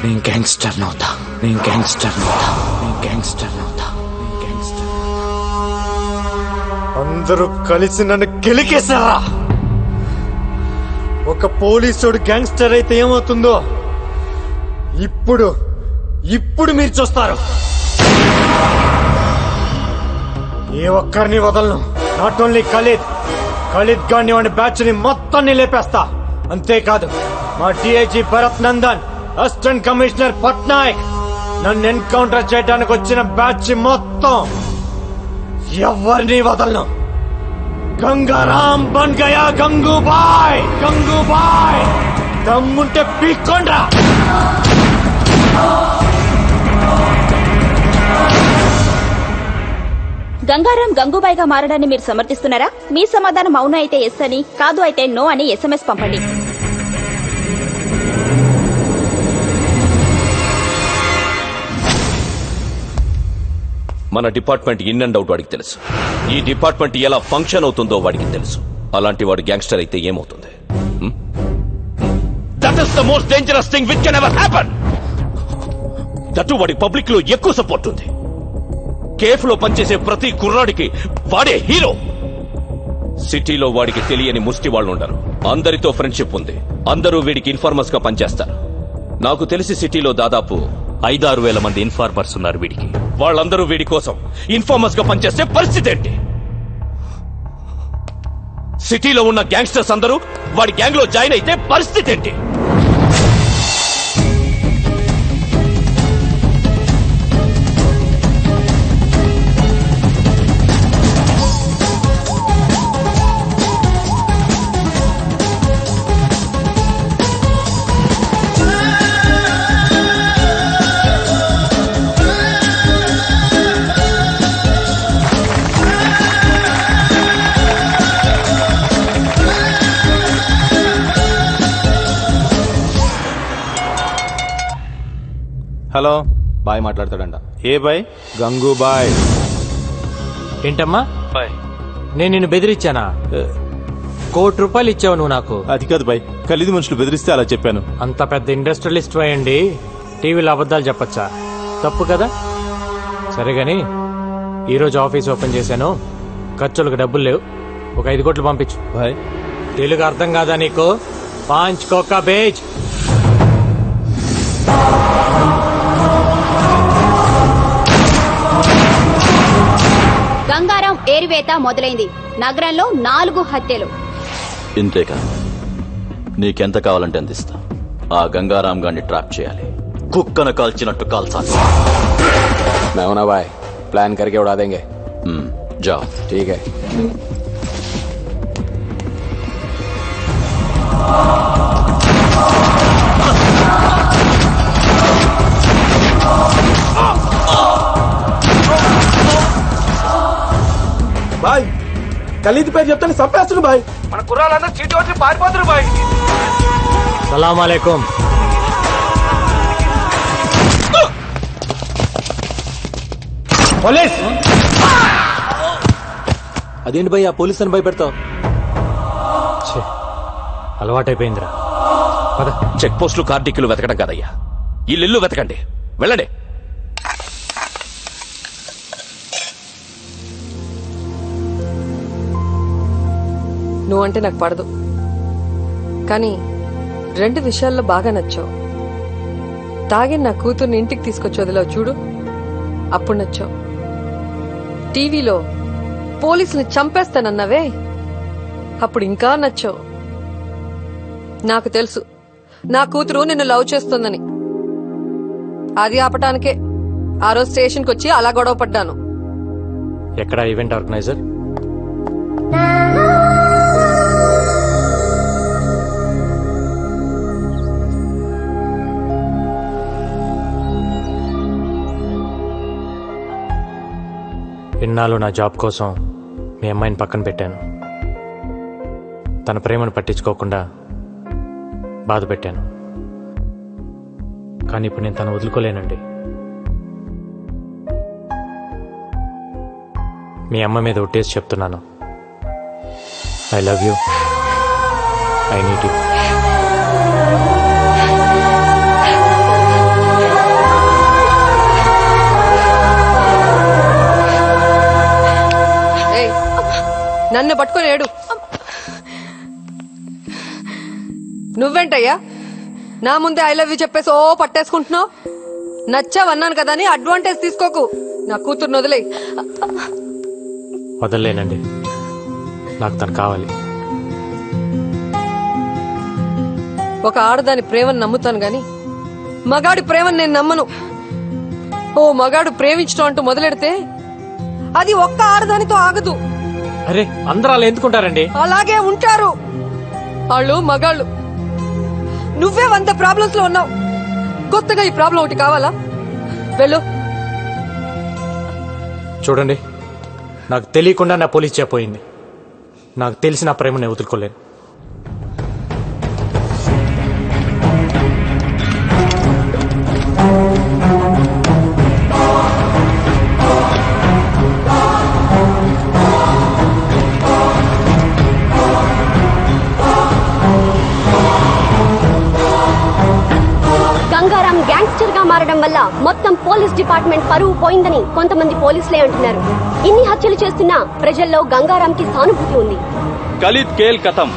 నేను గ్యాంగ్స్టర్ నవుతా, నేను గ్యాంగ్స్టర్ నవుతా, నేను గ్యాంగ్స్టర్ నవుతా, నేను గ్యాంగ్స్టర్. అందరూ కలిసి నన్ను గెలికేశారా? ఒక పోలీసుడు గ్యాంగ్స్టర్ అయితే ఏమవుతుందో ఇప్పుడు ఇప్పుడు మీరు చూస్తారు. ఏ ఒక్కరిని వదలను. నాట్ ఓన్లీ ఖలీద్ గాని వాడి బ్యాచ్ ని మొత్తాన్ని లేపేస్తా. అంతేకాదు మా DIG Bharat Nandan, assistant commissioner Patnaik, నన్ను ఎన్కౌంటర్ చేయడానికి వచ్చిన బ్యాచ్ మొత్తం ఎవరిని వదలను. గంగారాం బన్ గయా గంగూబాయ్, గంగూబాయ్ దమ్ముంటే పీక్కోండ్రా. గంగారాం గంగూబాయిగా మారడాన్ని మీరు సమర్థిస్తున్నారా? మీ సమాధానం అవును అయితే ఎస్ అని, కాదు అయితే నో అని SMS పంపండి. మన డిపార్ట్మెంట్ ఇన్ అండ్ అవుట్ వాడికి తెలుసు. ఈ డిపార్ట్మెంట్ ఎలా ఫంక్షన్ అవుతుందో వాడికి తెలుసు. అలాంటి వాడు గ్యాంగ్స్టర్ అయితే ఏమవుతుంది? That is the most dangerous thing which can ever happen. That వాడి పబ్లిక్ లో ఎక్కువ సపోర్ట్ ఉంది. కేఫ్ లో పనిచేసే ప్రతి కుర్రాడికి వాడే హీరో. సిటీలో వాడికి తెలియని ముష్టి వాళ్ళు ఉండరు. అందరితో ఫ్రెండ్షిప్ ఉంది. అందరూ వీడికి ఇన్ఫార్మర్స్ గా పనిచేస్తారు. నాకు తెలిసి సిటీలో దాదాపు 5-6 వేల మంది ఇన్ఫార్మర్స్ ఉన్నారు వీడికి. వాళ్ళందరూ వీడి కోసం ఇన్ఫార్మర్స్ గా పనిచేస్తే పరిస్థితి ఏంటి? సిటీలో ఉన్న గ్యాంగ్స్టర్స్ అందరూ వాడి గ్యాంగ్ లో జాయిన్ అయితే పరిస్థితి ఏంటి? హలో, బాయ్ మాట్లాడతాడంట. ఏ బాయ్? గంగూబాయ్. ఏంటమ్మా నేను నిన్ను బెదిరించానా? ₹1 కోటి ఇచ్చావు నువ్వు నాకు. అది కాదు బాయ్, ఖలీదు మనుషులు బెదిరిస్తే అలా చెప్పాను. అంత పెద్ద ఇండస్ట్రియలిస్ట్ అయ్యండి టీవీలో అబద్ధాలు చెప్పచ్చా? తప్పు కదా. సరే గాని ఈరోజు ఆఫీస్ ఓపెన్ చేశాను, ఖర్చులకు డబ్బులు లేవు. ఒక 5 కోట్లు పంపించు. బాయ్ తెలుగు అర్థం కాదా నీకు? 5 కోకా బేజ్. గంగారాం ఏరివేత మొదలైంది. నగరంలో 4 హత్యలు. ఇంతేకా? నీకెంత కావాలంటే అంత ఇస్తా. ఆ గంగారాం గారిని ట్రాప్ చేయాలి. కుక్కను కాల్చినట్టు కాల్చాలి. మేమనా బాయ్, ప్లాన్ करके उड़ा देंगे. जाओ. ठीक है. బాయ్ ఖలీద్ పేరు చెప్తాను చంపేస్తున్నారు బాయ్. మన కుర్రాళ్ళందరూ చీటి వచ్చి పారిపోతున్నారు బాయ్. సలాం అలైకుం. పోలీస్. అదేంటి భయ్, ఆ పోలీస్ అని భయపెడతావు? అలవాటైపోయిందిరా. చెక్ పోస్టులు కార్డిక్యులు వెతకడం కాదయ్యా, ఇల్లు వెతకండి. వెళ్ళండి. నువ్వంటే నాకు పడదు, కానీ 2 విషయాల్లో బాగా నచ్చావు. తాగి నా కూతుర్ని ఇంటికి తీసుకొచ్చి వదిలావు చూడు, అప్పుడు నచ్చావు. టీవీలో పోలీసుని చంపేస్తానన్నావే, అప్పుడు ఇంకా నచ్చావు. నాకు తెలుసు నా కూతురు నిన్ను లవ్ చేస్తుందని. అది ఆపటానికే ఆ రోజు స్టేషన్కి వచ్చి అలా గొడవ పడ్డాను. ఎక్కడ ఈవెంట్ ఆర్గనైజర్? ఇన్నాళ్ళు నా జాబ్ కోసం మీ అమ్మాయిని పక్కన పెట్టాను. తన ప్రేమను పట్టించుకోకుండా బాధ పెట్టాను. కానీ ఇప్పుడు నేను తను వదులుకోలేనండి. మీ అమ్మ మీద ఒట్టేసి చెప్తున్నాను, I love you, I need you. నన్ను పట్టుకొని ఏడు. నువ్వేంటయ్యా నా ముందే ఐ లవ్ యూ చెప్పేసి ఓ పట్టేసుకుంటున్నావు? నచ్చావన్నాను కదా అని అడ్వాంటేజ్ తీసుకోకు. నా కూతుర్ని వదిలే. వదలలేనండి, నాకు తను కావాలి. ఒక ఆడదాని ప్రేమను నమ్ముతాను గాని మగాడి ప్రేమను నేను నమ్మను. ఓ మగాడు ప్రేమించడం అంటూ మొదలెడితే అది ఒక్క ఆడదానితో ఆగదు. అరే అందరూ అలా ఎందుకుంటారండి? అలాగే ఉంటారు వాళ్ళు మగాళ్ళు. నువ్వే 100 ప్రాబ్లమ్స్ లో ఉన్నావు, కొత్తగా ఈ ప్రాబ్లం ఒకటి కావాలా? వెళ్ళు. చూడండి, నాకు తెలియకుండా నా పోలీస్ చెప్పోయింది. నాకు తెలిసి నా ప్రేమ నేను వదులుకోలేను. గంగారాం గ్యాంగ్స్టర్ గా మారడం వల్ల మొత్తం పోలీస్ డిపార్ట్మెంట్ పరువు పోయిందని కొంతమంది పోలీసులే అంటున్నారు. ఇన్ని హత్యలు చేస్తున్నా ప్రజల్లో గంగారాంకి సానుభూతి ఉంది. ఖలీద్ కేల్ కథం,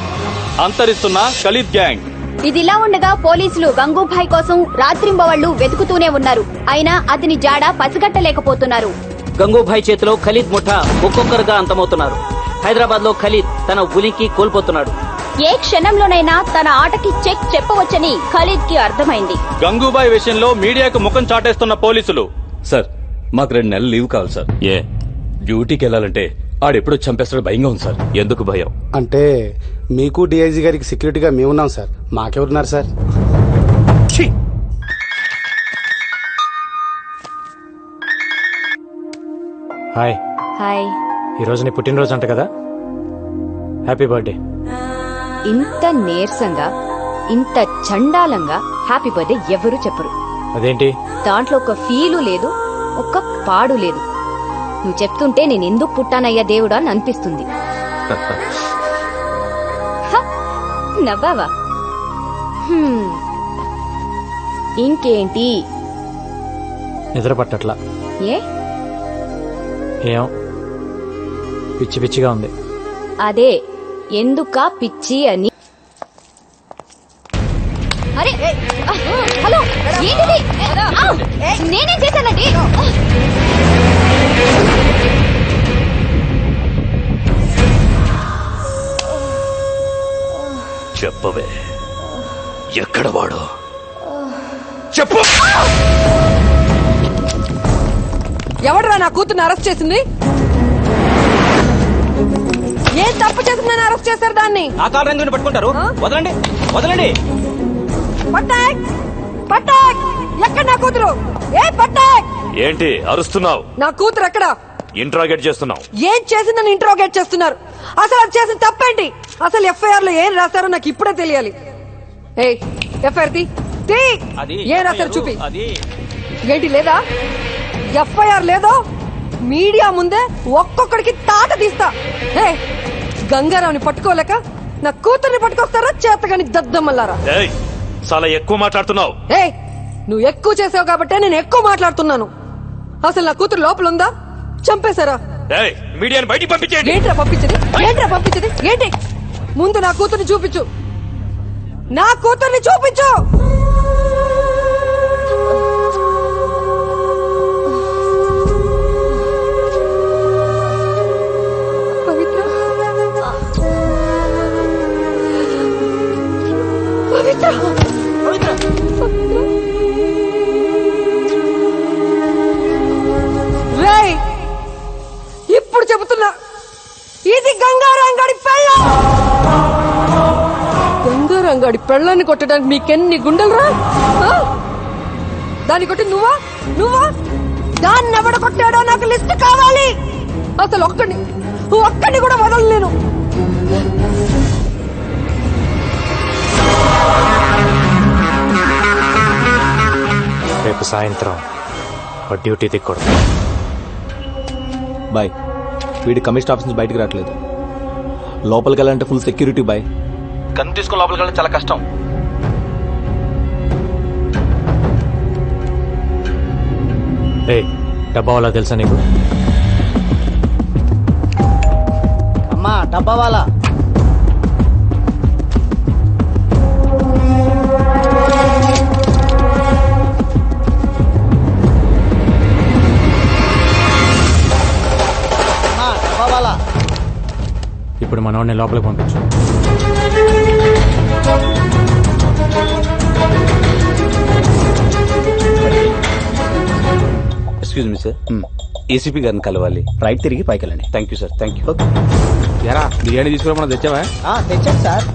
అంతరిస్తున్న ఖలీద్ గ్యాంగ్. ఇదిలా ఉండగా పోలీసులు గంగూభాయ్ కోసం రాత్రింబవళ్లు వెతుకుతూనే ఉన్నారు. అయినా అతని జాడ పసిగట్టలేకపోతున్నారు. గంగూభాయ్ చేతిలో ఖలీద్ ముఠా ఒక్కొక్కరుగా అంతమవుతున్నారు. హైదరాబాద్ లో ఖలీద్ తన ఉనికి కోల్పోతున్నాడు. ఏ క్షణంలోనైనా తన ఆటకి చెక్ చెప్పవచ్చని ఖలీద్ కి అర్థమైంది. గంగూబాయ్ విషయంలో మీడియాకు ముఖం చాటేస్తున్న పోలీసులు. సార్, మాకు 2 నెలలు లీవ్ కావాలి సార్. ఏ డ్యూటీకి వెళ్ళాలంటే ఆడెప్పుడో చంపేస్తాడో భయంగా ఉంది సార్. ఎందుకు భయం? అంటే మీకు డిఐజీ గారికి సెక్యూరిటీగా మేమున్నాం సార్, మాకెవరున్నారు సార్? హాయ్. హాయ్. ఈరోజు నీ పుట్టినరోజు అంట కదా, హ్యాపీ బర్త్డే. ఇంత నీరసంగా ఇంత చండాలంగా హ్యాపీ బర్త్డే ఎవరు చెప్పరు. అదేంటి? దాంట్లో ఒక ఫీలు లేదు, ఒక్క పాడు లేదు. నువ్వు చెప్తుంటే నేను ఎందుకు పుట్టానయ్యా దేవుడా అని అనిపిస్తుంది. నవ్వావా? ఇంకేంటి? నిద్ర పట్టట్లా. ఏ? ఏం పిచ్చి పిచ్చిగా ఉంది. అదే ఎందుకా పిచ్చి అని. అరే హలో, ఏంటిది? నేనేం చేశానండి? చెప్పవే, ఎక్కడ వాడు? చెప్పు. ఎవడరా నా కూతుర్ని అరెస్ట్ చేసింది? ఏం తప్పు చేసిందని అరెస్ట్ చేశారు దాన్ని? ఆ కార్ రంగుని పట్టుకుంటారు. వదలండి, వదలండి. పట్టాక్, పట్టాక్, ఎక్కడ నా కూతురు? ఏ పట్టాక్, ఏంటి అరుస్తున్నావు? నా కూతురు ఎక్కడ? ఇంట్రాగేట్ చేస్తున్నావు. ఏం చేసిందని ఇంట్రోగేట్ చేస్తున్నారు? అసలు అది చేసిన తప్పేంటి? అసలు ఎఫ్ఐఆర్ లో ఏం రాశారో నాకు ఇప్పుడే తెలియాలి. ఏ ఎఫ్ఐఆర్ తీ, ఏం రాశారు చూపి. ఏంటి లేదా? ఎఫ్ఐఆర్ లేదో మీడియా ముందే ఒక్కొక్కడికి తాట తీస్తా. ఏ గంగారావుని పట్టుకోలేక నా కూతుర్ని పట్టుకొస్తారా చేతగాని దద్దమ్మల్లారా? చాలా ఎక్కువ మాట్లాడుతున్నావు. ఏ నువ్వు ఎక్కువ చేసావు కాబట్టే నేను ఎక్కువ మాట్లాడుతున్నాను. అసలు నా కూతురు లోపల ఉందా? చంపేశారా? మీడియాని బయటికి పంపించేయండి. ఏంట్రా పంపించది? ఏంట్రా పంపించది? ఏంటి? ముందు నా కూతుర్ని చూపించు, నా కూతుర్ని చూపించు. పవిత్ర, పవిత్ర, పవిత్ర, రేయ్, ఇప్పుడు చెబుతున్నా, ఇది గంగారంగడి పెళ్ళం. గంగారంగడి పెళ్ళాన్ని కొట్టడానికి మీకెన్ని గుండెలరా? దాన్ని కొట్టి నువ్వా? నువ్వా? దాన్ని ఎవడ కొట్టాడో నాకు లిస్ట్ కావాలి. అసలు ఒక్కడిని కూడా వదలలేను. రేపు సాయంత్రం డ్యూటీ దిక్కూడదు. బాయ్, వీడి కమిషన్ ఆఫీస్ నుంచి బయటకు రావట్లేదు. లోపలికి వెళ్ళాలంటే ఫుల్ సెక్యూరిటీ బాయ్. గన్ తీసుకుని లోపలికి వెళ్ళడం చాలా కష్టం. డబ్బా వాళ్ళ తెలుసా నీకు? అమ్మా డబ్బా వాళ్ళ ఇప్పుడు మనోడిని లోపలికి పంపించు. ఎక్స్క్యూజ్ మీ సార్, ఏసీపీ గారిని కలవాలి. రైట్ తిరిగి పైకి వెళ్ళండి. Thank you sir, thank you. ఎరా బిర్యానీ తీసుకురా తెచ్చావా? తెచ్చాను సార్.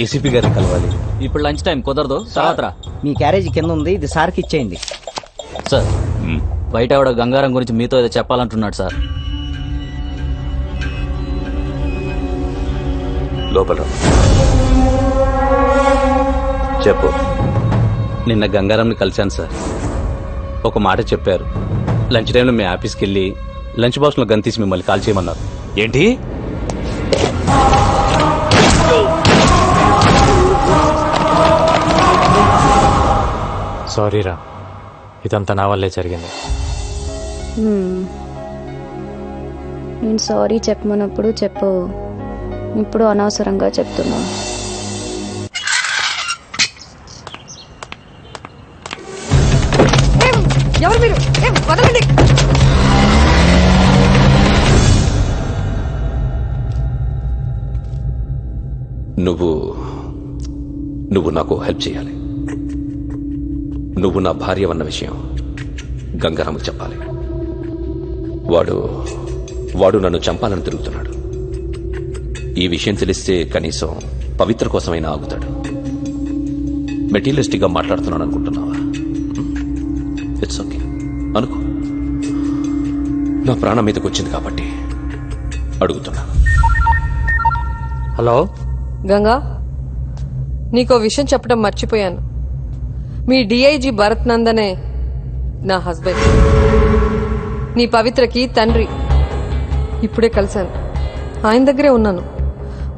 ఏసీపీ గారిని కలవాలి. ఇప్పుడు లంచ్ టైం కుదరదు, తర్వాత రా. మీ క్యారేజీ కింద ఉంది, ఇది సార్కి ఇచ్చేయండి. సార్, బయట ఆవిడ గంగారం గురించి మీతో ఏదో చెప్పాలంటున్నాడు సార్. లోపల చెప్పు. నిన్న గంగారాంని కలిశాను సార్. ఒక మాట చెప్పారు. లంచ్ టైంలో మీ ఆఫీస్కి వెళ్ళి లంచ్ బాక్స్లో గన్ తీసి మిమ్మల్ని కాల్ చేయమన్నారు. ఏంటి? సారీ రా, ఇదంతా నా వల్లే జరిగింది. నేను సారీ చెప్పమన్నప్పుడు చెప్పు, ఇప్పుడు అనవసరంగా చెప్తున్నా. ఎవరు మీరు? వదలండి. నువ్వు నాకు హెల్ప్ చేయాలి. నువ్వు నా భార్య అన్న విషయం గంగారాముకు చెప్పాలి. వాడు నన్ను చంపాలని తిరుగుతున్నాడు. ఈ విషయం తెలిస్తే కనీసం పవిత్ర కోసమైనా ఆగుతాడు. మెటీరియలిస్టిక్ గా మాట్లాడుతున్నాను అనుకుంటున్నావా? ఇట్స్ ఓకే అనుకో. నా ప్రాణం మీదకి వచ్చింది కాబట్టి అడుగుతున్నా. హలో గంగా, నీకో విషయం చెప్పడం మర్చిపోయాను. మీ డిఐజీ భరత్ నందనే నా హస్బెండ్, నీ పవిత్రకి తండ్రి. ఇప్పుడే కలిశాను, ఆయన దగ్గరే ఉన్నాను.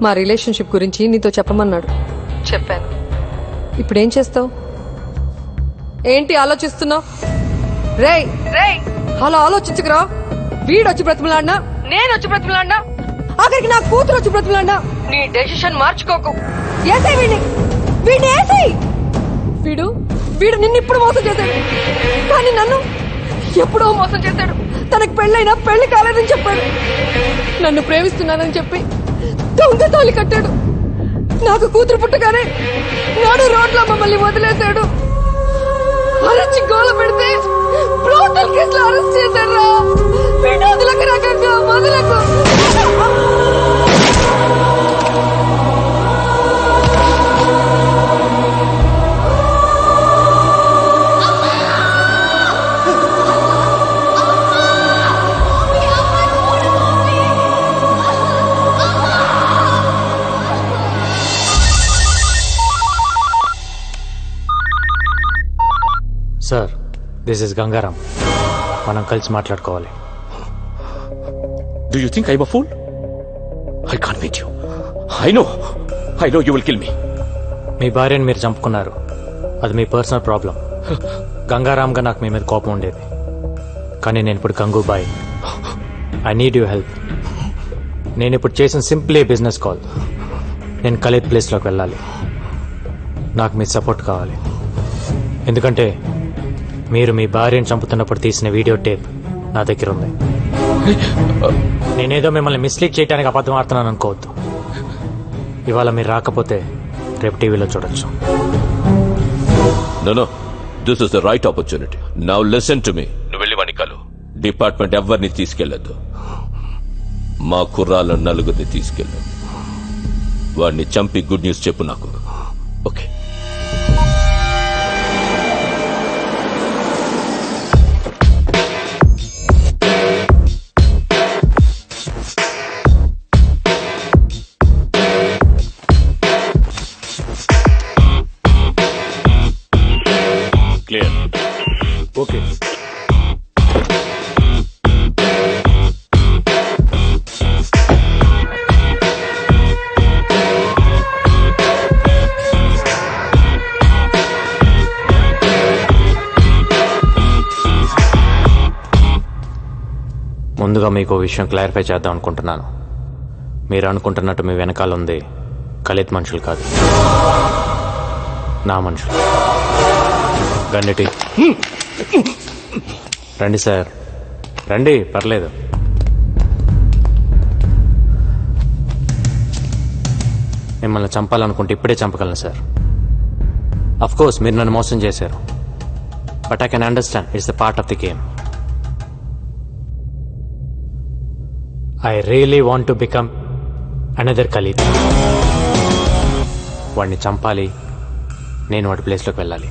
మా రిలేషన్షిప్ గురించి నీతో చెప్పమన్నాడు. చెప్పాను. ఇప్పుడేం చేస్తావు? ఏంటి ఆలోచిస్తున్నావు? రేయ్ రేయ్, అలా ఆలోచించుకురా. వీడొచ్చి బ్రతిమలాడినా, నేను వచ్చి బ్రతిమలాడినా, ఆఖరికి నా కూతురు వచ్చి బ్రతిమలాడినా నీ డెసిషన్ మార్చుకోకు. ఏసై వీడిని ఏసై. వీడు నిన్ను ఇప్పుడు మోసం చేశాడు, కానీ నన్ను ఎప్పుడో మోసం చేశాడు. తనకు పెళ్ళైనా పెళ్లి కాలేదని చెప్పాడు. నన్ను ప్రేమిస్తున్నానని చెప్పి దొంగ తాళి కట్టాడు. నాకు కూతురు పుట్టగానే నాడు రోడ్లో మమ్మల్ని వదిలేశాడు. అరచి గోల పెడితే బ్రూటల్ కేసులో అరెస్ట్ చేశాడు. వీడు వదలకు రకంగా వదలకు. Sir, this is Gangaram. మనం కలిసి మాట్లాడుకోవాలి. Do you think I'm a fool? I can't meet you. I know you will kill me. మీ భార్యను మీరు చంపుకున్నారు, అది మీ పర్సనల్ ప్రాబ్లం. గంగారాంగా నాకు మీ మీద కోపం ఉండేది, కానీ నేను ఇప్పుడు Gangubai. I need you help. నేను ఇప్పుడు చేసిన సింప్లీ బిజినెస్ కాల్. నేను ఖలీద్ ప్లేస్లోకి వెళ్ళాలి. నాకు మీ సపోర్ట్ కావాలి. ఎందుకంటే మీరు మీ భార్యను చంపుతున్నప్పుడు తీసిన వీడియో టేప్ నా దగ్గర ఉంది. నేనేదో మిమ్మల్ని మిస్లీడ్ చేయడానికి అబద్ధం ఆడుతున్నాను అనుకోవద్దు. ఇవాళ మీరు రాకపోతే రేపు టీవీలో చూడొచ్చు. No, this is the right opportunity. Now listen to me. నువ్వు వెళ్ళి వాణ్ణి కలు. డిపార్ట్మెంట్ ఎవరిని తీసుకెళ్లొద్దు. మా కుర్రాళ్ళ నలుగురిని తీసుకెళ్ళు. వాడిని చంపి గుడ్ న్యూస్ చెప్పు నాకు. ఓకే. క్లియర్. ముందుగా మీకు ఓ విషయం క్లారిఫై చేద్దాం అనుకుంటున్నాను. మీరు అనుకుంటున్నట్టు మీ వెనకాల ఉంది ఖలీద్ మనుషులు కాదు, నా మనుషులు. గన్నిటి రండి సార్, రండి, పర్లేదు. మిమ్మల్ని చంపాలనుకుంటే ఇప్పుడే చంపగలను సార్. అఫ్ కోర్స్ మీరు నన్ను మోసం చేశారు, but I can understand it's the part of the game. I really want to become another Khalid. వాడిని చంపాలి, నేను వాడి ప్లేస్లోకి వెళ్ళాలి.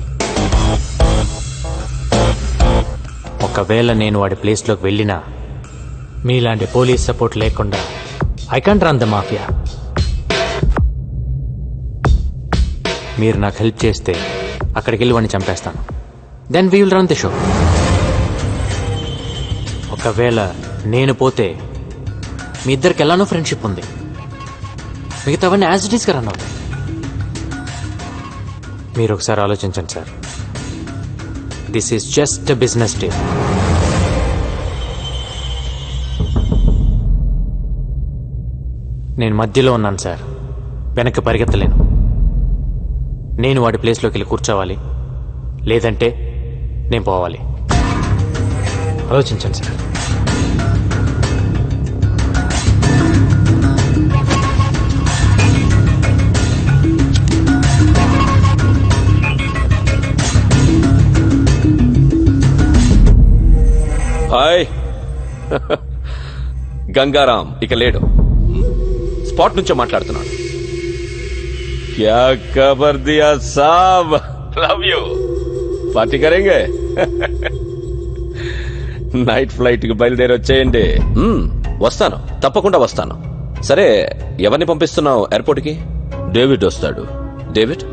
ఒకవేళ నేను వాడి ప్లేస్లోకి వెళ్ళినా మీలాంటి పోలీస్ సపోర్ట్ లేకుండా I can't run the mafia. మీరు నాకు హెల్ప్ చేస్తే అక్కడికి వెళ్ళి వాడిని చంపేస్తాను. Then we will run the show. ఒకవేళ నేను పోతే మీ ఇద్దరికి ఎలానో ఫ్రెండ్షిప్ ఉంది, మిగతావన్నీ యాజ్ ఇట్ ఈస్గా రన్ అవుతాయి. మీరు ఒకసారి ఆలోచించండి sir. This is just business deal. నేను మధ్యలో ఉన్నాను సార్, వెనక్కి పరిగెత్తలేను. నేను వాడి ప్లేస్లోకి వెళ్ళి కూర్చోవాలి, లేదంటే నేను పోవాలి. ఆలోచించండి సార్. హాయ్. గంగారాం ఇక లేడు, స్పాట్ నుంచే మాట్లాడుతున్నాడు. क्या खबर दिया साहब, लव यू, पार्टी करेंगे. నైట్ ఫ్లైట్ కి బయలుదేరి వచ్చేయండి. వస్తాను, తప్పకుండా వస్తాను. సరే, ఎవరిని పంపిస్తున్నావు ఎయిర్పోర్ట్ కి? డేవిడ్ వస్తాడు. డేవిడ్?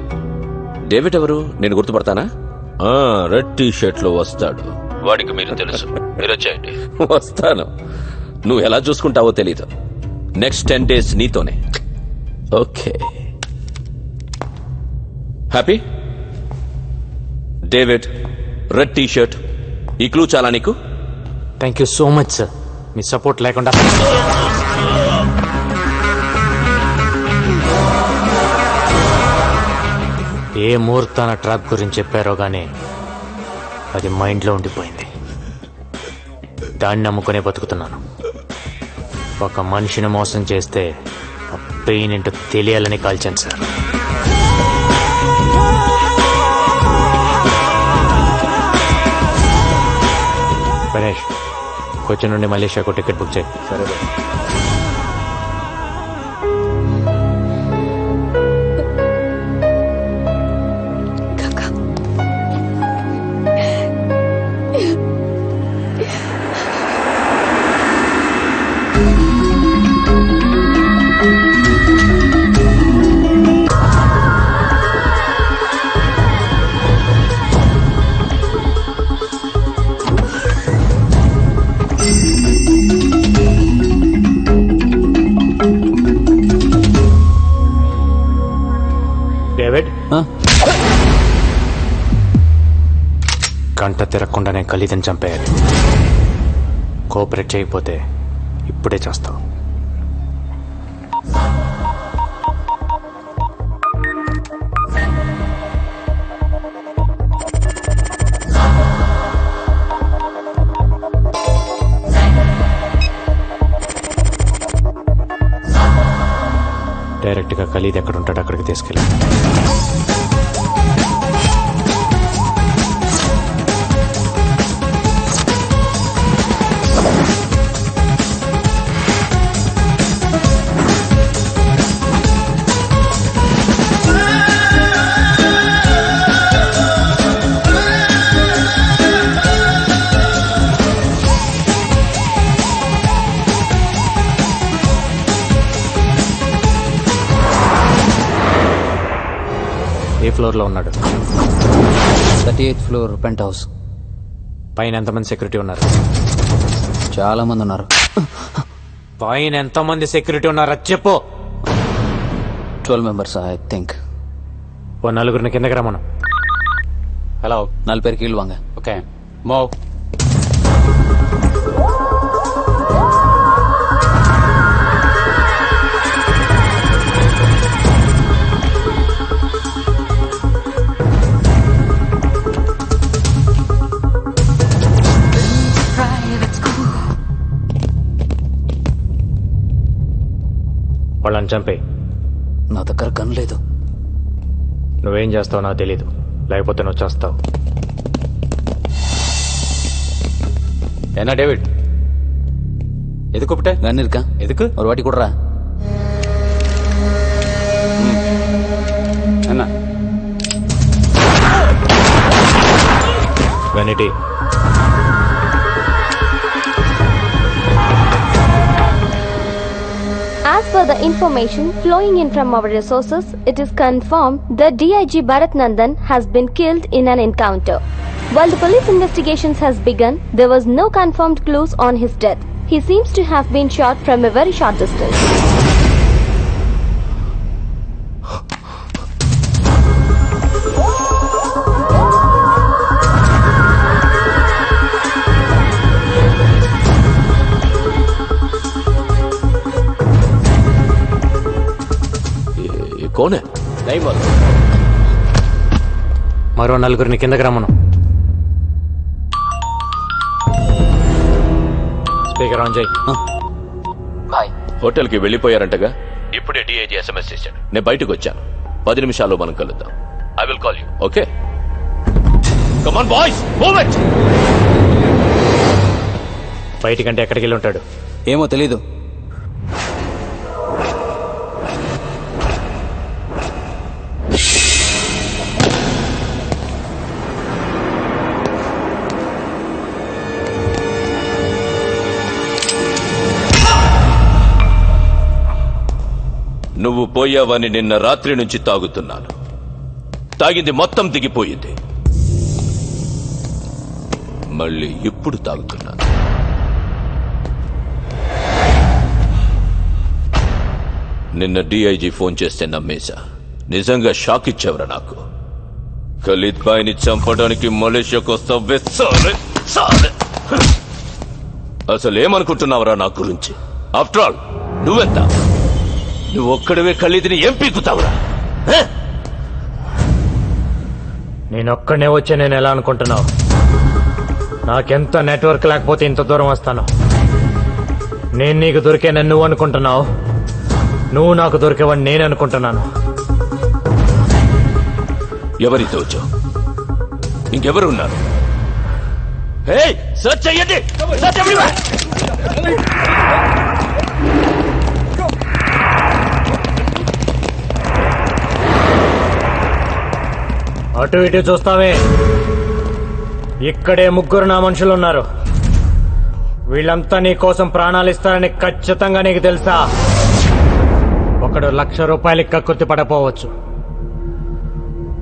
డేవిడ్ ఎవరు? నేను గుర్తుపడతానా? రెడ్ టీ షర్ట్ లో వస్తాడు. వాడికి మీరు తెలుసు. మీరు వచ్చేయండి. వస్తాను. నువ్వు ఎలా చూసుకుంటావో తెలీదు. నెక్స్ట్ 10 days నీతోనే. Okay, happy? David, red T shirt, ఈ క్లూ చాలా నీకు. Thank you so much sir. Me support లేకుండా ఏ ముహూర్తాన ట్రాప్ గురించి చెప్పారో గానీ అది మైండ్లో ఉండిపోయింది. దాన్ని నమ్ముకునే బతుకుతున్నాను. ఒక మనిషిని మోసం చేస్తే ఆ పెయిన్ ఏంటో తెలియాలని కాల్చాను సార్. గణేష్, కొచ్చి నుండి మలేషియాకు టికెట్ బుక్ చేయి. సరే. డేవిడ్, గంట తిరగకుండానే ఖలీదని చంపేయాలి. కోఆపరేట్ చేయకపోతే ఇప్పుడే చేస్తావు. డైరెక్ట్గా ఖలీద్ ఎక్కడ ఉంటాడో అక్కడికి తీసుకెళ్ళి. ఏ ఫ్లోర్లో ఉన్నాడు? 38th floor pent house. పైన ఎంతమంది సెక్యూరిటీ ఉన్నారు? చాలా మంది ఉన్నారు. పైన ఎంతమంది సెక్యూరిటీ ఉన్నారో చెప్పు. 12 members ఐ థింక్. ఓ నలుగురిని కిందకి రమ్మను. హలో, 4 பேர் கீழ் வாங்க. Okay, move. వాళ్ళని చంపే. నా దగ్గర గన్ లేదు. నువ్వేం చేస్తావు నాకు తెలీదు, లేకపోతే నువ్వు చేస్తావు. என்ன டேவிட், எது கூப்பிட்ட? கன் இருக்கா? எதுக்கு? ஒரு வாட்டி கொடுறா. என்ன vanity As per the information flowing in from our resources, it is confirmed that DIG Bharat Nandan has been killed in an encounter. While the police investigations has begun, there was no confirmed clues on his death. He seems to have been shot from a very short distance. కోనే మరో నలుగురిని కిందకి రమ్మను. Speaker on చేయి. హోటల్కి వెళ్ళిపోయారంటగా. ఇప్పుడే DIG SMS చేశాడు. నేను బయటకు వచ్చాను. 10 నిమిషాల్లో మనం కలుద్దాం. I will call you. Okay, come on boys, move it. బయటికంటే ఎక్కడికి వెళ్ళి ఉంటాడు? ఏమో తెలీదు. నువ్వు పోయావని నిన్న రాత్రి నుంచి తాగుతున్నాను. తాగింది మొత్తం దిగిపోయింది. మళ్ళీ ఇప్పుడు తాగుతున్నాను. నిన్న డిఐజీ ఫోన్ చేస్తే నమ్మేశా. నిజంగా షాక్ ఇచ్చావురా నాకు. ఖలీద్ బాయ్ని చంపడానికి మలేషియాకు వస్తావే సాలే సాలే. అసలు ఏమనుకుంటున్నావురా నా గురించి? ఆఫ్టర్ ఆల్ నువ్వెంత? నువ్వు ఒక్కడవే ఖలీద్ని ఏం పీకుతావురా? నేనొక్కడనే వచ్చే నేను ఎలా అనుకుంటున్నావు? నాకెంత నెట్వర్క్ లేకపోతే ఇంత దూరం వస్తాను. నేను నీకు దొరికానని నువ్వు అనుకుంటున్నావు, నువ్వు నాకు దొరికేవని నేను అనుకుంటున్నాను. ఎవరితో వచ్చావు? ఇంకెవరు ఉన్నారు? సర్చ్ చెయ్యండి. Search everywhere. అటు ఇటు చూస్తావే, ఇక్కడే 3 నా మనుషులు ఉన్నారు. వీళ్ళంతా నీ కోసం ప్రాణాలు ఇస్తారని ఖచ్చితంగా నీకు తెలుసా? ఒకడు 1,00,000 రూపాయలకి కక్కుర్తి పడకపోవచ్చు,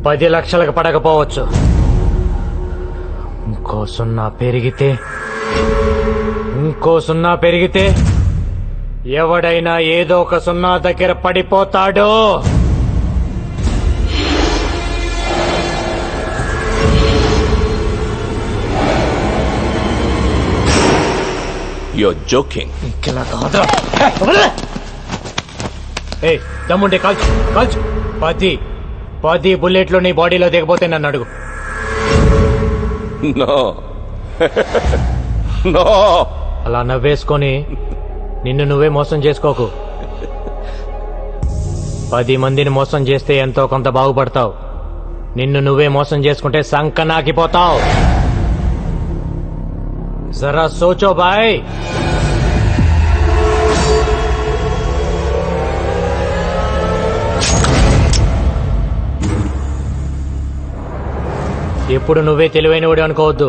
10 లక్షలకు పడకపోవచ్చు. ఇంకో సున్నా పెరిగితే ఎవడైనా ఏదో ఒక సున్నా దగ్గర పడిపోతాడు. You're joking. దమ్ముంటే కాల్చు కాల్చు. 10 బుల్లెట్లు నీ బాడీలో దిగపోతే నన్ను అడుగు. No. No. అలా నవ్వేసుకొని నిన్ను నువ్వే మోసం చేసుకోకు. 10 మందిని మోసం చేస్తే ఎంతో కొంత బాగుపడతావు. నిన్ను నువ్వే మోసం చేసుకుంటే సంకనాకిపోతావు. జరా సోచో బాయ్. ఎప్పుడు నువ్వే తెలివైనవాడు అనుకోవద్దు.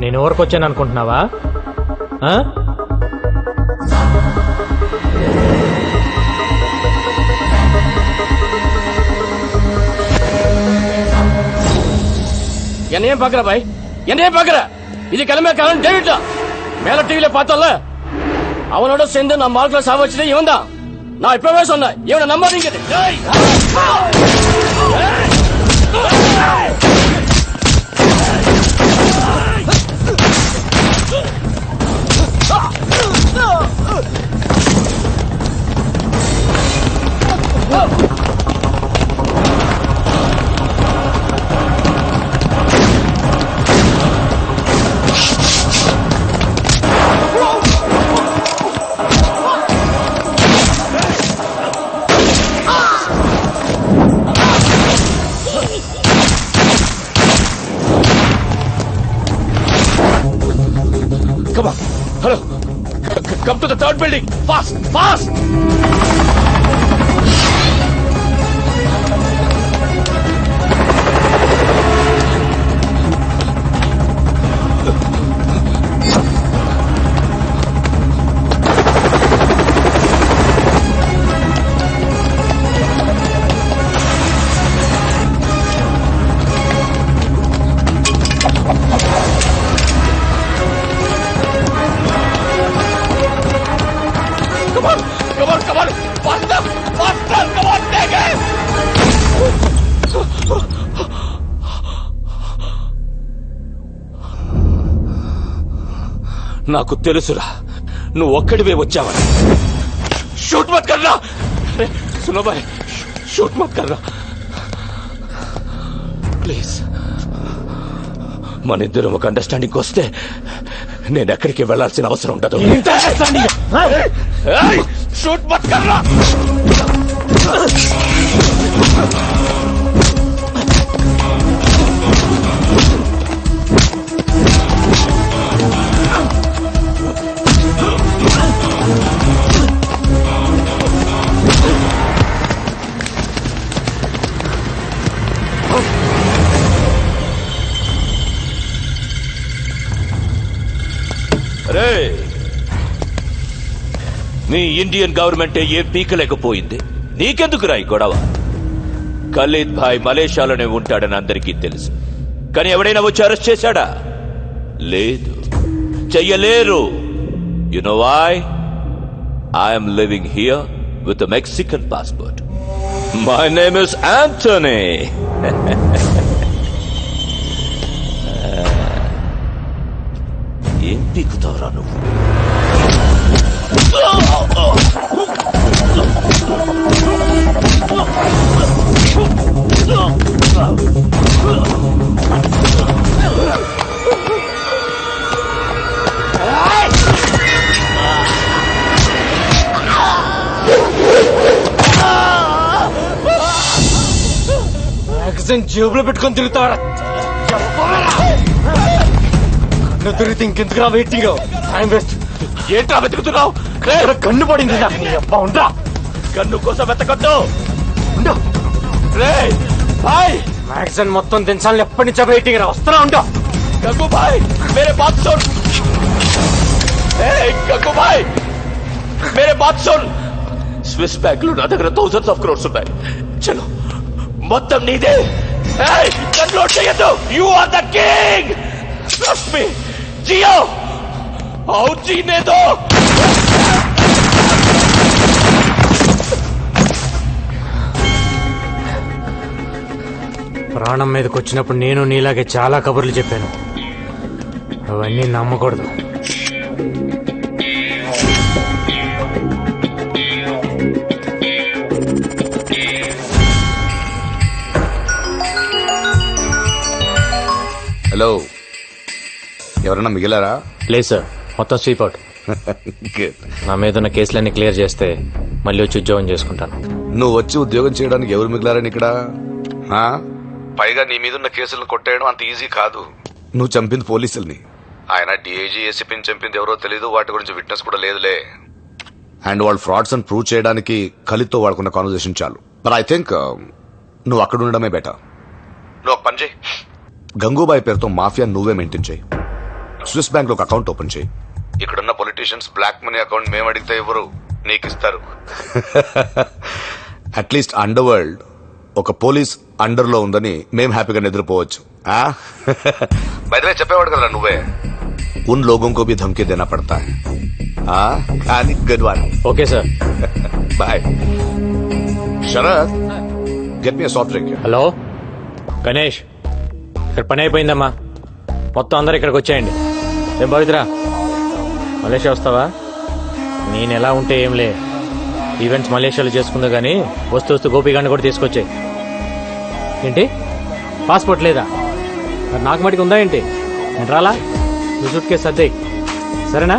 నేను ఊరికొచ్చాను అనుకుంటున్నావా? என்னையும் பாக்குற பாய், என்னையும் பாக்குற. இது கிளம்ப காரணம் டேவிட் தான். மேல டிவில பார்த்தல, அவனோட சேர்ந்து நான் மார்க்ல சாவச்சதே இவன் தான். நான் இப்பவே சொன்னேன், இவனை நம்பாதீங்க. Come on. Hello. Come to the third building. Fast, fast. Come on. Faster, faster. Come on, take it. నాకు తెలుసురా నువ్వు ఒక్కడివే వచ్చావని. షూట్ మత్ కర్రా. సునో భాయ్, షూట్ మత్ కర్రా ప్లీజ్. మన ఇద్దరం ఒక అండర్స్టాండింగ్ వస్తే నేను ఎక్కడికి వెళ్లాల్సిన అవసరం ఉండదు. షూట్ మత్ కర్రా. అరే, మీ ఇండియన్ గవర్నమెంటే ఏం పీకలేకపోయింది. నీకెందుకురా ఈ గొడవ? ఖలీద్ భాయ్ మలేషియాలోనే ఉంటాడని అందరికీ తెలుసు. కానీ ఎవడైనా వచ్చి అరెస్ట్ చేశాడా? లేదు, చెయ్యలేరు. You know why? I'm living here with Mexican passport. My name is Antony. ఏం పీకుతావురా నువ్వు? జేబులో పెట్టుకొని తిరుగుతావరా? తిరిగితే ఇంకెందుకురా వెయిటింగ్? Time waste. ఏంట్రా వెతుకుతున్నావు? కన్ను పడింది నాకు. నీ అబ్బా ఉండరా. కన్ను కోసం వెతకొద్దు. మ్యాగజైన్ మొత్తం దించాలని ఎప్పటి నుంచో వెయిటింగ్ రా. వస్తున్నా ఉంటా. గంగు భాయ్ మేరే బాత్ సున్. గంగు భాయ్ మేరే బాత్ సున్. స్విస్ బ్యాంక్ లో నా దగ్గర థౌసండ్స్ ఆఫ్ క్రోర్స్ ఉన్నాయి. చలో, మొత్తం నీదే. కన్క్లూడ్ చేయొద్దు. You are the king. Trust me. జియో आओ जीने दो. ప్రాణం మీదకి వచ్చినప్పుడు నేను నీలాగే చాలా కబుర్లు చెప్పాను. అవన్నీ నమ్మకూడదు. హలో, ఎవరన్నా మిగిలారా? లేదు సార్, మొత్తం స్వీప్ అవుట్. నా మీద ఉన్న కేసులన్నీ క్లియర్ చేస్తే మళ్ళీ వచ్చి ఉద్యోగం చేసుకుంటాను. నువ్వు వచ్చి ఉద్యోగం చేయడానికి ఎవరు మిగిలారని ఇక్కడ? పైగా నీ మీద ఉన్న కేసులను కొట్టేయడం అంత ఈజీ కాదు. నువ్వు చంపింది పోలీసుల్ని. ఆయన డిఐజీ ఏసీపీని చంపింది ఎవరో తెలీదు. వాటి గురించి విట్నెస్ కూడా లేదులే. అండ్ వాళ్ళు ఫ్రాడ్స్ అని ప్రూవ్ చేయడానికి ఖలీద్తో వాడుకున్న కాన్వర్సేషన్ చాలు. బట్ ఐ థింక్ నువ్వు అక్కడ ఉండడమే బెటర్. నువ్వు ఒక పని చేయి. గంగూబాయ్ పేరుతో మాఫియా నువ్వే మెయింటైన్ చేయి. స్విస్ బ్యాంక్ లో ఒక అకౌంట్ ఓపెన్ చేయి. ఇక్కడున్న పొలిటీషియన్స్ బ్లాక్ మనీ అకౌంట్ మేము అడిగితే ఎవరు నీకు ఇస్తారు. అట్లీస్ట్ అండర్ వరల్డ్ ఒక పోలీస్ అండర్ లో ఉందని మేము హ్యాపీగా నిద్రపోవచ్చు. బయటవే చెప్పేవాడు కదా నువ్వే. ఉన్ లోగోं को भी धमकी देना पड़ता है. కానీ good one. Okay sir, bye. Sharath, get me soft drink. Hello Ganesh, ఇక్కడ పని అయిపోయిందమ్మా. మొత్తం అందరు ఇక్కడికి వచ్చేయండి. ఏం పవిత్ర, మలేషియా వస్తావా? నేను ఎలా ఉంటే ఏంలే, ఈవెంట్స్ మలేషియాలో చేసుకుందా కానీ వస్తూ గోపిగాన్ని కూడా తీసుకొచ్చాయి. ఏంటి పాస్పోర్ట్ లేదా? మరి నాకు మటుకు ఉందా ఏంటి? నేను రాలా? నువ్వు సూట్ కేసు సర్దేయ్, సరేనా?